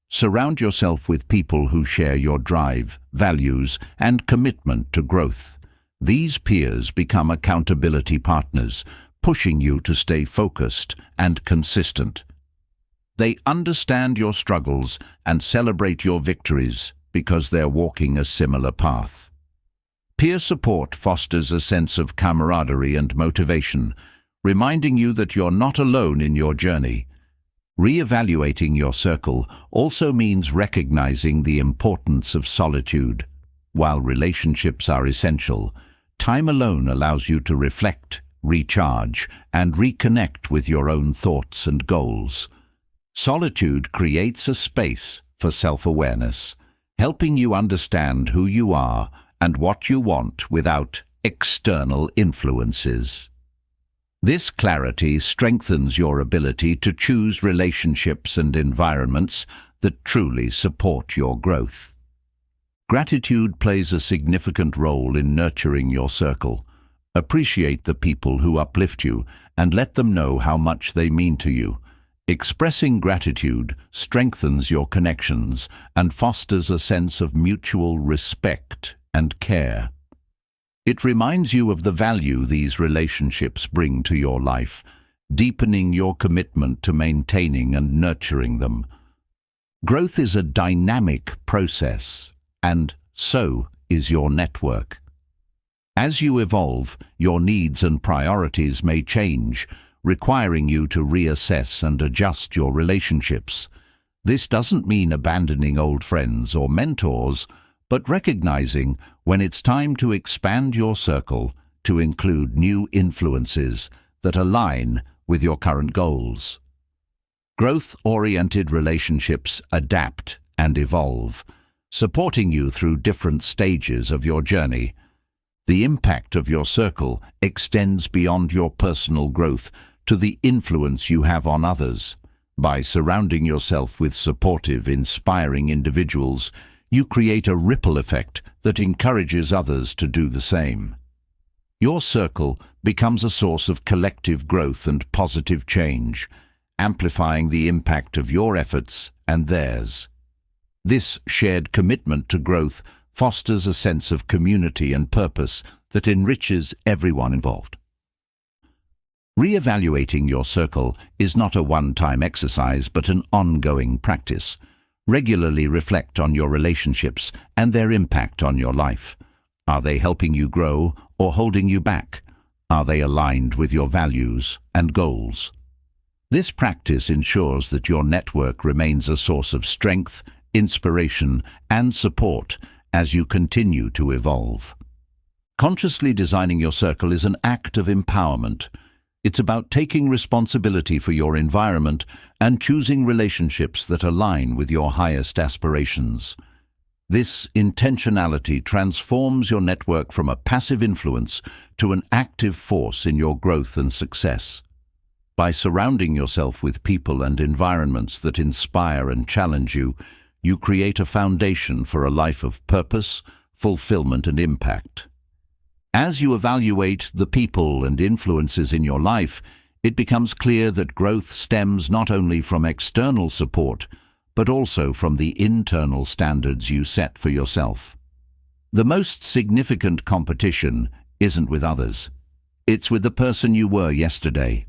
Surround yourself with people who share your drive, values, and commitment to growth. These peers become accountability partners, pushing you to stay focused and consistent. They understand your struggles and celebrate your victories because they're walking a similar path. Peer support fosters a sense of camaraderie and motivation, reminding you that you're not alone in your journey. Re-evaluating your circle also means recognizing the importance of solitude. While relationships are essential, time alone allows you to reflect, recharge, and reconnect with your own thoughts and goals. Solitude creates a space for self-awareness, helping you understand who you are and what you want without external influences. This clarity strengthens your ability to choose relationships and environments that truly support your growth. Gratitude plays a significant role in nurturing your circle. Appreciate the people who uplift you and let them know how much they mean to you. Expressing gratitude strengthens your connections and fosters a sense of mutual respect and care. It reminds you of the value these relationships bring to your life, deepening your commitment to maintaining and nurturing them. Growth is a dynamic process, and so is your network. As you evolve, your needs and priorities may change, requiring you to reassess and adjust your relationships. This doesn't mean abandoning old friends or mentors, but recognizing when it's time to expand your circle to include new influences that align with your current goals. Growth-oriented relationships adapt and evolve, supporting you through different stages of your journey. The impact of your circle extends beyond your personal growth to the influence you have on others. By surrounding yourself with supportive, inspiring individuals, you create a ripple effect that encourages others to do the same. Your circle becomes a source of collective growth and positive change, amplifying the impact of your efforts and theirs. This shared commitment to growth fosters a sense of community and purpose that enriches everyone involved. Re-evaluating your circle is not a one-time exercise but an ongoing practice. Regularly reflect on your relationships and their impact on your life. Are they helping you grow or holding you back? Are they aligned with your values and goals? This practice ensures that your network remains a source of strength, inspiration, and support as you continue to evolve. Consciously designing your circle is an act of empowerment. It's about taking responsibility for your environment and choosing relationships that align with your highest aspirations. This intentionality transforms your network from a passive influence to an active force in your growth and success. By surrounding yourself with people and environments that inspire and challenge you, you create a foundation for a life of purpose, fulfillment, and impact. As you evaluate the people and influences in your life, it becomes clear that growth stems not only from external support, but also from the internal standards you set for yourself. The most significant competition isn't with others. It's with the person you were yesterday.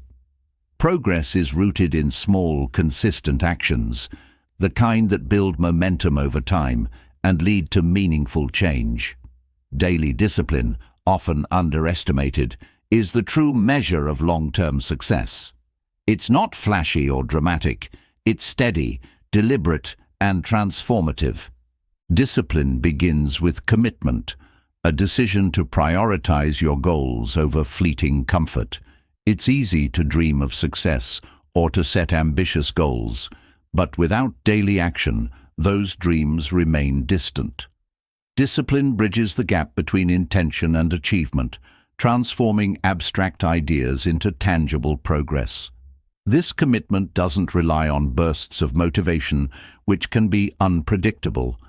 Progress is rooted in small, consistent actions, the kind that build momentum over time and lead to meaningful change. Daily discipline, often underestimated, is the true measure of long-term success. It's not flashy or dramatic. It's steady, deliberate, and transformative. Discipline begins with commitment, a decision to prioritize your goals over fleeting comfort. It's easy to dream of success or to set ambitious goals, but without daily action, those dreams remain distant. Discipline bridges the gap between intention and achievement, transforming abstract ideas into tangible progress. This commitment doesn't rely on bursts of motivation, which can be unpredictable.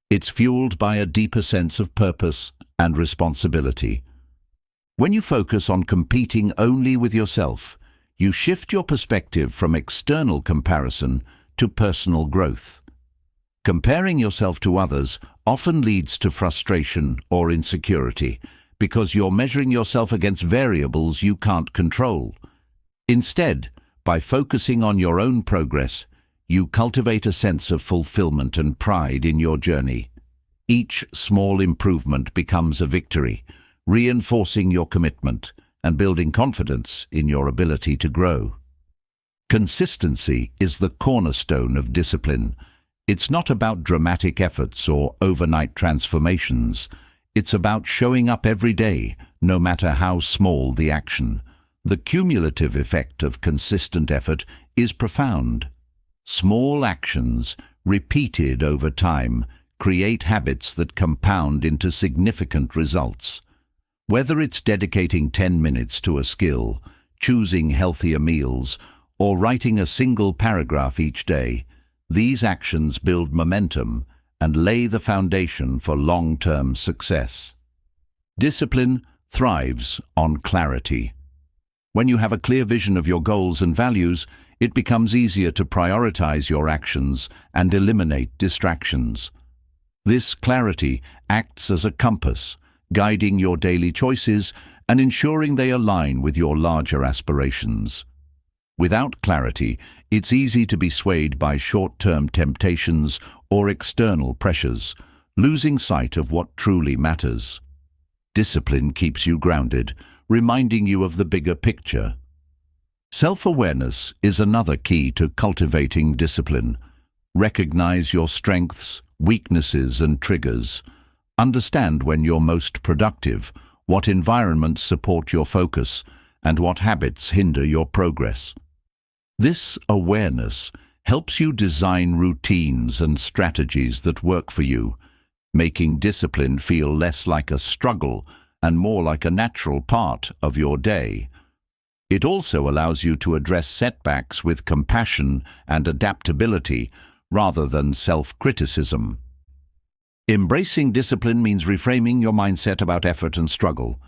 It's fueled by a deeper sense of purpose and responsibility. When you focus on competing only with yourself, you shift your perspective from external comparison to personal growth. Comparing yourself to others often leads to frustration or insecurity because you're measuring yourself against variables you can't control. Instead, by focusing on your own progress, you cultivate a sense of fulfillment and pride in your journey. Each small improvement becomes a victory, reinforcing your commitment and building confidence in your ability to grow. Consistency is the cornerstone of discipline. It's not about dramatic efforts or overnight transformations. It's about showing up every day, no matter how small the action. The cumulative effect of consistent effort is profound. Small actions, repeated over time, create habits that compound into significant results. Whether it's dedicating 10 minutes to a skill, choosing healthier meals, or writing a single paragraph each day, these actions build momentum and lay the foundation for long-term success. Discipline thrives on clarity. When you have a clear vision of your goals and values, it becomes easier to prioritize your actions and eliminate distractions. This clarity acts as a compass, guiding your daily choices and ensuring they align with your larger aspirations. Without clarity, it's easy to be swayed by short-term temptations or external pressures, losing sight of what truly matters. Discipline keeps you grounded, reminding you of the bigger picture. Self-awareness is another key to cultivating discipline. Recognize your strengths, weaknesses, and triggers. Understand when you're most productive, what environments support your focus, and what habits hinder your progress. This awareness helps you design routines and strategies that work for you, making discipline feel less like a struggle and more like a natural part of your day. It also allows you to address setbacks with compassion and adaptability rather than self-criticism. Embracing discipline means reframing your mindset about effort and struggle.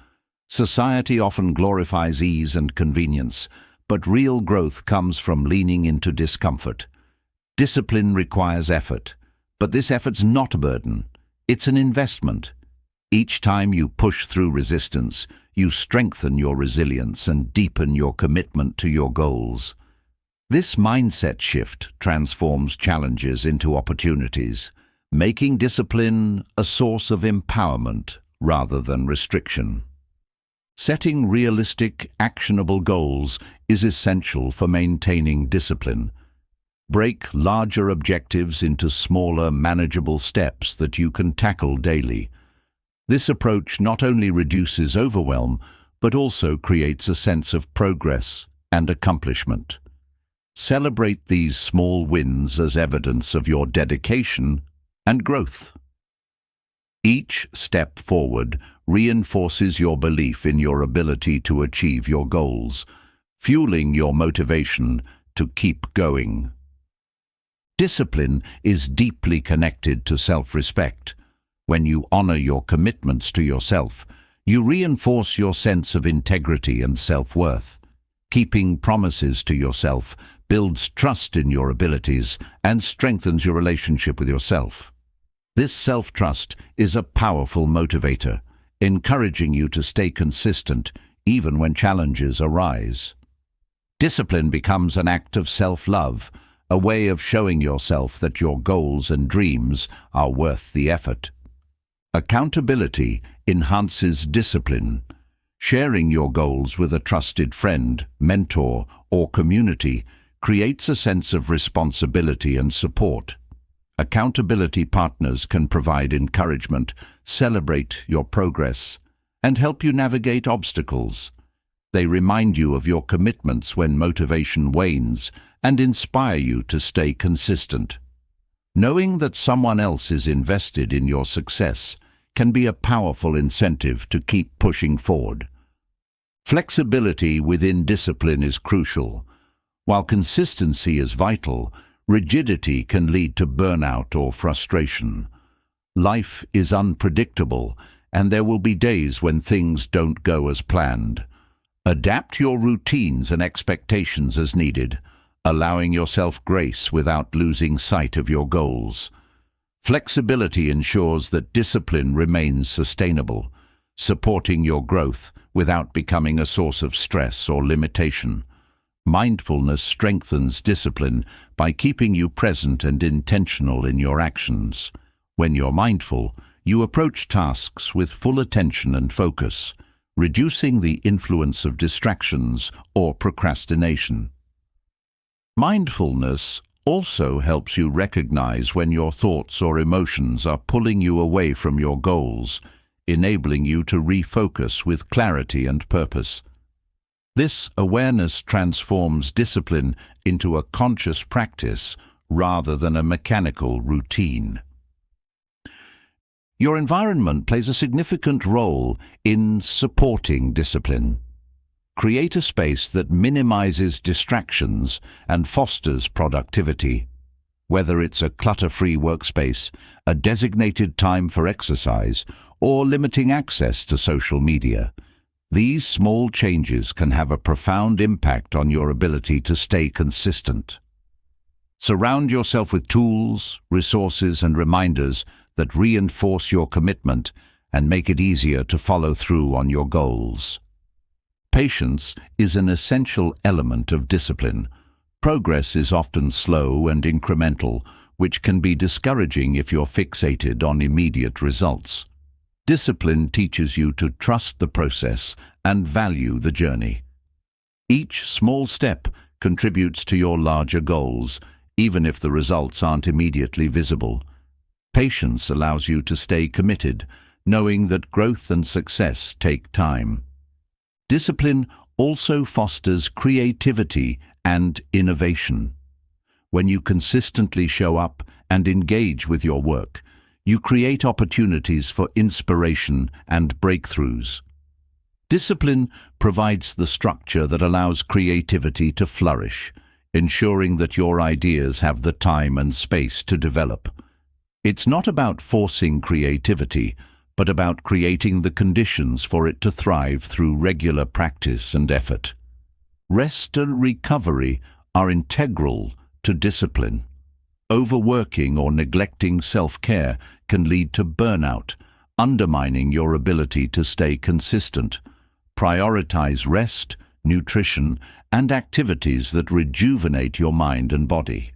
Society often glorifies ease and convenience, but real growth comes from leaning into discomfort. Discipline requires effort, but this effort's not a burden. It's an investment. Each time you push through resistance, you strengthen your resilience and deepen your commitment to your goals. This mindset shift transforms challenges into opportunities, making discipline a source of empowerment rather than restriction. Setting realistic, actionable goals is essential for maintaining discipline. Break larger objectives into smaller, manageable steps that you can tackle daily. This approach not only reduces overwhelm, but also creates a sense of progress and accomplishment. Celebrate these small wins as evidence of your dedication and growth. Each step forward reinforces your belief in your ability to achieve your goals, fueling your motivation to keep going. Discipline is deeply connected to self-respect. When you honor your commitments to yourself, you reinforce your sense of integrity and self-worth. Keeping promises to yourself builds trust in your abilities and strengthens your relationship with yourself. This self-trust is a powerful motivator, encouraging you to stay consistent even when challenges arise. Discipline becomes an act of self-love, a way of showing yourself that your goals and dreams are worth the effort. Accountability enhances discipline. Sharing your goals with a trusted friend, mentor, or community creates a sense of responsibility and support. Accountability partners can provide encouragement, celebrate your progress, and help you navigate obstacles. They remind you of your commitments when motivation wanes and inspire you to stay consistent. Knowing that someone else is invested in your success can be a powerful incentive to keep pushing forward. Flexibility within discipline is crucial. While consistency is vital, rigidity can lead to burnout or frustration. Life is unpredictable, and there will be days when things don't go as planned. Adapt your routines and expectations as needed, allowing yourself grace without losing sight of your goals. Flexibility ensures that discipline remains sustainable, supporting your growth without becoming a source of stress or limitation. Mindfulness strengthens discipline by keeping you present and intentional in your actions. When you're mindful, you approach tasks with full attention and focus, reducing the influence of distractions or procrastination. Mindfulness also helps you recognize when your thoughts or emotions are pulling you away from your goals, enabling you to refocus with clarity and purpose. This awareness transforms discipline into a conscious practice rather than a mechanical routine. Your environment plays a significant role in supporting discipline. Create a space that minimizes distractions and fosters productivity. Whether it's a clutter-free workspace, a designated time for exercise, or limiting access to social media, these small changes can have a profound impact on your ability to stay consistent. Surround yourself with tools, resources, and reminders that reinforce your commitment and make it easier to follow through on your goals. Patience is an essential element of discipline. Progress is often slow and incremental, which can be discouraging if you're fixated on immediate results. Discipline teaches you to trust the process and value the journey. Each small step contributes to your larger goals, even if the results aren't immediately visible. Patience allows you to stay committed, knowing that growth and success take time. Discipline also fosters creativity and innovation. When you consistently show up and engage with your work, you create opportunities for inspiration and breakthroughs. Discipline provides the structure that allows creativity to flourish, ensuring that your ideas have the time and space to develop. It's not about forcing creativity, but about creating the conditions for it to thrive through regular practice and effort. Rest and recovery are integral to discipline. Overworking or neglecting self-care can lead to burnout, undermining your ability to stay consistent. Prioritize rest, nutrition, and activities that rejuvenate your mind and body.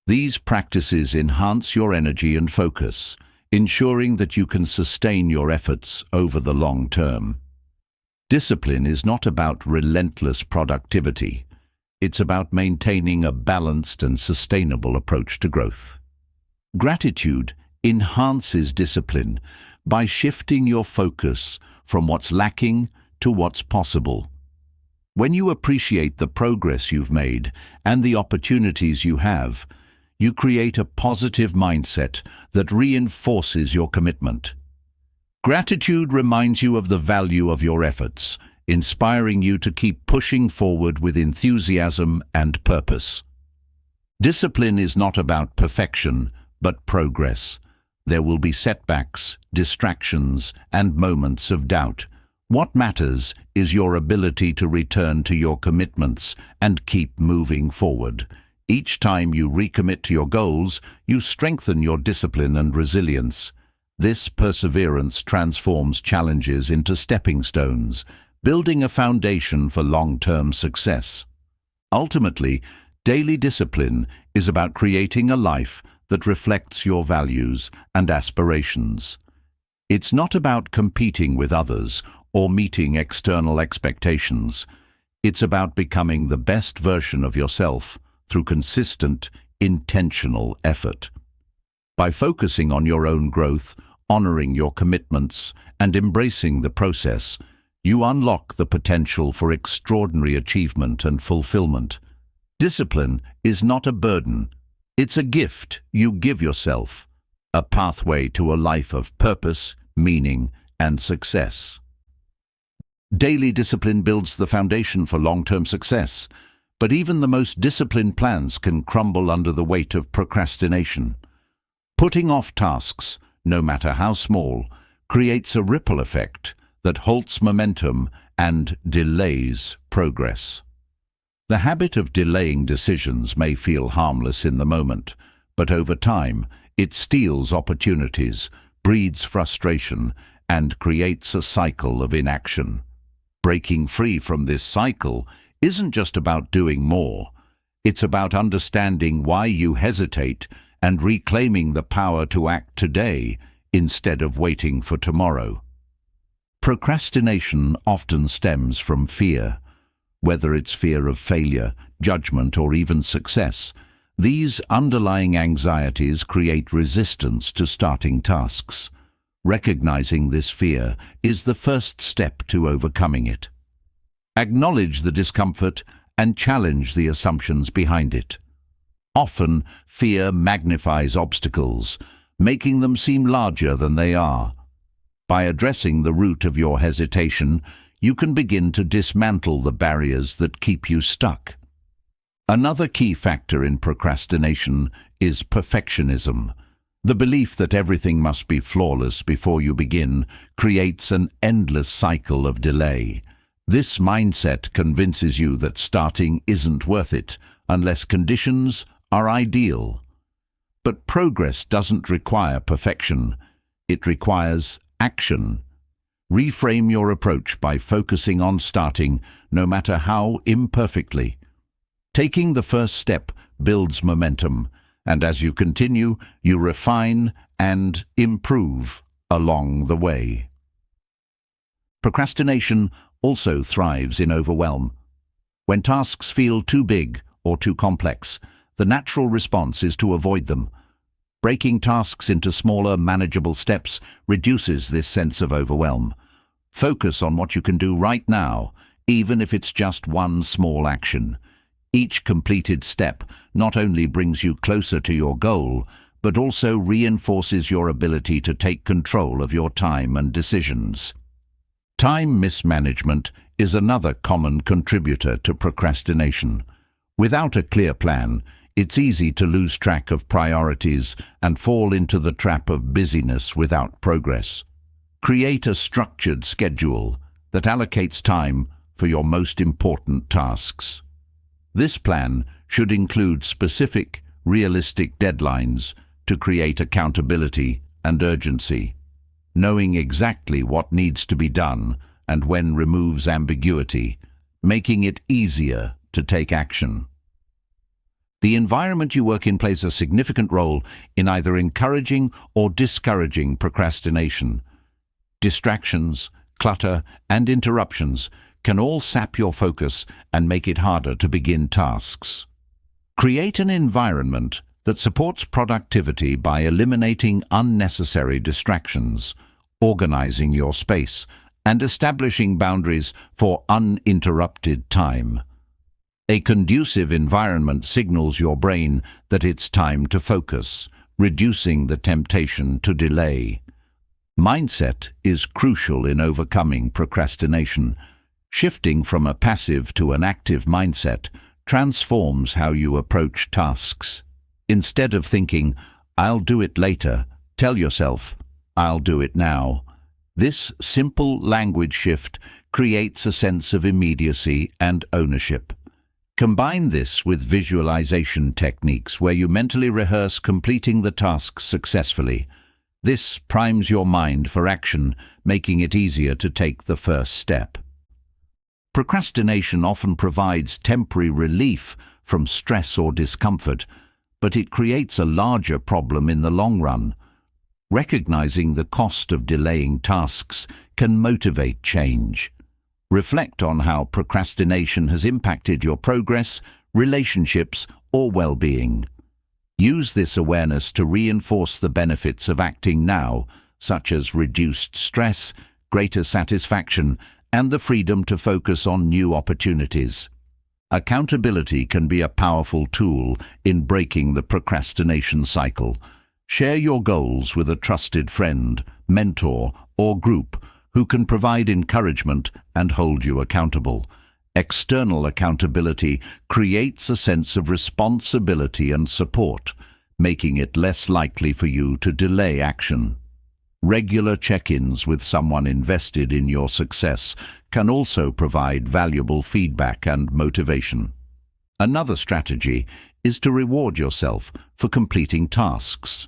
These practices enhance your energy and focus, ensuring that you can sustain your efforts over the long term. Discipline is not about relentless productivity. It's about maintaining a balanced and sustainable approach to growth. Gratitude enhances discipline by shifting your focus from what's lacking to what's possible. When you appreciate the progress you've made and the opportunities you have, you create a positive mindset that reinforces your commitment. Gratitude reminds you of the value of your efforts, inspiring you to keep pushing forward with enthusiasm and purpose. Discipline is not about perfection, but progress. There will be setbacks, distractions, and moments of doubt. What matters is your ability to return to your commitments and keep moving forward. Each time you recommit to your goals, you strengthen your discipline and resilience. This perseverance transforms challenges into stepping stones, building a foundation for long-term success. Ultimately, daily discipline is about creating a life that reflects your values and aspirations. It's not about competing with others or meeting external expectations. It's about becoming the best version of yourself through consistent, intentional effort. By focusing on your own growth, honoring your commitments, and embracing the process, you unlock the potential for extraordinary achievement and fulfillment. Discipline is not a burden. It's a gift you give yourself, a pathway to a life of purpose, meaning, and success. Daily discipline builds the foundation for long-term success, but even the most disciplined plans can crumble under the weight of procrastination. Putting off tasks, no matter how small, creates a ripple effect that halts momentum and delays progress. The habit of delaying decisions may feel harmless in the moment, but over time it steals opportunities, breeds frustration, and creates a cycle of inaction. Breaking free from this cycle isn't just about doing more. It's about understanding why you hesitate and reclaiming the power to act today instead of waiting for tomorrow. Procrastination often stems from fear. Whether it's fear of failure, judgment, or even success, these underlying anxieties create resistance to starting tasks. Recognizing this fear is the first step to overcoming it. Acknowledge the discomfort and challenge the assumptions behind it. Often, fear magnifies obstacles, making them seem larger than they are. By addressing the root of your hesitation, you can begin to dismantle the barriers that keep you stuck. Another key factor in procrastination is perfectionism. The belief that everything must be flawless before you begin creates an endless cycle of delay. This mindset convinces you that starting isn't worth it unless conditions are ideal. But progress doesn't require perfection. It requires action. Reframe your approach by focusing on starting, no matter how imperfectly. Taking the first step builds momentum, and as you continue, you refine and improve along the way. Procrastination also thrives in overwhelm. When tasks feel too big or too complex, the natural response is to avoid them. Breaking tasks into smaller, manageable steps reduces this sense of overwhelm. Focus on what you can do right now, even if it's just one small action. Each completed step not only brings you closer to your goal, but also reinforces your ability to take control of your time and decisions. Time mismanagement is another common contributor to procrastination. Without a clear plan, it's easy to lose track of priorities and fall into the trap of busyness without progress. Create a structured schedule that allocates time for your most important tasks. This plan should include specific, realistic deadlines to create accountability and urgency. Knowing exactly what needs to be done and when removes ambiguity, making it easier to take action. The environment you work in plays a significant role in either encouraging or discouraging procrastination. Distractions, clutter, and interruptions can all sap your focus and make it harder to begin tasks. Create an environment that supports productivity by eliminating unnecessary distractions, organizing your space, and establishing boundaries for uninterrupted time. A conducive environment signals your brain that it's time to focus, reducing the temptation to delay. Mindset is crucial in overcoming procrastination. Shifting from a passive to an active mindset transforms how you approach tasks. Instead of thinking, "I'll do it later," tell yourself, "I'll do it now." This simple language shift creates a sense of immediacy and ownership. Combine this with visualization techniques where you mentally rehearse completing the task successfully. This primes your mind for action, making it easier to take the first step. Procrastination often provides temporary relief from stress or discomfort, but it creates a larger problem in the long run. Recognizing the cost of delaying tasks can motivate change. Reflect on how procrastination has impacted your progress, relationships, or well-being. Use this awareness to reinforce the benefits of acting now, such as reduced stress, greater satisfaction, and the freedom to focus on new opportunities. Accountability can be a powerful tool in breaking the procrastination cycle. Share your goals with a trusted friend, mentor, or group who can provide encouragement and hold you accountable. External accountability creates a sense of responsibility and support, making it less likely for you to delay action. Regular check-ins with someone invested in your success can also provide valuable feedback and motivation. Another strategy is to reward yourself for completing tasks.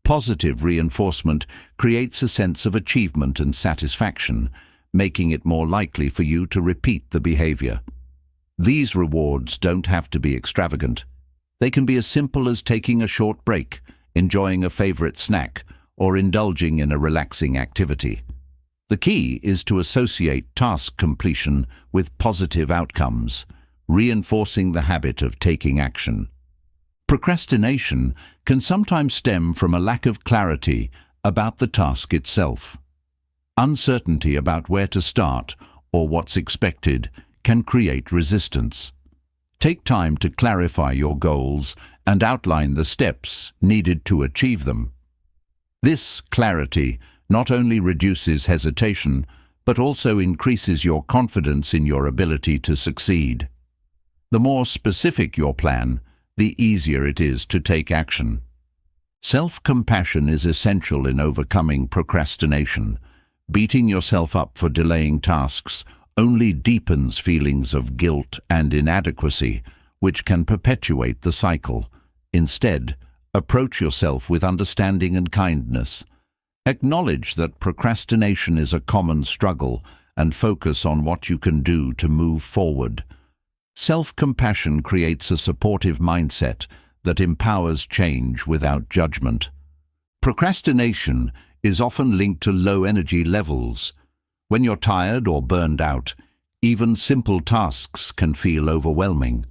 Positive reinforcement creates a sense of achievement and satisfaction, making it more likely for you to repeat the behavior. These rewards don't have to be extravagant. They can be as simple as taking a short break, enjoying a favorite snack, or indulging in a relaxing activity. The key is to associate task completion with positive outcomes, reinforcing the habit of taking action. Procrastination can sometimes stem from a lack of clarity about the task itself. Uncertainty about where to start or what's expected can create resistance. Take time to clarify your goals and outline the steps needed to achieve them. This clarity not only reduces hesitation, but also increases your confidence in your ability to succeed. The more specific your plan, the easier it is to take action. Self-compassion is essential in overcoming procrastination. Beating yourself up for delaying tasks only deepens feelings of guilt and inadequacy, which can perpetuate the cycle. Instead, approach yourself with understanding and kindness. Acknowledge that procrastination is a common struggle and focus on what you can do to move forward. Self-compassion creates a supportive mindset that empowers change without judgment. Procrastination is often linked to low energy levels. When you're tired or burned out, even simple tasks can feel overwhelming.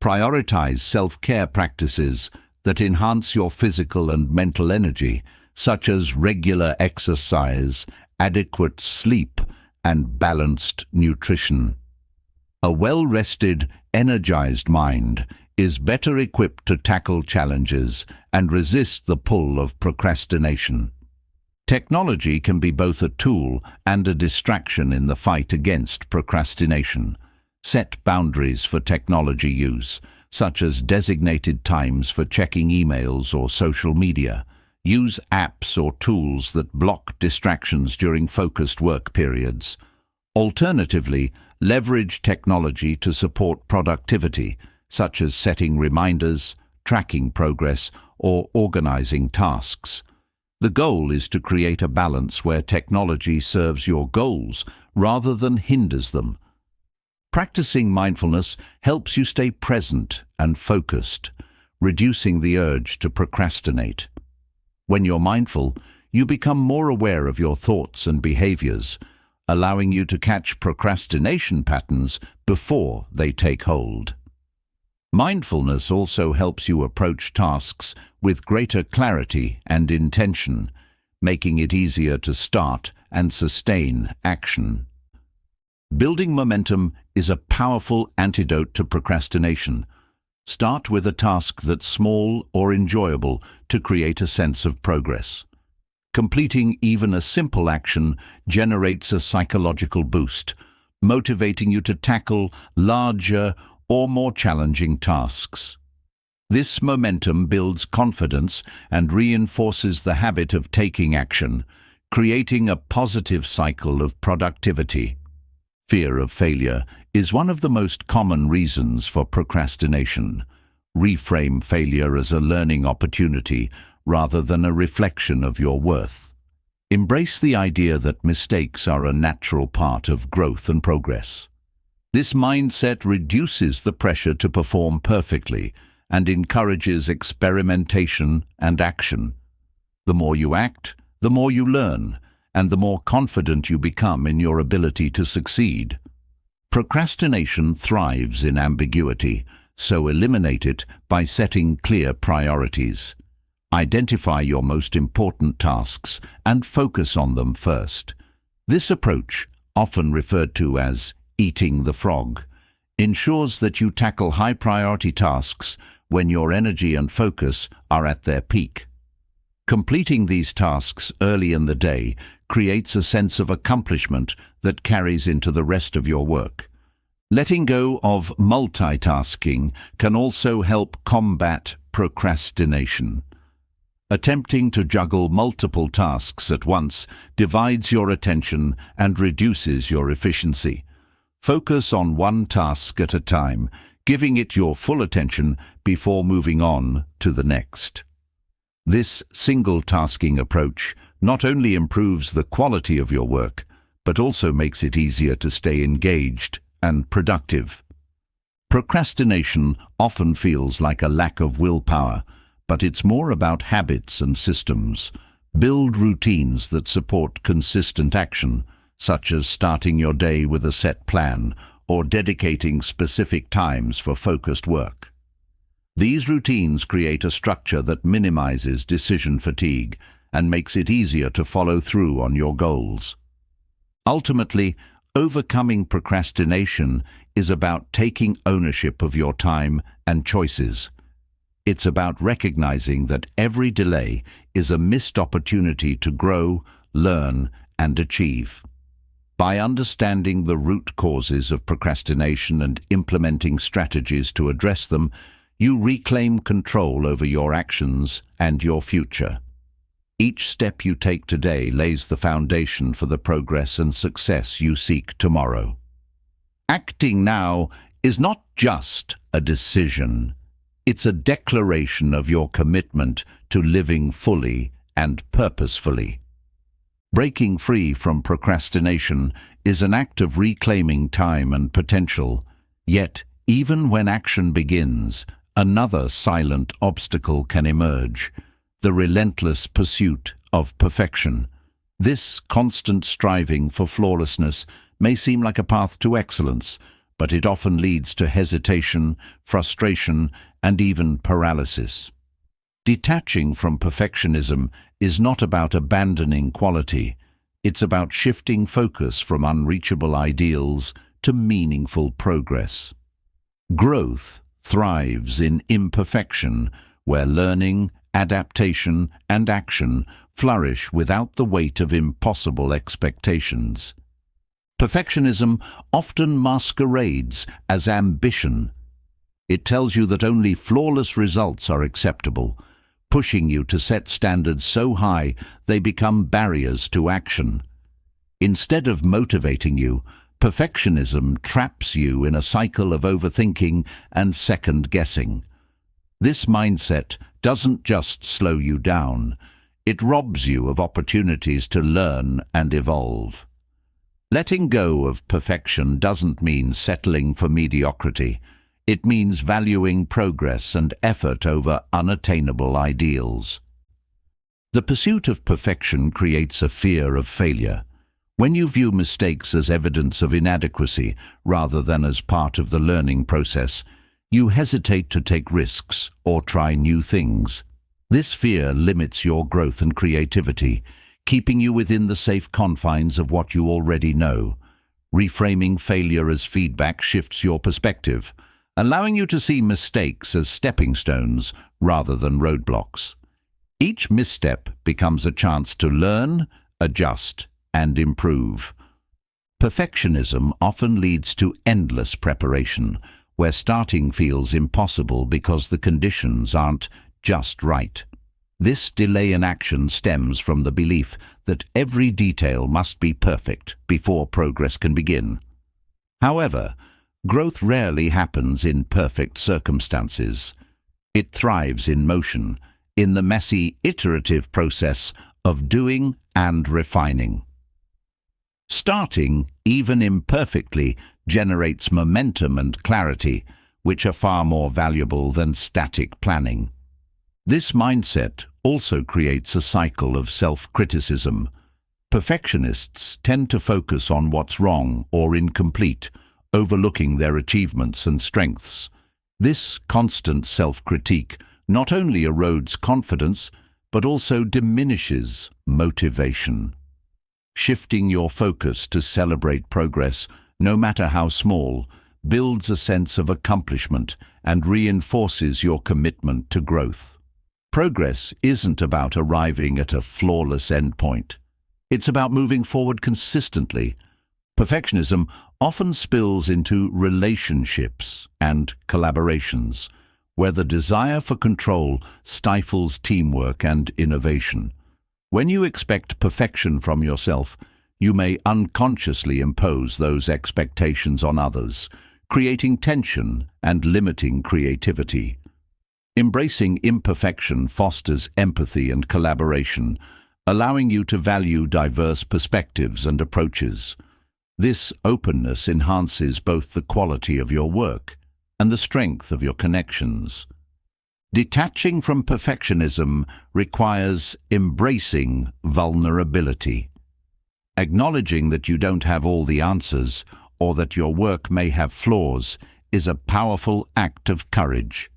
Prioritize self-care practices that enhance your physical and mental energy, such as regular exercise, adequate sleep, and balanced nutrition. A well-rested, energized mind is better equipped to tackle challenges and resist the pull of procrastination. Technology can be both a tool and a distraction in the fight against procrastination. Set boundaries for technology use, such as designated times for checking emails or social media. Use apps or tools that block distractions during focused work periods. Alternatively, leverage technology to support productivity, such as setting reminders, tracking progress, or organizing tasks. The goal is to create a balance where technology serves your goals rather than hinders them. Practicing mindfulness helps you stay present and focused, reducing the urge to procrastinate. When you're mindful, you become more aware of your thoughts and behaviors, allowing you to catch procrastination patterns before they take hold. Mindfulness also helps you approach tasks with greater clarity and intention, making it easier to start and sustain action. Building momentum is a powerful antidote to procrastination. Start with a task that's small or enjoyable to create a sense of progress. Completing even a simple action generates a psychological boost, motivating you to tackle larger or more challenging tasks. This momentum builds confidence and reinforces the habit of taking action, creating a positive cycle of productivity. Fear of failure is one of the most common reasons for procrastination. Reframe failure as a learning opportunity rather than a reflection of your worth. Embrace the idea that mistakes are a natural part of growth and progress. This mindset reduces the pressure to perform perfectly and encourages experimentation and action. The more you act, the more you learn, and the more confident you become in your ability to succeed. Procrastination thrives in ambiguity, so eliminate it by setting clear priorities. Identify your most important tasks and focus on them first. This approach, often referred to as eating the frog, ensures that you tackle high-priority tasks when your energy and focus are at their peak. Completing these tasks early in the day creates a sense of accomplishment that carries into the rest of your work. Letting go of multitasking can also help combat procrastination. Attempting to juggle multiple tasks at once divides your attention and reduces your efficiency. Focus on one task at a time, giving it your full attention before moving on to the next. This single-tasking approach not only improves the quality of your work, but also makes it easier to stay engaged and productive. Procrastination often feels like a lack of willpower, but it's more about habits and systems. Build routines that support consistent action, such as starting your day with a set plan or dedicating specific times for focused work. These routines create a structure that minimizes decision fatigue and makes it easier to follow through on your goals. Ultimately, overcoming procrastination is about taking ownership of your time and choices. It's about recognizing that every delay is a missed opportunity to grow, learn, and achieve. By understanding the root causes of procrastination and implementing strategies to address them, you reclaim control over your actions and your future. Each step you take today lays the foundation for the progress and success you seek tomorrow. Acting now is not just a decision. It's a declaration of your commitment to living fully and purposefully. Breaking free from procrastination is an act of reclaiming time and potential. Yet, even when action begins, another silent obstacle can emerge: the relentless pursuit of perfection. This constant striving for flawlessness may seem like a path to excellence, but it often leads to hesitation, frustration, and even paralysis. Detaching from perfectionism is not about abandoning quality. It's about shifting focus from unreachable ideals to meaningful progress. Growth thrives in imperfection, where learning, adaptation, and action flourish without the weight of impossible expectations. Perfectionism often masquerades as ambition. It tells you that only flawless results are acceptable, pushing you to set standards so high they become barriers to action. Instead of motivating you, perfectionism traps you in a cycle of overthinking and second-guessing. This mindset doesn't just slow you down, it robs you of opportunities to learn and evolve. Letting go of perfection doesn't mean settling for mediocrity. It means valuing progress and effort over unattainable ideals. The pursuit of perfection creates a fear of failure. When you view mistakes as evidence of inadequacy rather than as part of the learning process, you hesitate to take risks or try new things. This fear limits your growth and creativity, keeping you within the safe confines of what you already know. Reframing failure as feedback shifts your perspective, allowing you to see mistakes as stepping stones rather than roadblocks. Each misstep becomes a chance to learn, adjust, and improve. Perfectionism often leads to endless preparation, where starting feels impossible because the conditions aren't just right. This delay in action stems from the belief that every detail must be perfect before progress can begin. However, growth rarely happens in perfect circumstances. It thrives in motion, in the messy, iterative process of doing and refining. Starting, even imperfectly, generates momentum and clarity, which are far more valuable than static planning. This mindset also creates a cycle of self-criticism. Perfectionists tend to focus on what's wrong or incomplete, overlooking their achievements and strengths. This constant self-critique not only erodes confidence, but also diminishes motivation. Shifting your focus to celebrate progress, no matter how small, builds a sense of accomplishment and reinforces your commitment to growth. Progress isn't about arriving at a flawless endpoint. It's about moving forward consistently. Perfectionism often spills into relationships and collaborations, where the desire for control stifles teamwork and innovation. When you expect perfection from yourself, you may unconsciously impose those expectations on others, creating tension and limiting creativity. Embracing imperfection fosters empathy and collaboration, allowing you to value diverse perspectives and approaches. This openness enhances both the quality of your work and the strength of your connections. Detaching from perfectionism requires embracing vulnerability. Acknowledging that you don't have all the answers or that your work may have flaws is a powerful act of courage.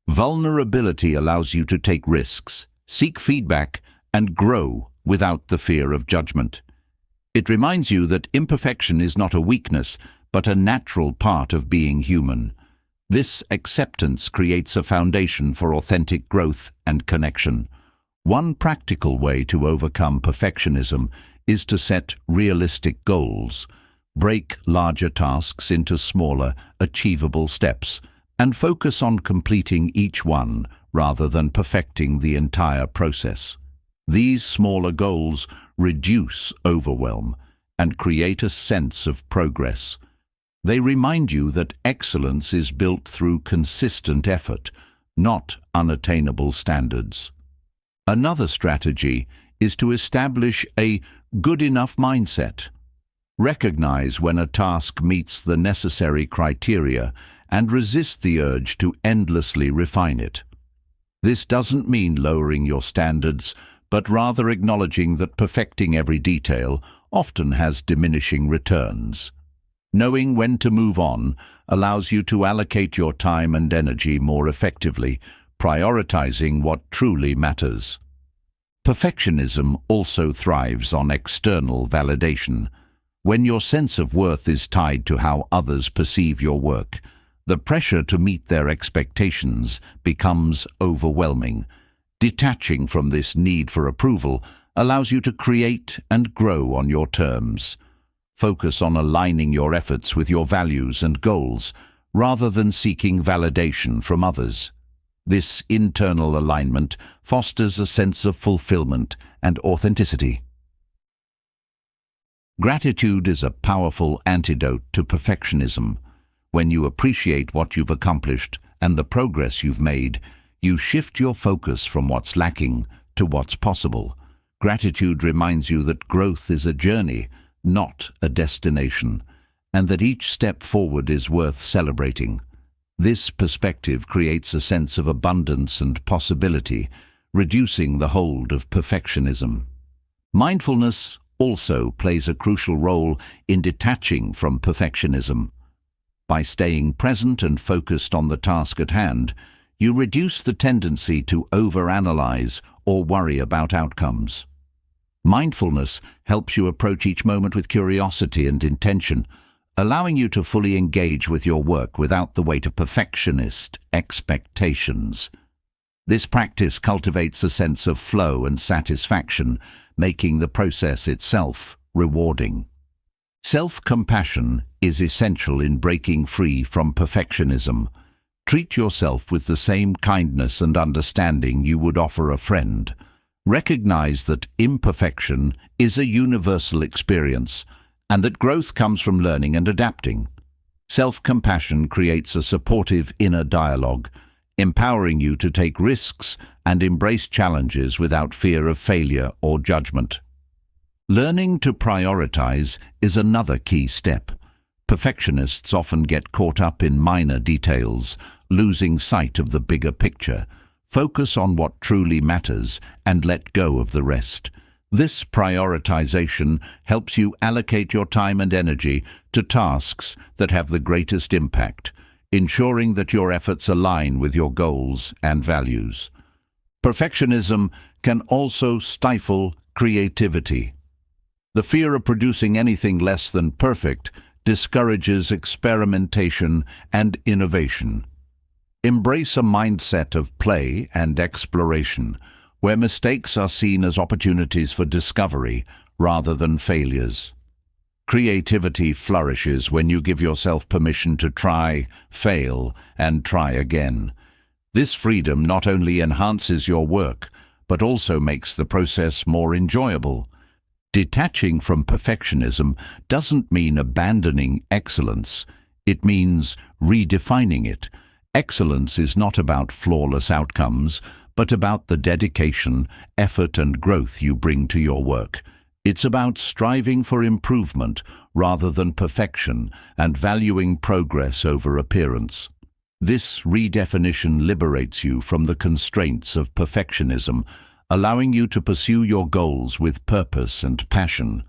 Vulnerability allows you to take risks, seek feedback, and grow without the fear of judgment. It reminds you that imperfection is not a weakness, but a natural part of being human. This acceptance creates a foundation for authentic growth and connection. One practical way to overcome perfectionism is to set realistic goals. Break larger tasks into smaller, achievable steps, and focus on completing each one rather than perfecting the entire process. These smaller goals reduce overwhelm and create a sense of progress. They remind you that excellence is built through consistent effort, not unattainable standards. Another strategy is to establish a good enough mindset. Recognize when a task meets the necessary criteria and resist the urge to endlessly refine it. This doesn't mean lowering your standards, but rather acknowledging that perfecting every detail often has diminishing returns. Knowing when to move on allows you to allocate your time and energy more effectively, prioritizing what truly matters. Perfectionism also thrives on external validation. When your sense of worth is tied to how others perceive your work, the pressure to meet their expectations becomes overwhelming. Detaching from this need for approval allows you to create and grow on your terms. Focus on aligning your efforts with your values and goals, rather than seeking validation from others. This internal alignment fosters a sense of fulfillment and authenticity. Gratitude is a powerful antidote to perfectionism. When you appreciate what you've accomplished and the progress you've made, you shift your focus from what's lacking to what's possible. Gratitude reminds you that growth is a journey, not a destination, and that each step forward is worth celebrating. This perspective creates a sense of abundance and possibility, reducing the hold of perfectionism. Mindfulness also plays a crucial role in detaching from perfectionism. By staying present and focused on the task at hand, you reduce the tendency to overanalyze or worry about outcomes. Mindfulness helps you approach each moment with curiosity and intention, allowing you to fully engage with your work without the weight of perfectionist expectations. This practice cultivates a sense of flow and satisfaction, making the process itself rewarding. Self-compassion is essential in breaking free from perfectionism. Treat yourself with the same kindness and understanding you would offer a friend. Recognize that imperfection is a universal experience, and that growth comes from learning and adapting. Self-compassion creates a supportive inner dialogue, empowering you to take risks and embrace challenges without fear of failure or judgment. Learning to prioritize is another key step. Perfectionists often get caught up in minor details, losing sight of the bigger picture. Focus on what truly matters and let go of the rest. This prioritization helps you allocate your time and energy to tasks that have the greatest impact, ensuring that your efforts align with your goals and values. Perfectionism can also stifle creativity. The fear of producing anything less than perfect discourages experimentation and innovation. Embrace a mindset of play and exploration, where mistakes are seen as opportunities for discovery rather than failures. Creativity flourishes when you give yourself permission to try, fail, and try again. This freedom not only enhances your work, but also makes the process more enjoyable. Detaching from perfectionism doesn't mean abandoning excellence. It means redefining it. Excellence is not about flawless outcomes, but about the dedication, effort, and growth you bring to your work. It's about striving for improvement rather than perfection and valuing progress over appearance. This redefinition liberates you from the constraints of perfectionism, allowing you to pursue your goals with purpose and passion.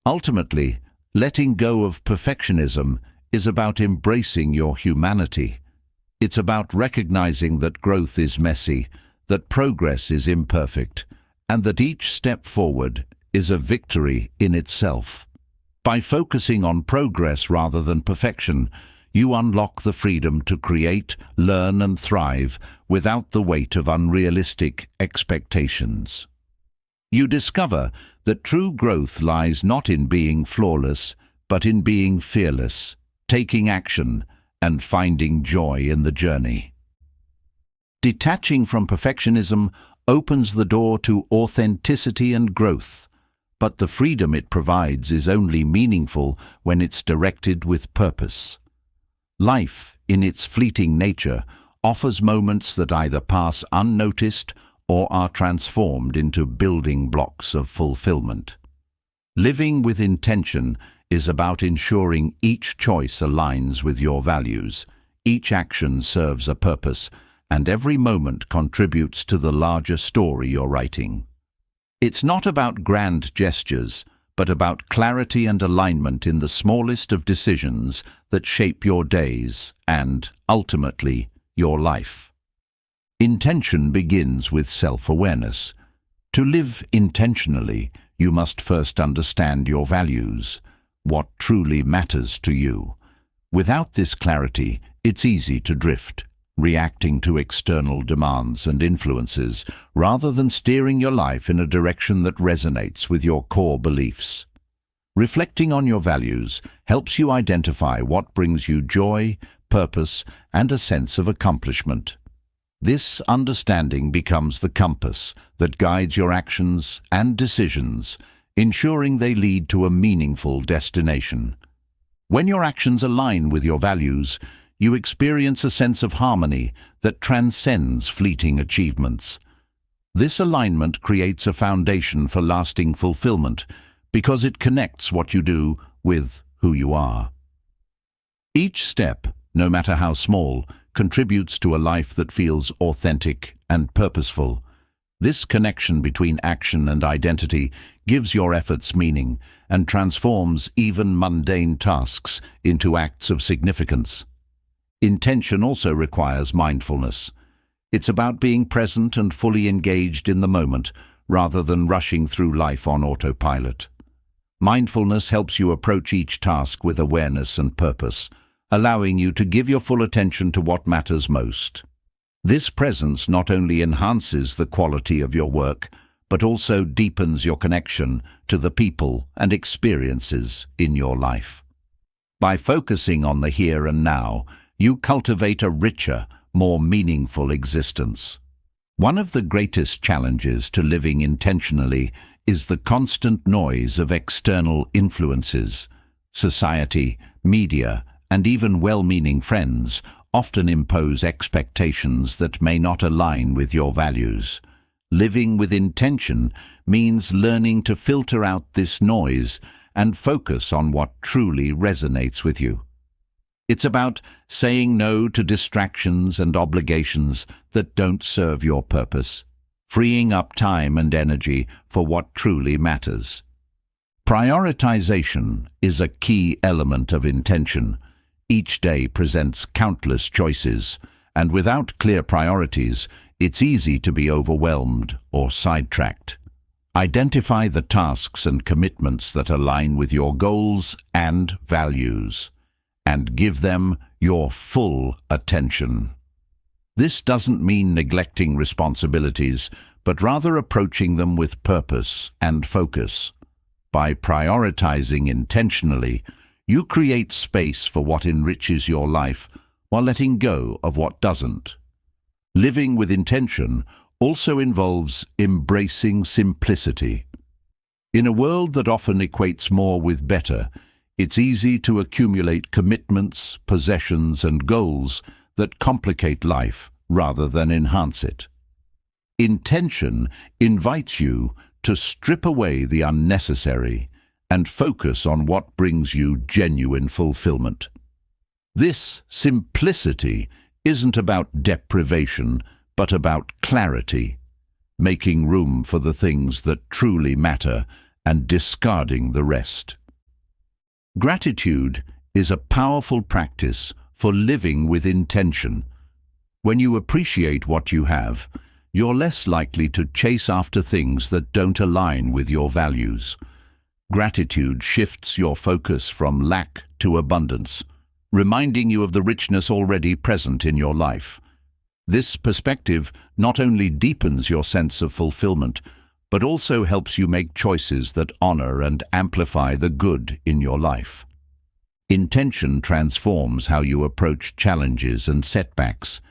Ultimately, letting go of perfectionism is about embracing your humanity. It's about recognizing that growth is messy, that progress is imperfect, and that each step forward is a victory in itself. By focusing on progress rather than perfection, you unlock the freedom to create, learn, and thrive without the weight of unrealistic expectations. You discover that true growth lies not in being flawless, but in being fearless, taking action, and finding joy in the journey. Detaching from perfectionism opens the door to authenticity and growth, but the freedom it provides is only meaningful when it's directed with purpose. Life, in its fleeting nature, offers moments that either pass unnoticed or are transformed into building blocks of fulfillment. Living with intention is about ensuring each choice aligns with your values, each action serves a purpose, and every moment contributes to the larger story you're writing. It's not about grand gestures, but about clarity and alignment in the smallest of decisions that shape your days and, ultimately, your life. Intention begins with self-awareness. To live intentionally, you must first understand your values, what truly matters to you. Without this clarity, it's easy to drift, reacting to external demands and influences, rather than steering your life in a direction that resonates with your core beliefs. Reflecting on your values helps you identify what brings you joy, purpose, and a sense of accomplishment. This understanding becomes the compass that guides your actions and decisions, ensuring they lead to a meaningful destination. When your actions align with your values, you experience a sense of harmony that transcends fleeting achievements. This alignment creates a foundation for lasting fulfillment because it connects what you do with who you are. Each step, no matter how small, contributes to a life that feels authentic and purposeful. This connection between action and identity gives your efforts meaning and transforms even mundane tasks into acts of significance. Intention also requires mindfulness. It's about being present and fully engaged in the moment rather than rushing through life on autopilot. Mindfulness helps you approach each task with awareness and purpose, allowing you to give your full attention to what matters most. This presence not only enhances the quality of your work, but also deepens your connection to the people and experiences in your life. By focusing on the here and now, you cultivate a richer, more meaningful existence. One of the greatest challenges to living intentionally is the constant noise of external influences. Society, media, and even well-meaning friends often impose expectations that may not align with your values. Living with intention means learning to filter out this noise and focus on what truly resonates with you. It's about saying no to distractions and obligations that don't serve your purpose, freeing up time and energy for what truly matters. Prioritization is a key element of intention. Each day presents countless choices, and without clear priorities, it's easy to be overwhelmed or sidetracked. Identify the tasks and commitments that align with your goals and values, and give them your full attention. This doesn't mean neglecting responsibilities, but rather approaching them with purpose and focus. By prioritizing intentionally, you create space for what enriches your life while letting go of what doesn't. Living with intention also involves embracing simplicity. In a world that often equates more with better, it's easy to accumulate commitments, possessions, and goals that complicate life rather than enhance it. Intention invites you to strip away the unnecessary and focus on what brings you genuine fulfillment. This simplicity isn't about deprivation, but about clarity, making room for the things that truly matter and discarding the rest. Gratitude is a powerful practice for living with intention. When you appreciate what you have, you're less likely to chase after things that don't align with your values. Gratitude shifts your focus from lack to abundance, reminding you of the richness already present in your life. This perspective not only deepens your sense of fulfillment, but also helps you make choices that honor and amplify the good in your life. Intention transforms how you approach challenges and setbacks.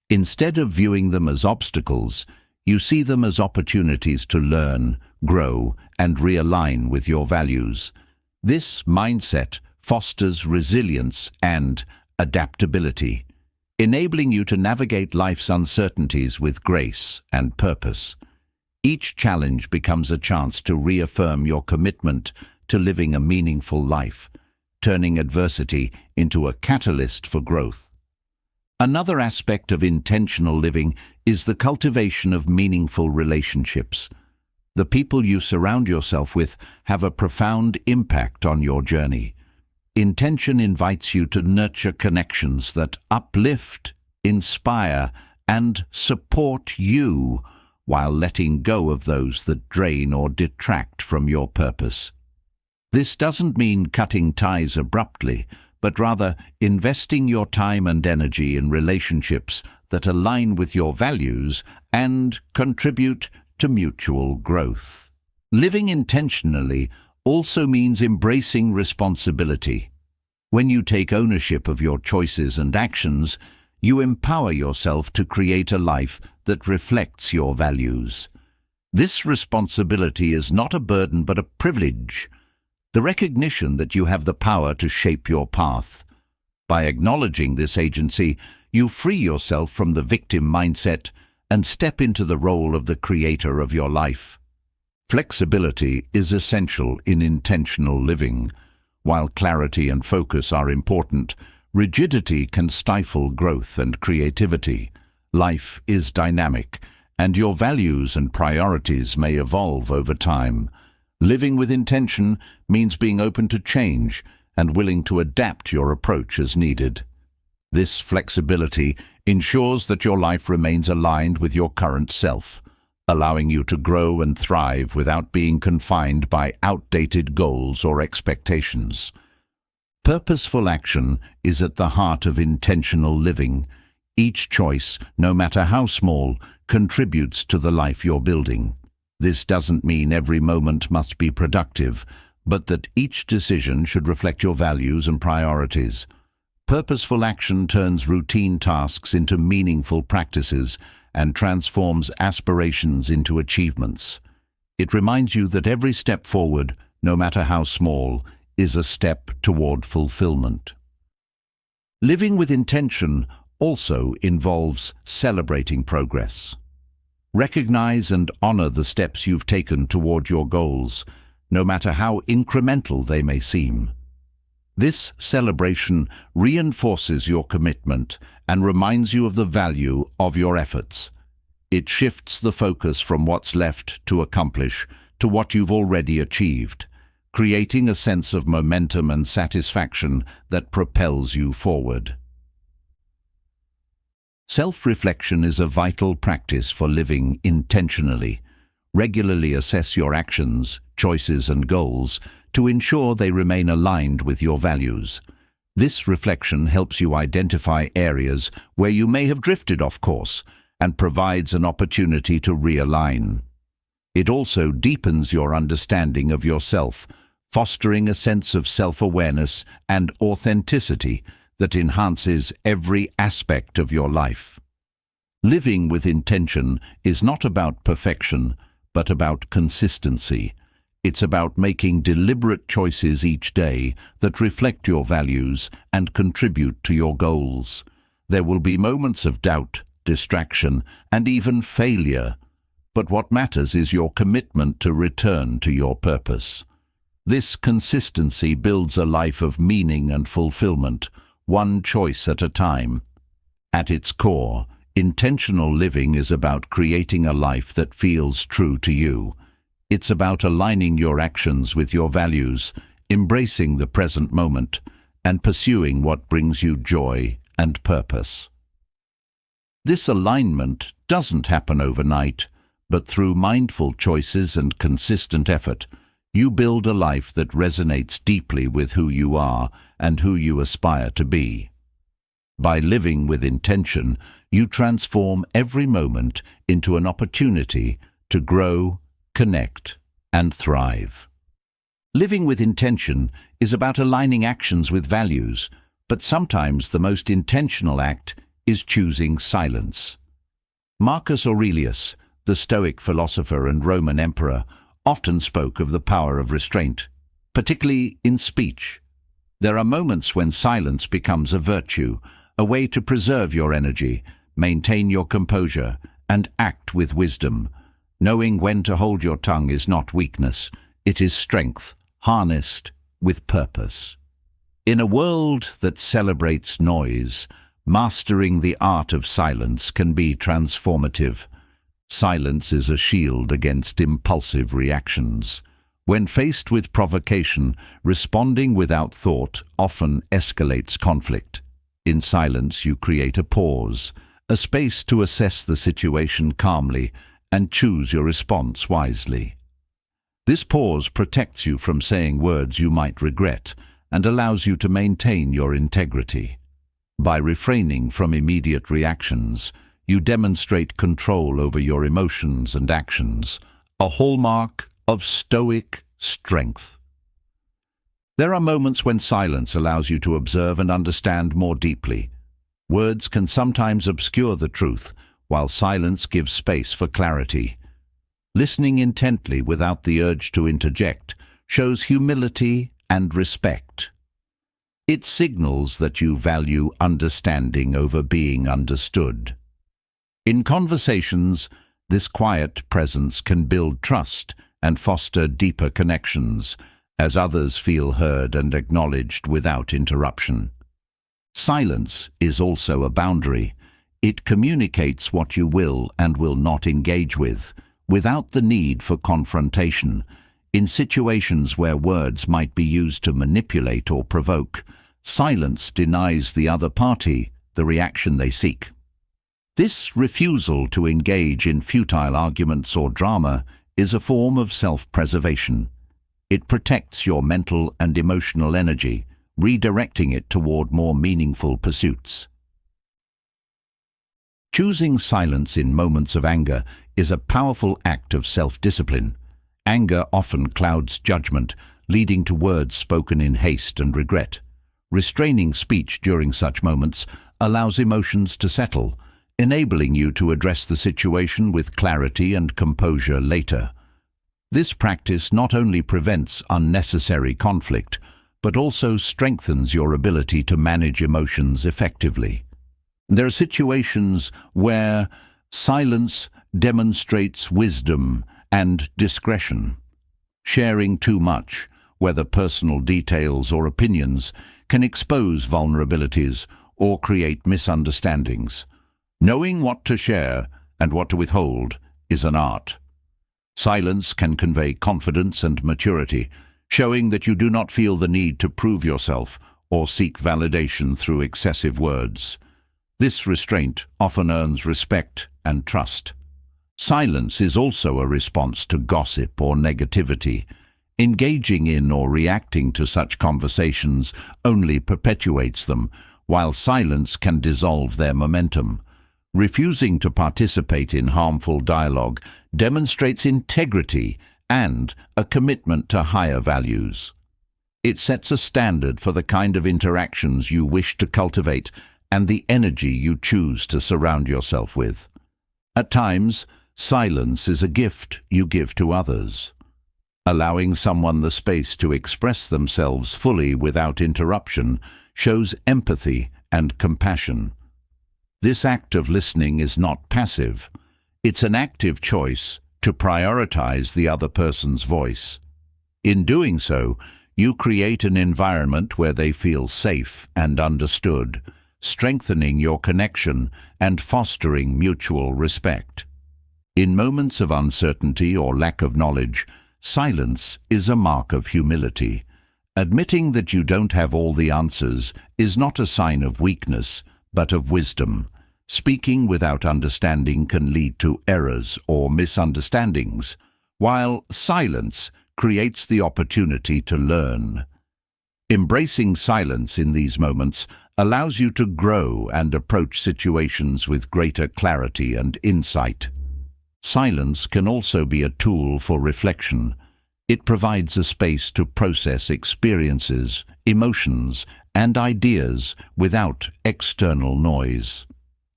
Instead of viewing them as obstacles, you see them as opportunities to learn, grow, and realign with your values. This mindset fosters resilience and adaptability, enabling you to navigate life's uncertainties with grace and purpose. Each challenge becomes a chance to reaffirm your commitment to living a meaningful life, turning adversity into a catalyst for growth. Another aspect of intentional living is the cultivation of meaningful relationships. The people you surround yourself with have a profound impact on your journey. Intention invites you to nurture connections that uplift, inspire, and support you, while letting go of those that drain or detract from your purpose. This doesn't mean cutting ties abruptly, but rather investing your time and energy in relationships that align with your values and contribute to mutual growth. Living intentionally also means embracing responsibility. When you take ownership of your choices and actions, you empower yourself to create a life that reflects your values. This responsibility is not a burden but a privilege, the recognition that you have the power to shape your path. By acknowledging this agency, you free yourself from the victim mindset and step into the role of the creator of your life. Flexibility is essential in intentional living. While clarity and focus are important, rigidity can stifle growth and creativity. Life is dynamic, and your values and priorities may evolve over time. Living with intention means being open to change and willing to adapt your approach as needed. This flexibility ensures that your life remains aligned with your current self, allowing you to grow and thrive without being confined by outdated goals or expectations. Purposeful action is at the heart of intentional living. Each choice, no matter how small, contributes to the life you're building. This doesn't mean every moment must be productive, but that each decision should reflect your values and priorities. Purposeful action turns routine tasks into meaningful practices and transforms aspirations into achievements. It reminds you that every step forward, no matter how small, is a step toward fulfillment. Living with intention also involves celebrating progress. Recognize and honor the steps you've taken toward your goals, no matter how incremental they may seem. This celebration reinforces your commitment and reminds you of the value of your efforts. It shifts the focus from what's left to accomplish to what you've already achieved, creating a sense of momentum and satisfaction that propels you forward. Self-reflection is a vital practice for living intentionally. Regularly assess your actions, choices, and goals to ensure they remain aligned with your values. This reflection helps you identify areas where you may have drifted off course and provides an opportunity to realign. It also deepens your understanding of yourself, fostering a sense of self-awareness and authenticity that enhances every aspect of your life. Living with intention is not about perfection, but about consistency. It's about making deliberate choices each day that reflect your values and contribute to your goals. There will be moments of doubt, distraction, and even failure, but what matters is your commitment to return to your purpose. This consistency builds a life of meaning and fulfillment, one choice at a time. At its core, intentional living is about creating a life that feels true to you. It's about aligning your actions with your values, embracing the present moment, and pursuing what brings you joy and purpose. This alignment doesn't happen overnight, but through mindful choices and consistent effort, you build a life that resonates deeply with who you are and who you aspire to be. By living with intention, you transform every moment into an opportunity to grow, connect, and thrive. Living with intention is about aligning actions with values, but sometimes the most intentional act is choosing silence. Marcus Aurelius, the Stoic philosopher and Roman emperor, often spoke of the power of restraint, particularly in speech. There are moments when silence becomes a virtue, a way to preserve your energy, maintain your composure, and act with wisdom. Knowing when to hold your tongue is not weakness, it is strength, harnessed with purpose. In a world that celebrates noise, mastering the art of silence can be transformative. Silence is a shield against impulsive reactions. When faced with provocation, responding without thought often escalates conflict. In silence, you create a pause, a space to assess the situation calmly and choose your response wisely. This pause protects you from saying words you might regret and allows you to maintain your integrity. By refraining from immediate reactions, you demonstrate control over your emotions and actions, a hallmark of Stoic strength. There are moments when silence allows you to observe and understand more deeply. Words can sometimes obscure the truth, while silence gives space for clarity. Listening intently without the urge to interject shows humility and respect. It signals that you value understanding over being understood. In conversations, this quiet presence can build trust and foster deeper connections, as others feel heard and acknowledged without interruption. Silence is also a boundary. It communicates what you will and will not engage with, without the need for confrontation. In situations where words might be used to manipulate or provoke, silence denies the other party the reaction they seek. This refusal to engage in futile arguments or drama is a form of self-preservation. It protects your mental and emotional energy, redirecting it toward more meaningful pursuits. Choosing silence in moments of anger is a powerful act of self-discipline. Anger often clouds judgment, leading to words spoken in haste and regret. Restraining speech during such moments allows emotions to settle, enabling you to address the situation with clarity and composure later. This practice not only prevents unnecessary conflict, but also strengthens your ability to manage emotions effectively. There are situations where silence demonstrates wisdom and discretion. Sharing too much, whether personal details or opinions, can expose vulnerabilities or create misunderstandings. Knowing what to share and what to withhold is an art. Silence can convey confidence and maturity, showing that you do not feel the need to prove yourself or seek validation through excessive words. This restraint often earns respect and trust. Silence is also a response to gossip or negativity. Engaging in or reacting to such conversations only perpetuates them, while silence can dissolve their momentum. Refusing to participate in harmful dialogue demonstrates integrity and a commitment to higher values. It sets a standard for the kind of interactions you wish to cultivate and the energy you choose to surround yourself with. At times, silence is a gift you give to others. Allowing someone the space to express themselves fully without interruption shows empathy and compassion. This act of listening is not passive. It's an active choice to prioritize the other person's voice. In doing so, you create an environment where they feel safe and understood, strengthening your connection and fostering mutual respect. In moments of uncertainty or lack of knowledge, silence is a mark of humility. Admitting that you don't have all the answers is not a sign of weakness, but of wisdom. Speaking without understanding can lead to errors or misunderstandings, while silence creates the opportunity to learn. Embracing silence in these moments allows you to grow and approach situations with greater clarity and insight. Silence can also be a tool for reflection. It provides a space to process experiences, emotions, and ideas without external noise.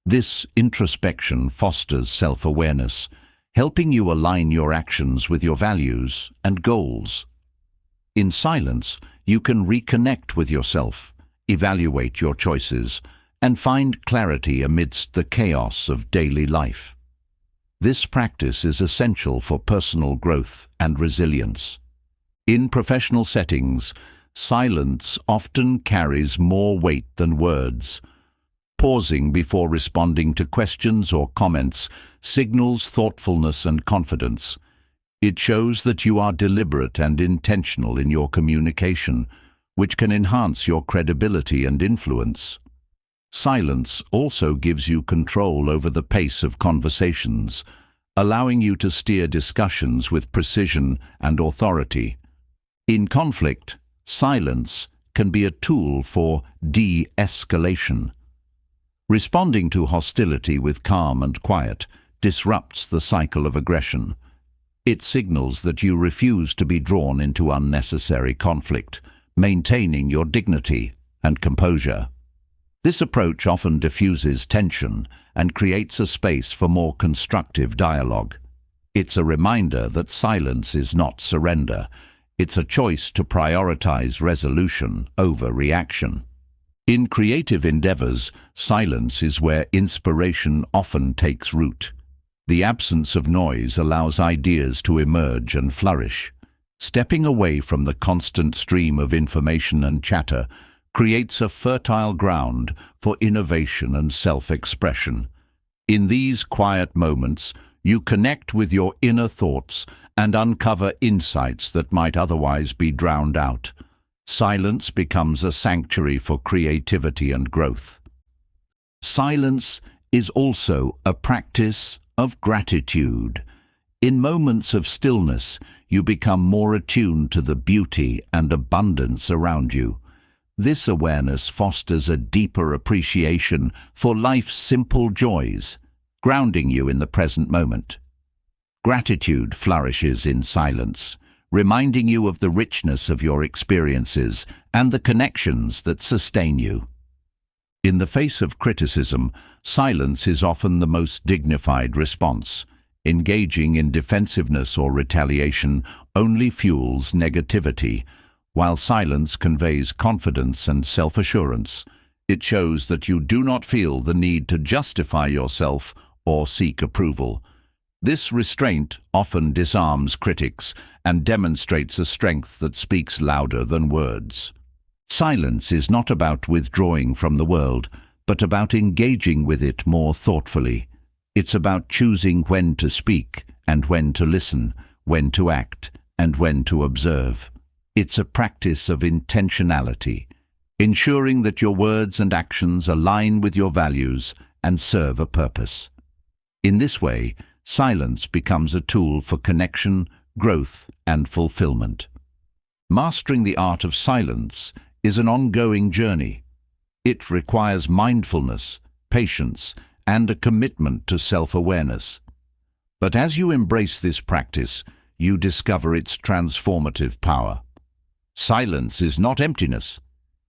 This introspection fosters self-awareness, helping you align your actions with your values and goals. In silence, you can reconnect with yourself, evaluate your choices, and find clarity amidst the chaos of daily life. This practice is essential for personal growth and resilience. In professional settings, silence often carries more weight than words. Pausing before responding to questions or comments signals thoughtfulness and confidence. It shows that you are deliberate and intentional in your communication, which can enhance your credibility and influence. Silence also gives you control over the pace of conversations, allowing you to steer discussions with precision and authority. In conflict, silence can be a tool for de-escalation. Responding to hostility with calm and quiet disrupts the cycle of aggression. It signals that you refuse to be drawn into unnecessary conflict, maintaining your dignity and composure. This approach often diffuses tension and creates a space for more constructive dialogue. It's a reminder that silence is not surrender. It's a choice to prioritize resolution over reaction. In creative endeavors, silence is where inspiration often takes root. The absence of noise allows ideas to emerge and flourish. Stepping away from the constant stream of information and chatter creates a fertile ground for innovation and self-expression. In these quiet moments, you connect with your inner thoughts and uncover insights that might otherwise be drowned out. Silence becomes a sanctuary for creativity and growth. Silence is also a practice of gratitude. In moments of stillness, you become more attuned to the beauty and abundance around you. This awareness fosters a deeper appreciation for life's simple joys, grounding you in the present moment. Gratitude flourishes in silence, reminding you of the richness of your experiences and the connections that sustain you. In the face of criticism, silence is often the most dignified response. Engaging in defensiveness or retaliation only fuels negativity, while silence conveys confidence and self-assurance. It shows that you do not feel the need to justify yourself or seek approval. This restraint often disarms critics and demonstrates a strength that speaks louder than words. Silence is not about withdrawing from the world, but about engaging with it more thoughtfully. It's about choosing when to speak and when to listen, when to act and when to observe. It's a practice of intentionality, ensuring that your words and actions align with your values and serve a purpose. In this way, silence becomes a tool for connection, growth, and fulfillment. Mastering the art of silence is an ongoing journey. It requires mindfulness, patience, and a commitment to self-awareness. But as you embrace this practice, you discover its transformative power. Silence is not emptiness.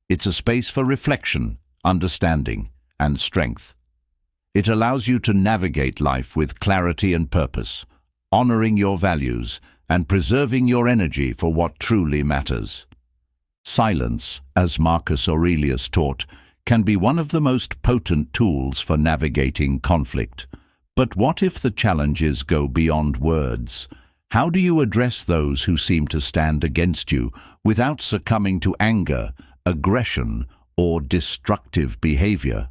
It's a space for reflection, understanding, and strength. It allows you to navigate life with clarity and purpose, honoring your values and preserving your energy for what truly matters. Silence, as Marcus Aurelius taught, can be one of the most potent tools for navigating conflict. But what if the challenges go beyond words? How do you address those who seem to stand against you without succumbing to anger, aggression, or destructive behavior?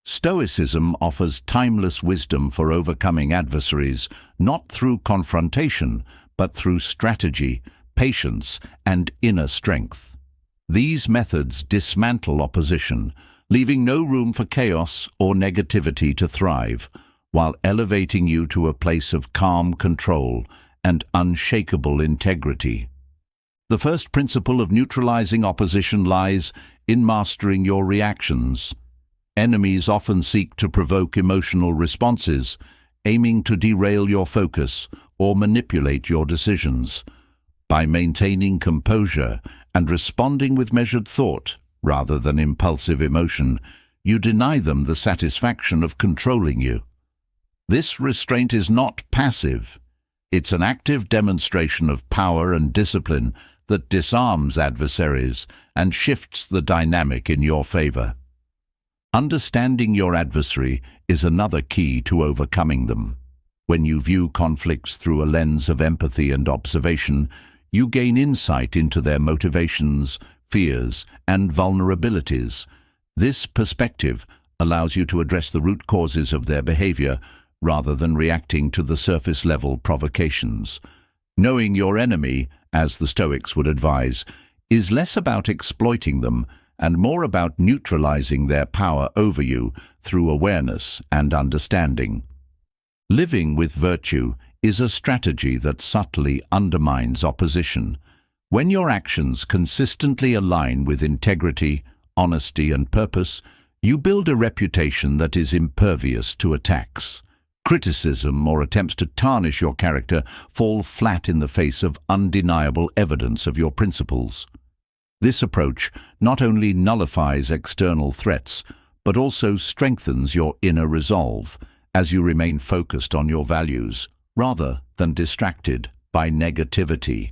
Stoicism offers timeless wisdom for overcoming adversaries, not through confrontation, but through strategy, patience, and inner strength. These methods dismantle opposition, leaving no room for chaos or negativity to thrive, while elevating you to a place of calm control and unshakable integrity. The first principle of neutralizing opposition lies in mastering your reactions. Enemies often seek to provoke emotional responses, aiming to derail your focus or manipulate your decisions. By maintaining composure and responding with measured thought, rather than impulsive emotion, you deny them the satisfaction of controlling you. This restraint is not passive. It's an active demonstration of power and discipline that disarms adversaries and shifts the dynamic in your favor. Understanding your adversary is another key to overcoming them. When you view conflicts through a lens of empathy and observation, you gain insight into their motivations, fears, and vulnerabilities. This perspective allows you to address the root causes of their behavior rather than reacting to the surface-level provocations. Knowing your enemy, as the Stoics would advise, is less about exploiting them and more about neutralizing their power over you through awareness and understanding. Living with virtue is a strategy that subtly undermines opposition. When your actions consistently align with integrity, honesty, and purpose, you build a reputation that is impervious to attacks. Criticism or attempts to tarnish your character fall flat in the face of undeniable evidence of your principles. This approach not only nullifies external threats, but also strengthens your inner resolve as you remain focused on your values, rather than distracted by negativity.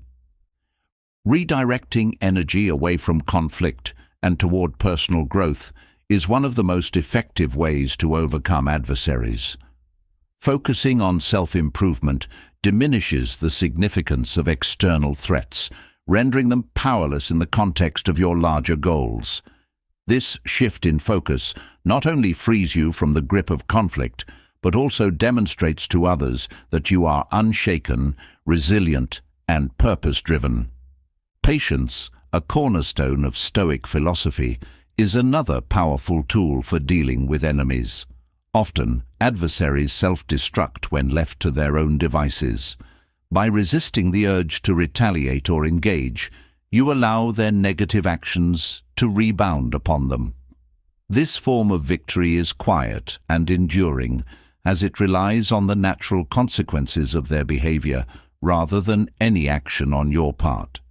Redirecting energy away from conflict and toward personal growth is one of the most effective ways to overcome adversaries. Focusing on self-improvement diminishes the significance of external threats, rendering them powerless in the context of your larger goals. This shift in focus not only frees you from the grip of conflict, but also demonstrates to others that you are unshaken, resilient, and purpose-driven. Patience, a cornerstone of Stoic philosophy, is another powerful tool for dealing with enemies. Often, adversaries self-destruct when left to their own devices. By resisting the urge to retaliate or engage, you allow their negative actions to rebound upon them. This form of victory is quiet and enduring, as it relies on the natural consequences of their behavior rather than any action on your part.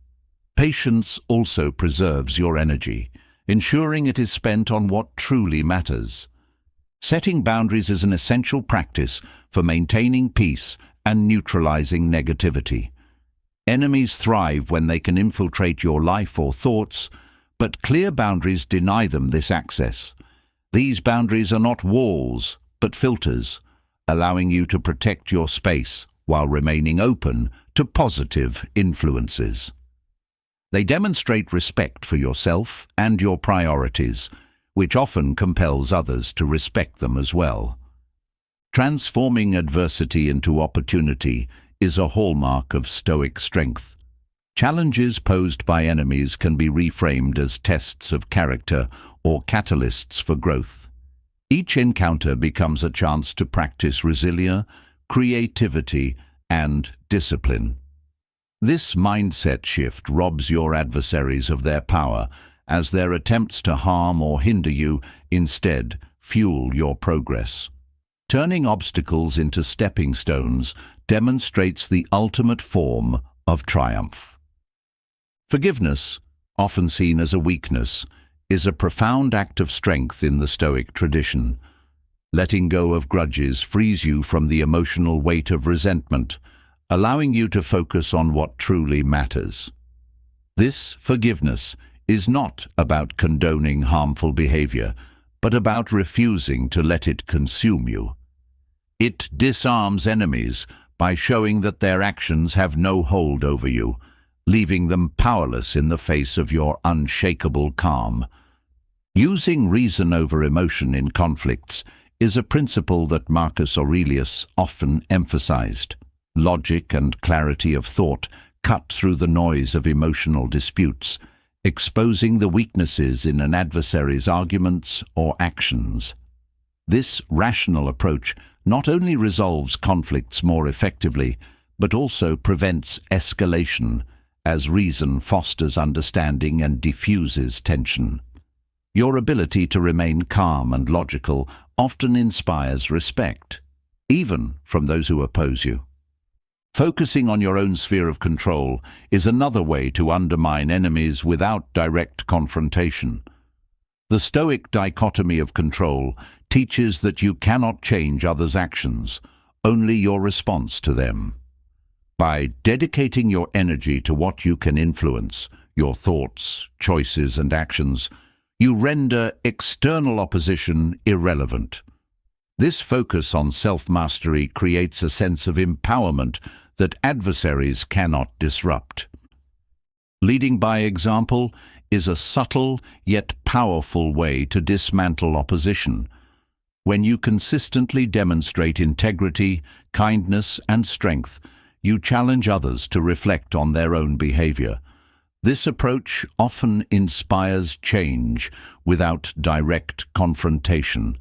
Patience also preserves your energy, ensuring it is spent on what truly matters. Setting boundaries is an essential practice for maintaining peace and neutralizing negativity. Enemies thrive when they can infiltrate your life or thoughts, but clear boundaries deny them this access. These boundaries are not walls, but filters, allowing you to protect your space while remaining open to positive influences. They demonstrate respect for yourself and your priorities, which often compels others to respect them as well. Transforming adversity into opportunity is a hallmark of Stoic strength. Challenges posed by enemies can be reframed as tests of character or catalysts for growth. Each encounter becomes a chance to practice resilience, creativity, and discipline. This mindset shift robs your adversaries of their power, as their attempts to harm or hinder you instead fuel your progress. Turning obstacles into stepping stones demonstrates the ultimate form of triumph. Forgiveness, often seen as a weakness, is a profound act of strength in the Stoic tradition. Letting go of grudges frees you from the emotional weight of resentment, allowing you to focus on what truly matters. This forgiveness is not about condoning harmful behavior, but about refusing to let it consume you. It disarms enemies by showing that their actions have no hold over you, leaving them powerless in the face of your unshakable calm. Using reason over emotion in conflicts is a principle that Marcus Aurelius often emphasized. Logic and clarity of thought cut through the noise of emotional disputes, exposing the weaknesses in an adversary's arguments or actions. This rational approach not only resolves conflicts more effectively, but also prevents escalation, as reason fosters understanding and diffuses tension. Your ability to remain calm and logical often inspires respect, even from those who oppose you. Focusing on your own sphere of control is another way to undermine enemies without direct confrontation. The Stoic dichotomy of control teaches that you cannot change others' actions, only your response to them. By dedicating your energy to what you can influence, your thoughts, choices, and actions, you render external opposition irrelevant. This focus on self-mastery creates a sense of empowerment that adversaries cannot disrupt. Leading by example is a subtle yet powerful way to dismantle opposition. When you consistently demonstrate integrity, kindness, and strength, you challenge others to reflect on their own behavior. This approach often inspires change without direct confrontation,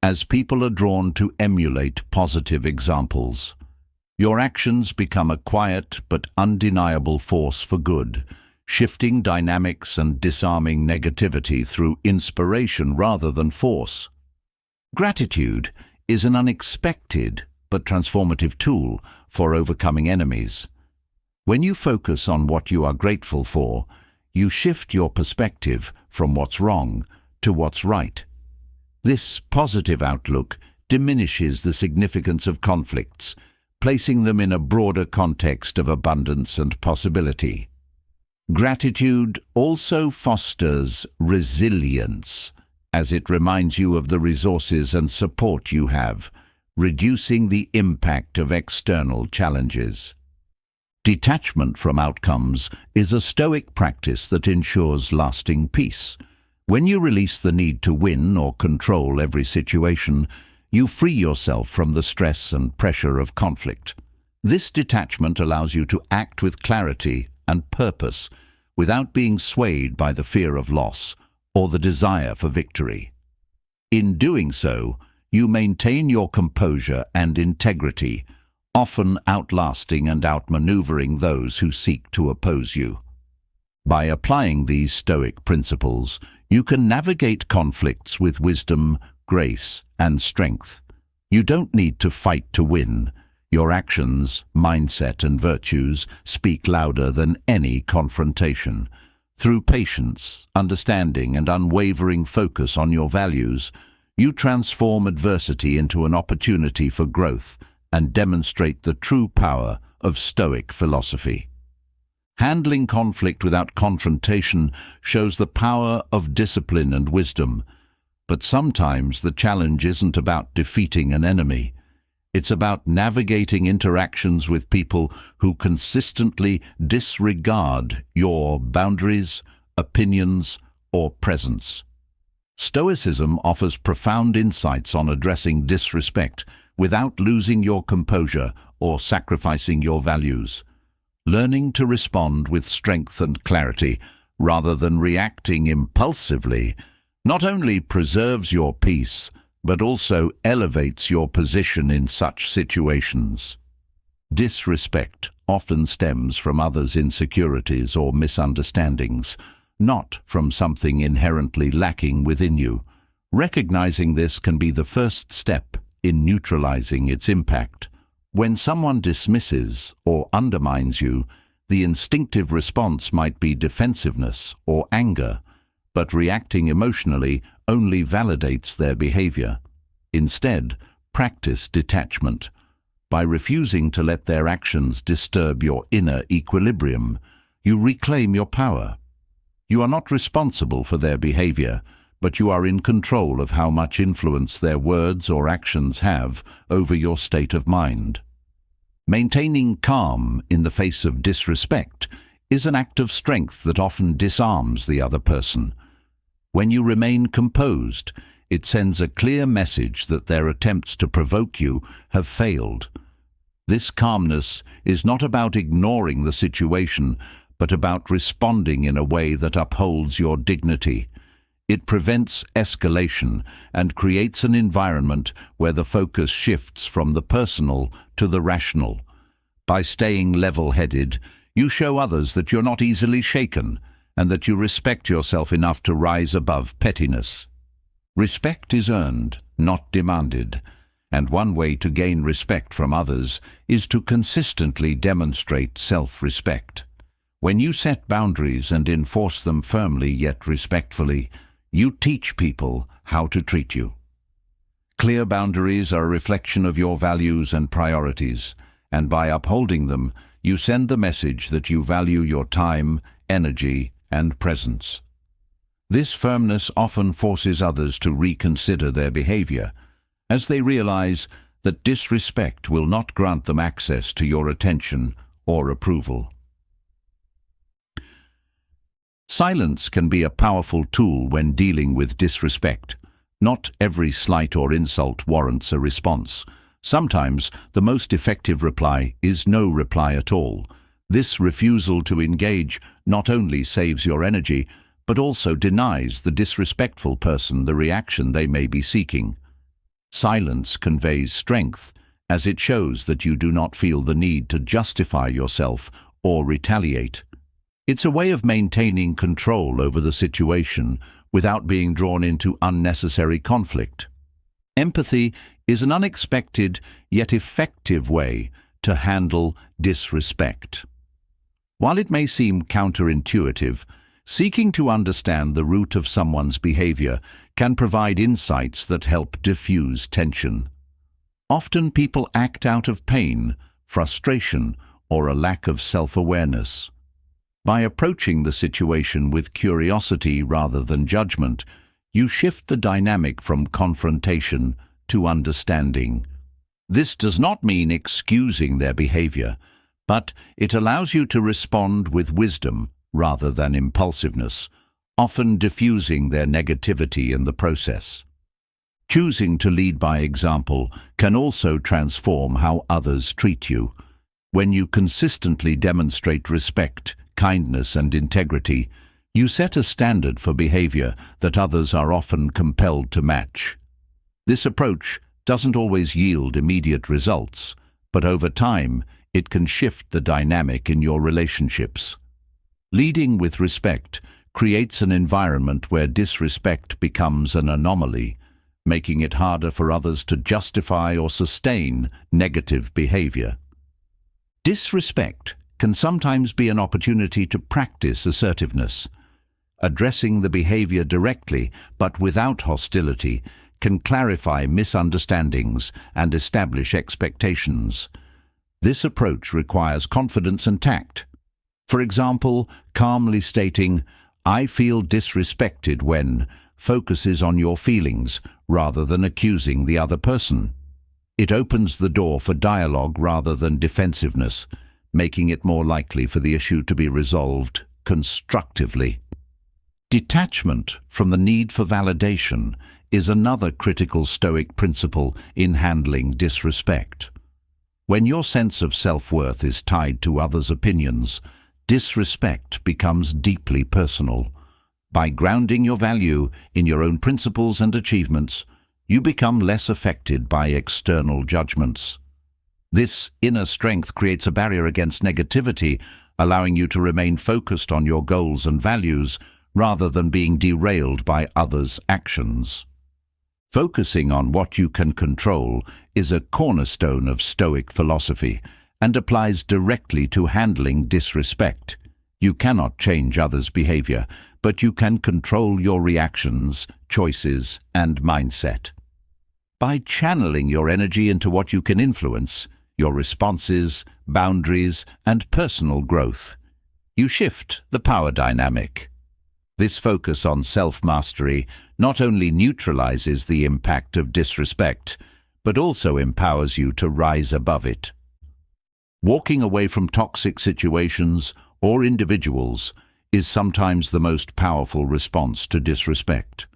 as people are drawn to emulate positive examples. Your actions become a quiet but undeniable force for good, shifting dynamics and disarming negativity through inspiration rather than force. Gratitude is an unexpected but transformative tool for overcoming enemies. When you focus on what you are grateful for, you shift your perspective from what's wrong to what's right. This positive outlook diminishes the significance of conflicts, placing them in a broader context of abundance and possibility. Gratitude also fosters resilience, as it reminds you of the resources and support you have, reducing the impact of external challenges. Detachment from outcomes is a Stoic practice that ensures lasting peace. When you release the need to win or control every situation, you free yourself from the stress and pressure of conflict. This detachment allows you to act with clarity and purpose without being swayed by the fear of loss or the desire for victory. In doing so, you maintain your composure and integrity, often outlasting and outmaneuvering those who seek to oppose you. By applying these Stoic principles, you can navigate conflicts with wisdom, grace, and strength. You don't need to fight to win. Your actions, mindset, and virtues speak louder than any confrontation. Through patience, understanding, and unwavering focus on your values, you transform adversity into an opportunity for growth and demonstrate the true power of Stoic philosophy. Handling conflict without confrontation shows the power of discipline and wisdom, but sometimes the challenge isn't about defeating an enemy. It's about navigating interactions with people who consistently disregard your boundaries, opinions, or presence. Stoicism offers profound insights on addressing disrespect without losing your composure or sacrificing your values. Learning to respond with strength and clarity rather than reacting impulsively not only preserves your peace, but also elevates your position in such situations. Disrespect often stems from others' insecurities or misunderstandings, not from something inherently lacking within you. Recognizing this can be the first step in neutralizing its impact. When someone dismisses or undermines you, the instinctive response might be defensiveness or anger, but reacting emotionally only validates their behavior. Instead, practice detachment. By refusing to let their actions disturb your inner equilibrium, you reclaim your power. You are not responsible for their behavior, but you are in control of how much influence their words or actions have over your state of mind. Maintaining calm in the face of disrespect is an act of strength that often disarms the other person. When you remain composed, it sends a clear message that their attempts to provoke you have failed. This calmness is not about ignoring the situation, but about responding in a way that upholds your dignity. It prevents escalation and creates an environment where the focus shifts from the personal to the rational. By staying level-headed, you show others that you're not easily shaken and that you respect yourself enough to rise above pettiness. Respect is earned, not demanded, and one way to gain respect from others is to consistently demonstrate self-respect. When you set boundaries and enforce them firmly yet respectfully, you teach people how to treat you. Clear boundaries are a reflection of your values and priorities, and by upholding them, you send the message that you value your time, energy, and presence. This firmness often forces others to reconsider their behavior, as they realize that disrespect will not grant them access to your attention or approval. Silence can be a powerful tool when dealing with disrespect. Not every slight or insult warrants a response. Sometimes the most effective reply is no reply at all. This refusal to engage not only saves your energy, but also denies the disrespectful person the reaction they may be seeking. Silence conveys strength, as it shows that you do not feel the need to justify yourself or retaliate. It's a way of maintaining control over the situation without being drawn into unnecessary conflict. Empathy is an unexpected yet effective way to handle disrespect. While it may seem counterintuitive, seeking to understand the root of someone's behavior can provide insights that help diffuse tension. Often people act out of pain, frustration, or a lack of self-awareness. By approaching the situation with curiosity rather than judgment, you shift the dynamic from confrontation to understanding. This does not mean excusing their behavior, but it allows you to respond with wisdom rather than impulsiveness, often diffusing their negativity in the process. Choosing to lead by example can also transform how others treat you. When you consistently demonstrate respect, kindness, and integrity, you set a standard for behavior that others are often compelled to match. This approach doesn't always yield immediate results, but over time, it can shift the dynamic in your relationships. Leading with respect creates an environment where disrespect becomes an anomaly, making it harder for others to justify or sustain negative behavior. Disrespect can sometimes be an opportunity to practice assertiveness. Addressing the behavior directly, but without hostility, can clarify misunderstandings and establish expectations. This approach requires confidence and tact. For example, calmly stating, "I feel disrespected when," focuses on your feelings rather than accusing the other person. It opens the door for dialogue rather than defensiveness, making it more likely for the issue to be resolved constructively. Detachment from the need for validation is another critical Stoic principle in handling disrespect. When your sense of self-worth is tied to others' opinions, disrespect becomes deeply personal. By grounding your value in your own principles and achievements, you become less affected by external judgments. This inner strength creates a barrier against negativity, allowing you to remain focused on your goals and values rather than being derailed by others' actions. Focusing on what you can control is a cornerstone of Stoic philosophy and applies directly to handling disrespect. You cannot change others' behavior, but you can control your reactions, choices, and mindset. By channeling your energy into what you can influence, your responses, boundaries, and personal growth, you shift the power dynamic. This focus on self-mastery not only neutralizes the impact of disrespect, but also empowers you to rise above it. Walking away from toxic situations or individuals is sometimes the most powerful response to disrespect.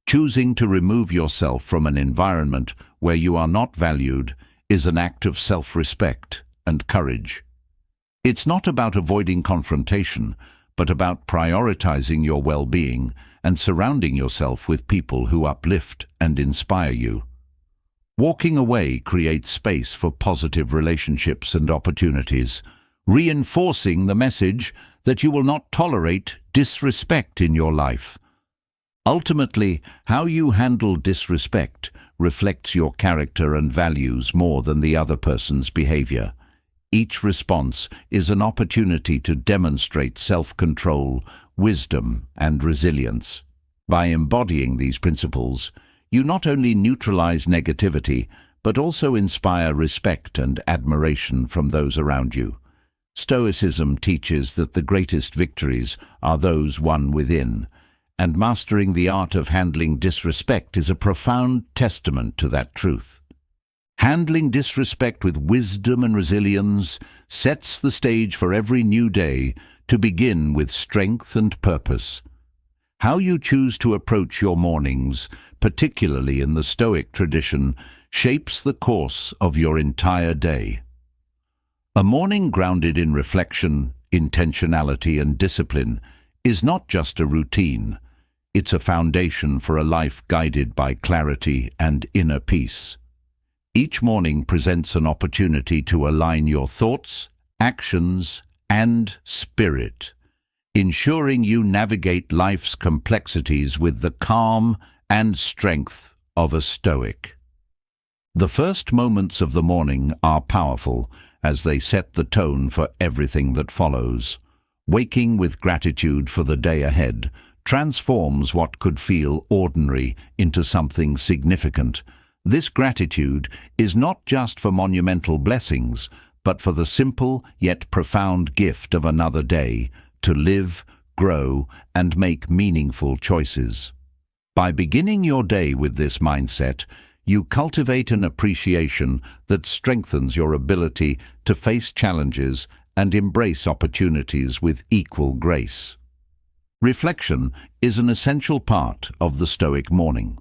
Choosing to remove yourself from an environment where you are not valued is an act of self-respect and courage. It's not about avoiding confrontation, but about prioritizing your well-being and surrounding yourself with people who uplift and inspire you. Walking away creates space for positive relationships and opportunities, reinforcing the message that you will not tolerate disrespect in your life. Ultimately, how you handle disrespect reflects your character and values more than the other person's behavior. Each response is an opportunity to demonstrate self-control, wisdom, and resilience. By embodying these principles, you not only neutralize negativity, but also inspire respect and admiration from those around you. Stoicism teaches that the greatest victories are those won within, and mastering the art of handling disrespect is a profound testament to that truth. Handling disrespect with wisdom and resilience sets the stage for every new day to begin with strength and purpose. How you choose to approach your mornings, particularly in the Stoic tradition, shapes the course of your entire day. A morning grounded in reflection, intentionality, and discipline is not just a routine. It's a foundation for a life guided by clarity and inner peace. Each morning presents an opportunity to align your thoughts, actions, and spirit, ensuring you navigate life's complexities with the calm and strength of a Stoic. The first moments of the morning are powerful as they set the tone for everything that follows. Waking with gratitude for the day ahead transforms what could feel ordinary into something significant. This gratitude is not just for monumental blessings, but for the simple yet profound gift of another day, to live, grow, and make meaningful choices. By beginning your day with this mindset, you cultivate an appreciation that strengthens your ability to face challenges and embrace opportunities with equal grace. Reflection is an essential part of the Stoic morning.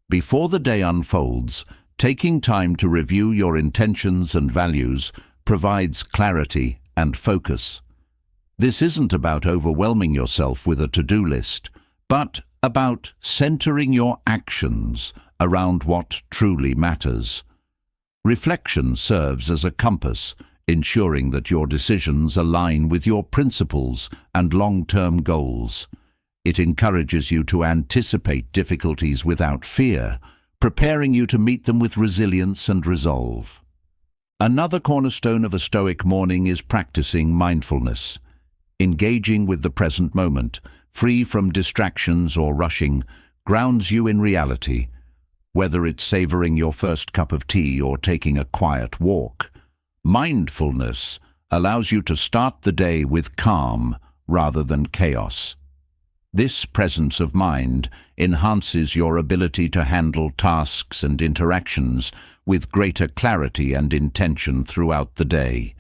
Before the day unfolds, taking time to review your intentions and values provides clarity and focus. This isn't about overwhelming yourself with a to-do list, but about centering your actions around what truly matters. Reflection serves as a compass, ensuring that your decisions align with your principles and long-term goals. It encourages you to anticipate difficulties without fear, preparing you to meet them with resilience and resolve. Another cornerstone of a Stoic morning is practicing mindfulness. Engaging with the present moment, free from distractions or rushing, grounds you in reality. Whether it's savoring your first cup of tea or taking a quiet walk, mindfulness allows you to start the day with calm rather than chaos. This presence of mind enhances your ability to handle tasks and interactions with greater clarity and intention throughout the day.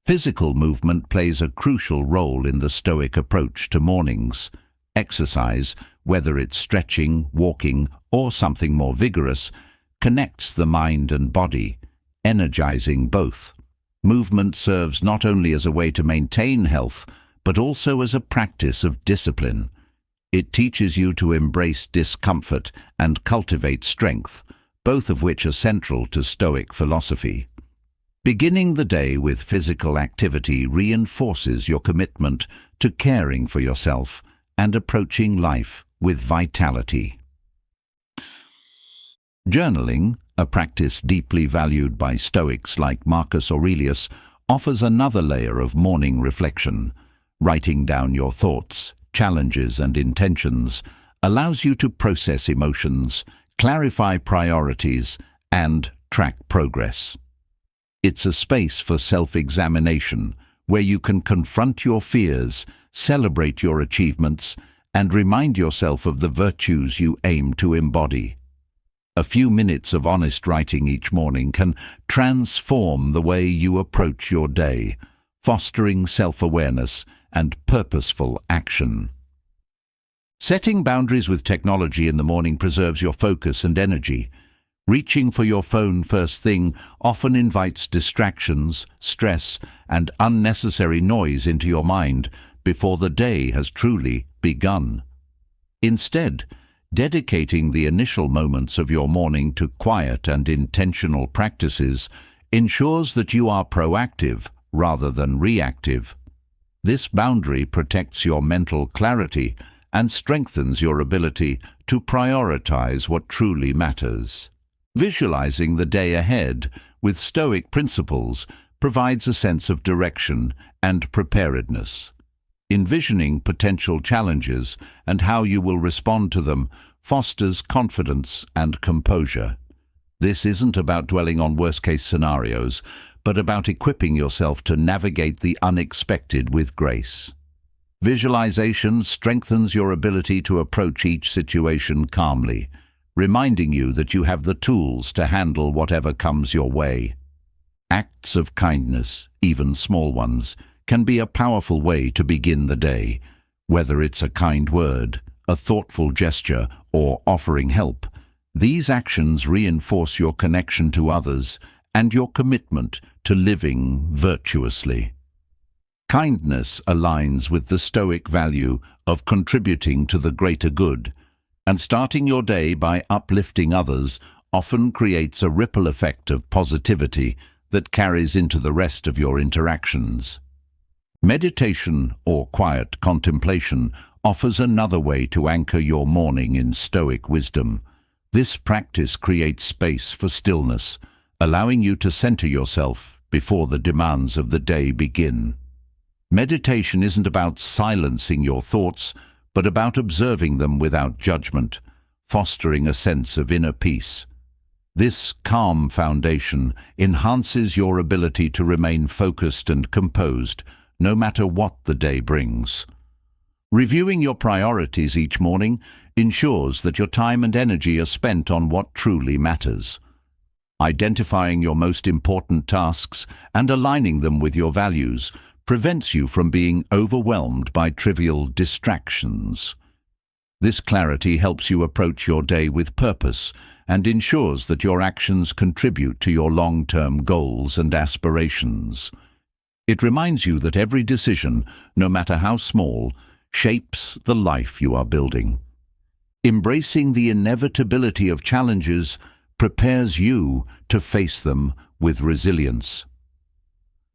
Physical movement plays a crucial role in the Stoic approach to mornings. Exercise, whether it's stretching, walking, or something more vigorous, connects the mind and body, energizing both. Movement serves not only as a way to maintain health, but also as a practice of discipline. It teaches you to embrace discomfort and cultivate strength, both of which are central to Stoic philosophy. Beginning the day with physical activity reinforces your commitment to caring for yourself and approaching life with vitality. Journaling, a practice deeply valued by Stoics like Marcus Aurelius, offers another layer of morning reflection. Writing down your thoughts, challenges, and intentions allows you to process emotions, clarify priorities, and track progress. It's a space for self-examination, where you can confront your fears, celebrate your achievements, and remind yourself of the virtues you aim to embody. A few minutes of honest writing each morning can transform the way you approach your day, fostering self-awareness and purposeful action. Setting boundaries with technology in the morning preserves your focus and energy. Reaching for your phone first thing often invites distractions, stress, and unnecessary noise into your mind before the day has truly begun. Instead, dedicating the initial moments of your morning to quiet and intentional practices ensures that you are proactive rather than reactive. This boundary protects your mental clarity and strengthens your ability to prioritize what truly matters. Visualizing the day ahead with Stoic principles provides a sense of direction and preparedness. Envisioning potential challenges and how you will respond to them fosters confidence and composure. This isn't about dwelling on worst-case scenarios, but about equipping yourself to navigate the unexpected with grace. Visualization strengthens your ability to approach each situation calmly, reminding you that you have the tools to handle whatever comes your way. Acts of kindness, even small ones, can be a powerful way to begin the day. Whether it's a kind word, a thoughtful gesture, or offering help, these actions reinforce your connection to others and your commitment to living virtuously. Kindness aligns with the Stoic value of contributing to the greater good, and starting your day by uplifting others often creates a ripple effect of positivity that carries into the rest of your interactions. Meditation or quiet contemplation offers another way to anchor your morning in Stoic wisdom. This practice creates space for stillness, allowing you to center yourself before the demands of the day begin. Meditation isn't about silencing your thoughts, but about observing them without judgment, fostering a sense of inner peace. This calm foundation enhances your ability to remain focused and composed, no matter what the day brings. Reviewing your priorities each morning ensures that your time and energy are spent on what truly matters. Identifying your most important tasks and aligning them with your values prevents you from being overwhelmed by trivial distractions. This clarity helps you approach your day with purpose and ensures that your actions contribute to your long-term goals and aspirations. It reminds you that every decision, no matter how small, shapes the life you are building. Embracing the inevitability of challenges prepares you to face them with resilience.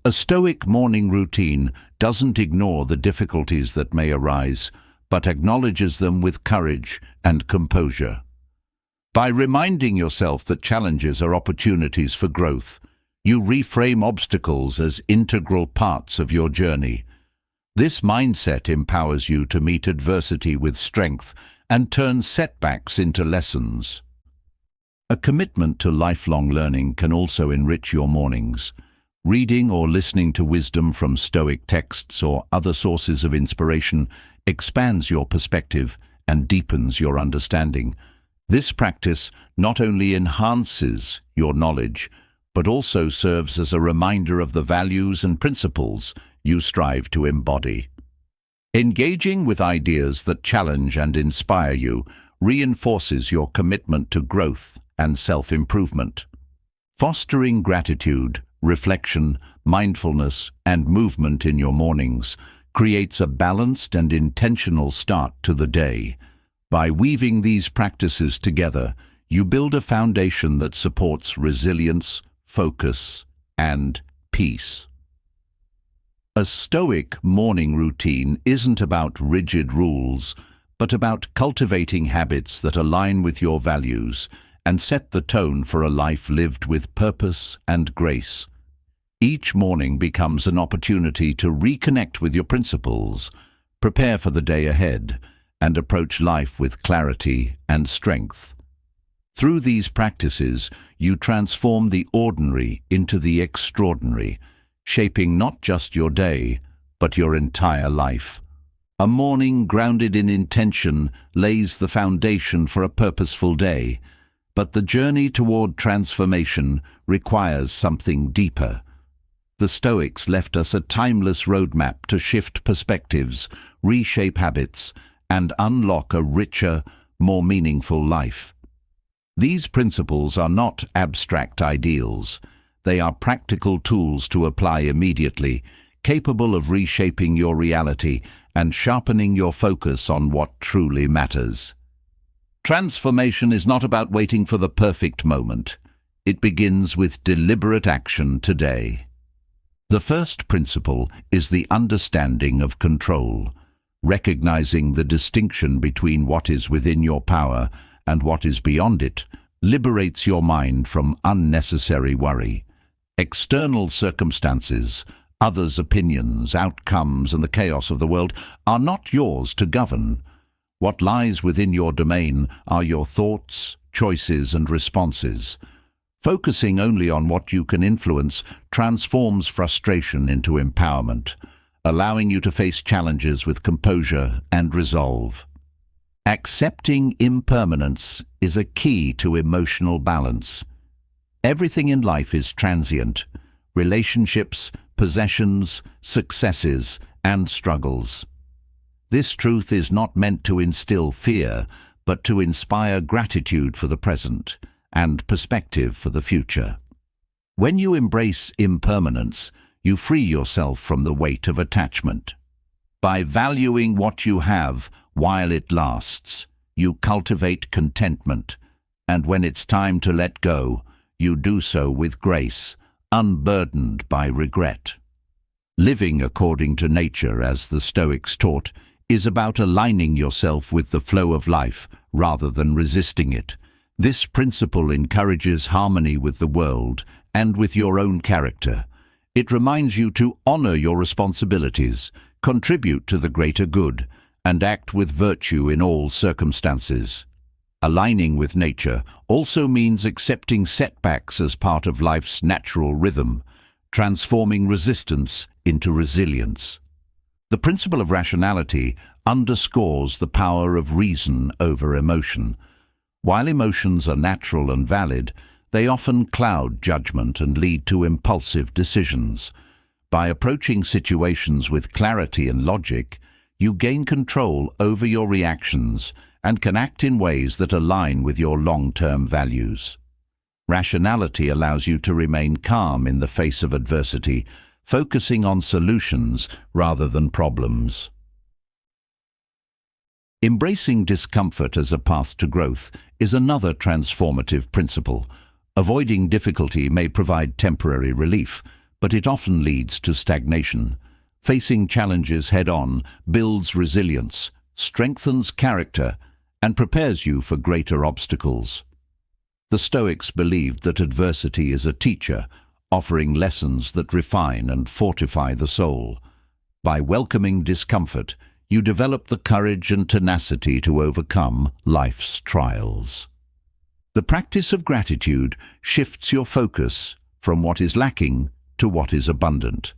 A Stoic morning routine doesn't ignore the difficulties that may arise, but acknowledges them with courage and composure. By reminding yourself that challenges are opportunities for growth, you reframe obstacles as integral parts of your journey. This mindset empowers you to meet adversity with strength and turn setbacks into lessons. A commitment to lifelong learning can also enrich your mornings. Reading or listening to wisdom from Stoic texts or other sources of inspiration expands your perspective and deepens your understanding. This practice not only enhances your knowledge, but also serves as a reminder of the values and principles you strive to embody. Engaging with ideas that challenge and inspire you reinforces your commitment to growth and self-improvement. Fostering gratitude, reflection, mindfulness, and movement in your mornings creates a balanced and intentional start to the day. By weaving these practices together, you build a foundation that supports resilience, focus, and peace. A Stoic morning routine isn't about rigid rules, but about cultivating habits that align with your values and set the tone for a life lived with purpose and grace. Each morning becomes an opportunity to reconnect with your principles, prepare for the day ahead, and approach life with clarity and strength. Through these practices, you transform the ordinary into the extraordinary, shaping not just your day, but your entire life. A morning grounded in intention lays the foundation for a purposeful day, but the journey toward transformation requires something deeper. The Stoics left us a timeless roadmap to shift perspectives, reshape habits, and unlock a richer, more meaningful life. These principles are not abstract ideals. They are practical tools to apply immediately, capable of reshaping your reality and sharpening your focus on what truly matters. Transformation is not about waiting for the perfect moment. It begins with deliberate action today. The first principle is the understanding of control, recognizing the distinction between what is within your power and what is beyond it liberates your mind from unnecessary worry. External circumstances, others' opinions, outcomes, and the chaos of the world are not yours to govern. What lies within your domain are your thoughts, choices, and responses. Focusing only on what you can influence transforms frustration into empowerment, allowing you to face challenges with composure and resolve. Accepting impermanence is a key to emotional balance. Everything in life is transient: relationships, possessions, successes, and struggles. This truth is not meant to instill fear, but to inspire gratitude for the present and perspective for the future. When you embrace impermanence, you free yourself from the weight of attachment. By valuing what you have while it lasts, you cultivate contentment, and when it's time to let go, you do so with grace, unburdened by regret. Living according to nature, as the Stoics taught, is about aligning yourself with the flow of life rather than resisting it. This principle encourages harmony with the world and with your own character. It reminds you to honor your responsibilities, contribute to the greater good, and act with virtue in all circumstances. Aligning with nature also means accepting setbacks as part of life's natural rhythm, transforming resistance into resilience. The principle of rationality underscores the power of reason over emotion. While emotions are natural and valid, they often cloud judgment and lead to impulsive decisions. By approaching situations with clarity and logic, you gain control over your reactions and can act in ways that align with your long-term values. Rationality allows you to remain calm in the face of adversity, focusing on solutions rather than problems. Embracing discomfort as a path to growth is another transformative principle. Avoiding difficulty may provide temporary relief, but it often leads to stagnation. Facing challenges head-on builds resilience, strengthens character, and prepares you for greater obstacles. The Stoics believed that adversity is a teacher, offering lessons that refine and fortify the soul. By welcoming discomfort, you develop the courage and tenacity to overcome life's trials. The practice of gratitude shifts your focus from what is lacking to what is abundant.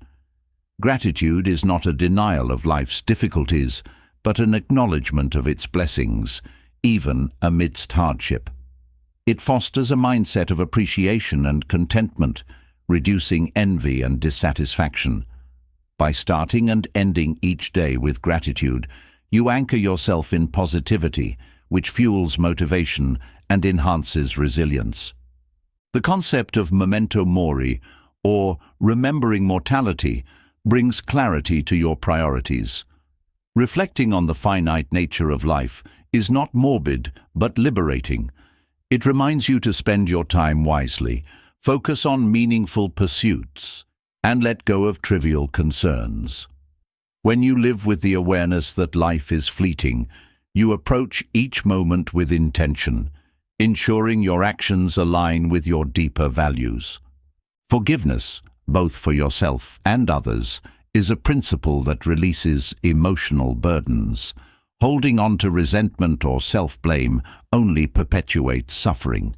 Gratitude is not a denial of life's difficulties, but an acknowledgement of its blessings, even amidst hardship. It fosters a mindset of appreciation and contentment, reducing envy and dissatisfaction. By starting and ending each day with gratitude, you anchor yourself in positivity, which fuels motivation and enhances resilience. The concept of memento mori, or remembering mortality, brings clarity to your priorities. Reflecting on the finite nature of life is not morbid, but liberating. It reminds you to spend your time wisely, focus on meaningful pursuits, and let go of trivial concerns. When you live with the awareness that life is fleeting, you approach each moment with intention, ensuring your actions align with your deeper values. Forgiveness, both for yourself and others, is a principle that releases emotional burdens. Holding on to resentment or self-blame only perpetuates suffering.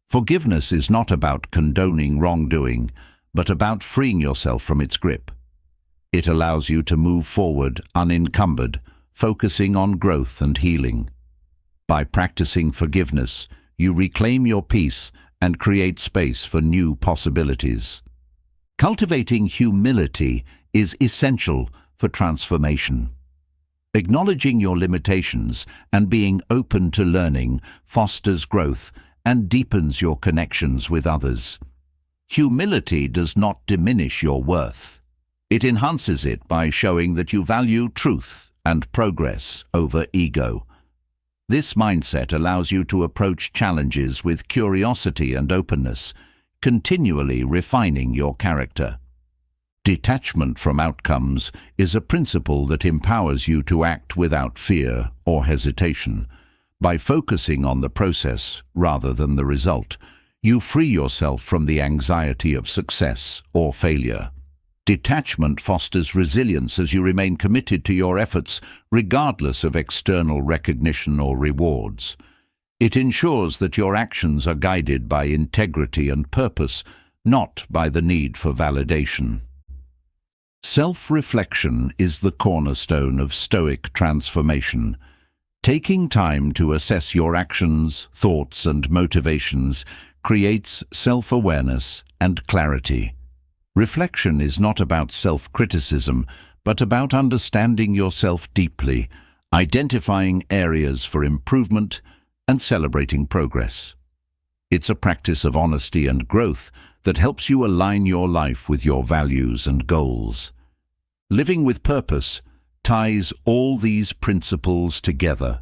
Forgiveness is not about condoning wrongdoing, but about freeing yourself from its grip. It allows you to move forward unencumbered, focusing on growth and healing. By practicing forgiveness, you reclaim your peace and create space for new possibilities. Cultivating humility is essential for transformation. Acknowledging your limitations and being open to learning fosters growth and deepens your connections with others. Humility does not diminish your worth. It enhances it by showing that you value truth and progress over ego. This mindset allows you to approach challenges with curiosity and openness, continually refining your character. Detachment from outcomes is a principle that empowers you to act without fear or hesitation. By focusing on the process rather than the result, you free yourself from the anxiety of success or failure. Detachment fosters resilience as you remain committed to your efforts regardless of external recognition or rewards. It ensures that your actions are guided by integrity and purpose, not by the need for validation. Self-reflection is the cornerstone of Stoic transformation. Taking time to assess your actions, thoughts, and motivations creates self-awareness and clarity. Reflection is not about self-criticism, but about understanding yourself deeply, identifying areas for improvement, and celebrating progress. It's a practice of honesty and growth that helps you align your life with your values and goals. Living with purpose ties all these principles together.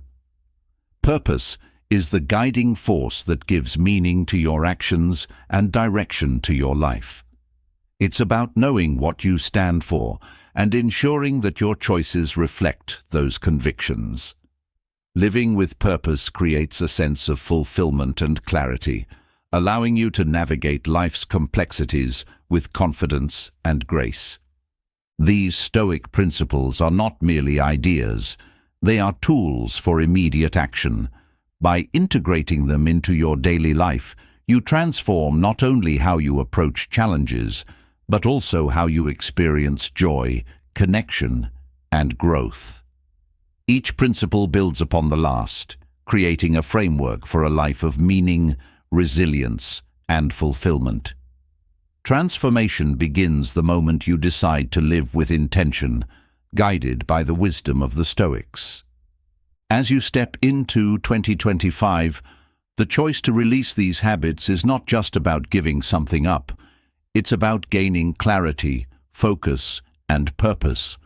Purpose is the guiding force that gives meaning to your actions and direction to your life. It's about knowing what you stand for and ensuring that your choices reflect those convictions. Living with purpose creates a sense of fulfillment and clarity, allowing you to navigate life's complexities with confidence and grace. These Stoic principles are not merely ideas, they are tools for immediate action. By integrating them into your daily life, you transform not only how you approach challenges, but also how you experience joy, connection, and growth. Each principle builds upon the last, creating a framework for a life of meaning, resilience, and fulfillment. Transformation begins the moment you decide to live with intention, guided by the wisdom of the Stoics. As you step into 2025, the choice to release these habits is not just about giving something up. It's about gaining clarity, focus, and purpose.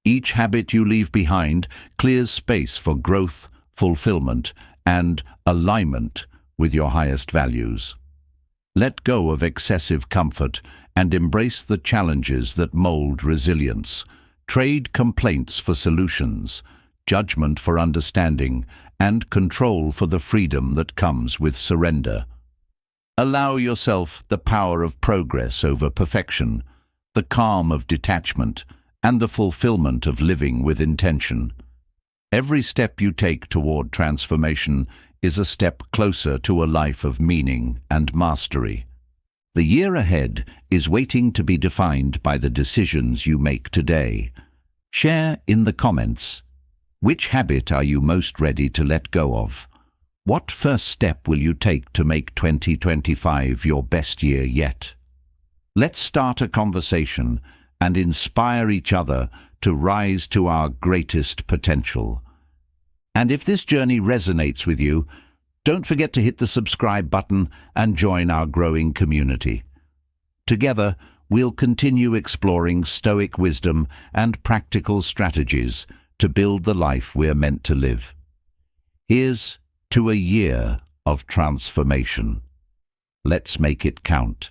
Each habit you leave behind clears space for growth, fulfillment, and alignment with your highest values. Let go of excessive comfort and embrace the challenges that mold resilience. Trade complaints for solutions, judgment for understanding, and control for the freedom that comes with surrender. Allow yourself the power of progress over perfection, the calm of detachment, and the fulfillment of living with intention. Every step you take toward transformation is a step closer to a life of meaning and mastery. The year ahead is waiting to be defined by the decisions you make today. Share in the comments. Which habit are you most ready to let go of? What first step will you take to make 2025 your best year yet? Let's start a conversation and inspire each other to rise to our greatest potential. And if this journey resonates with you, don't forget to hit the subscribe button and join our growing community. Together, we'll continue exploring Stoic wisdom and practical strategies to build the life we're meant to live. Here's to a year of transformation. Let's make it count.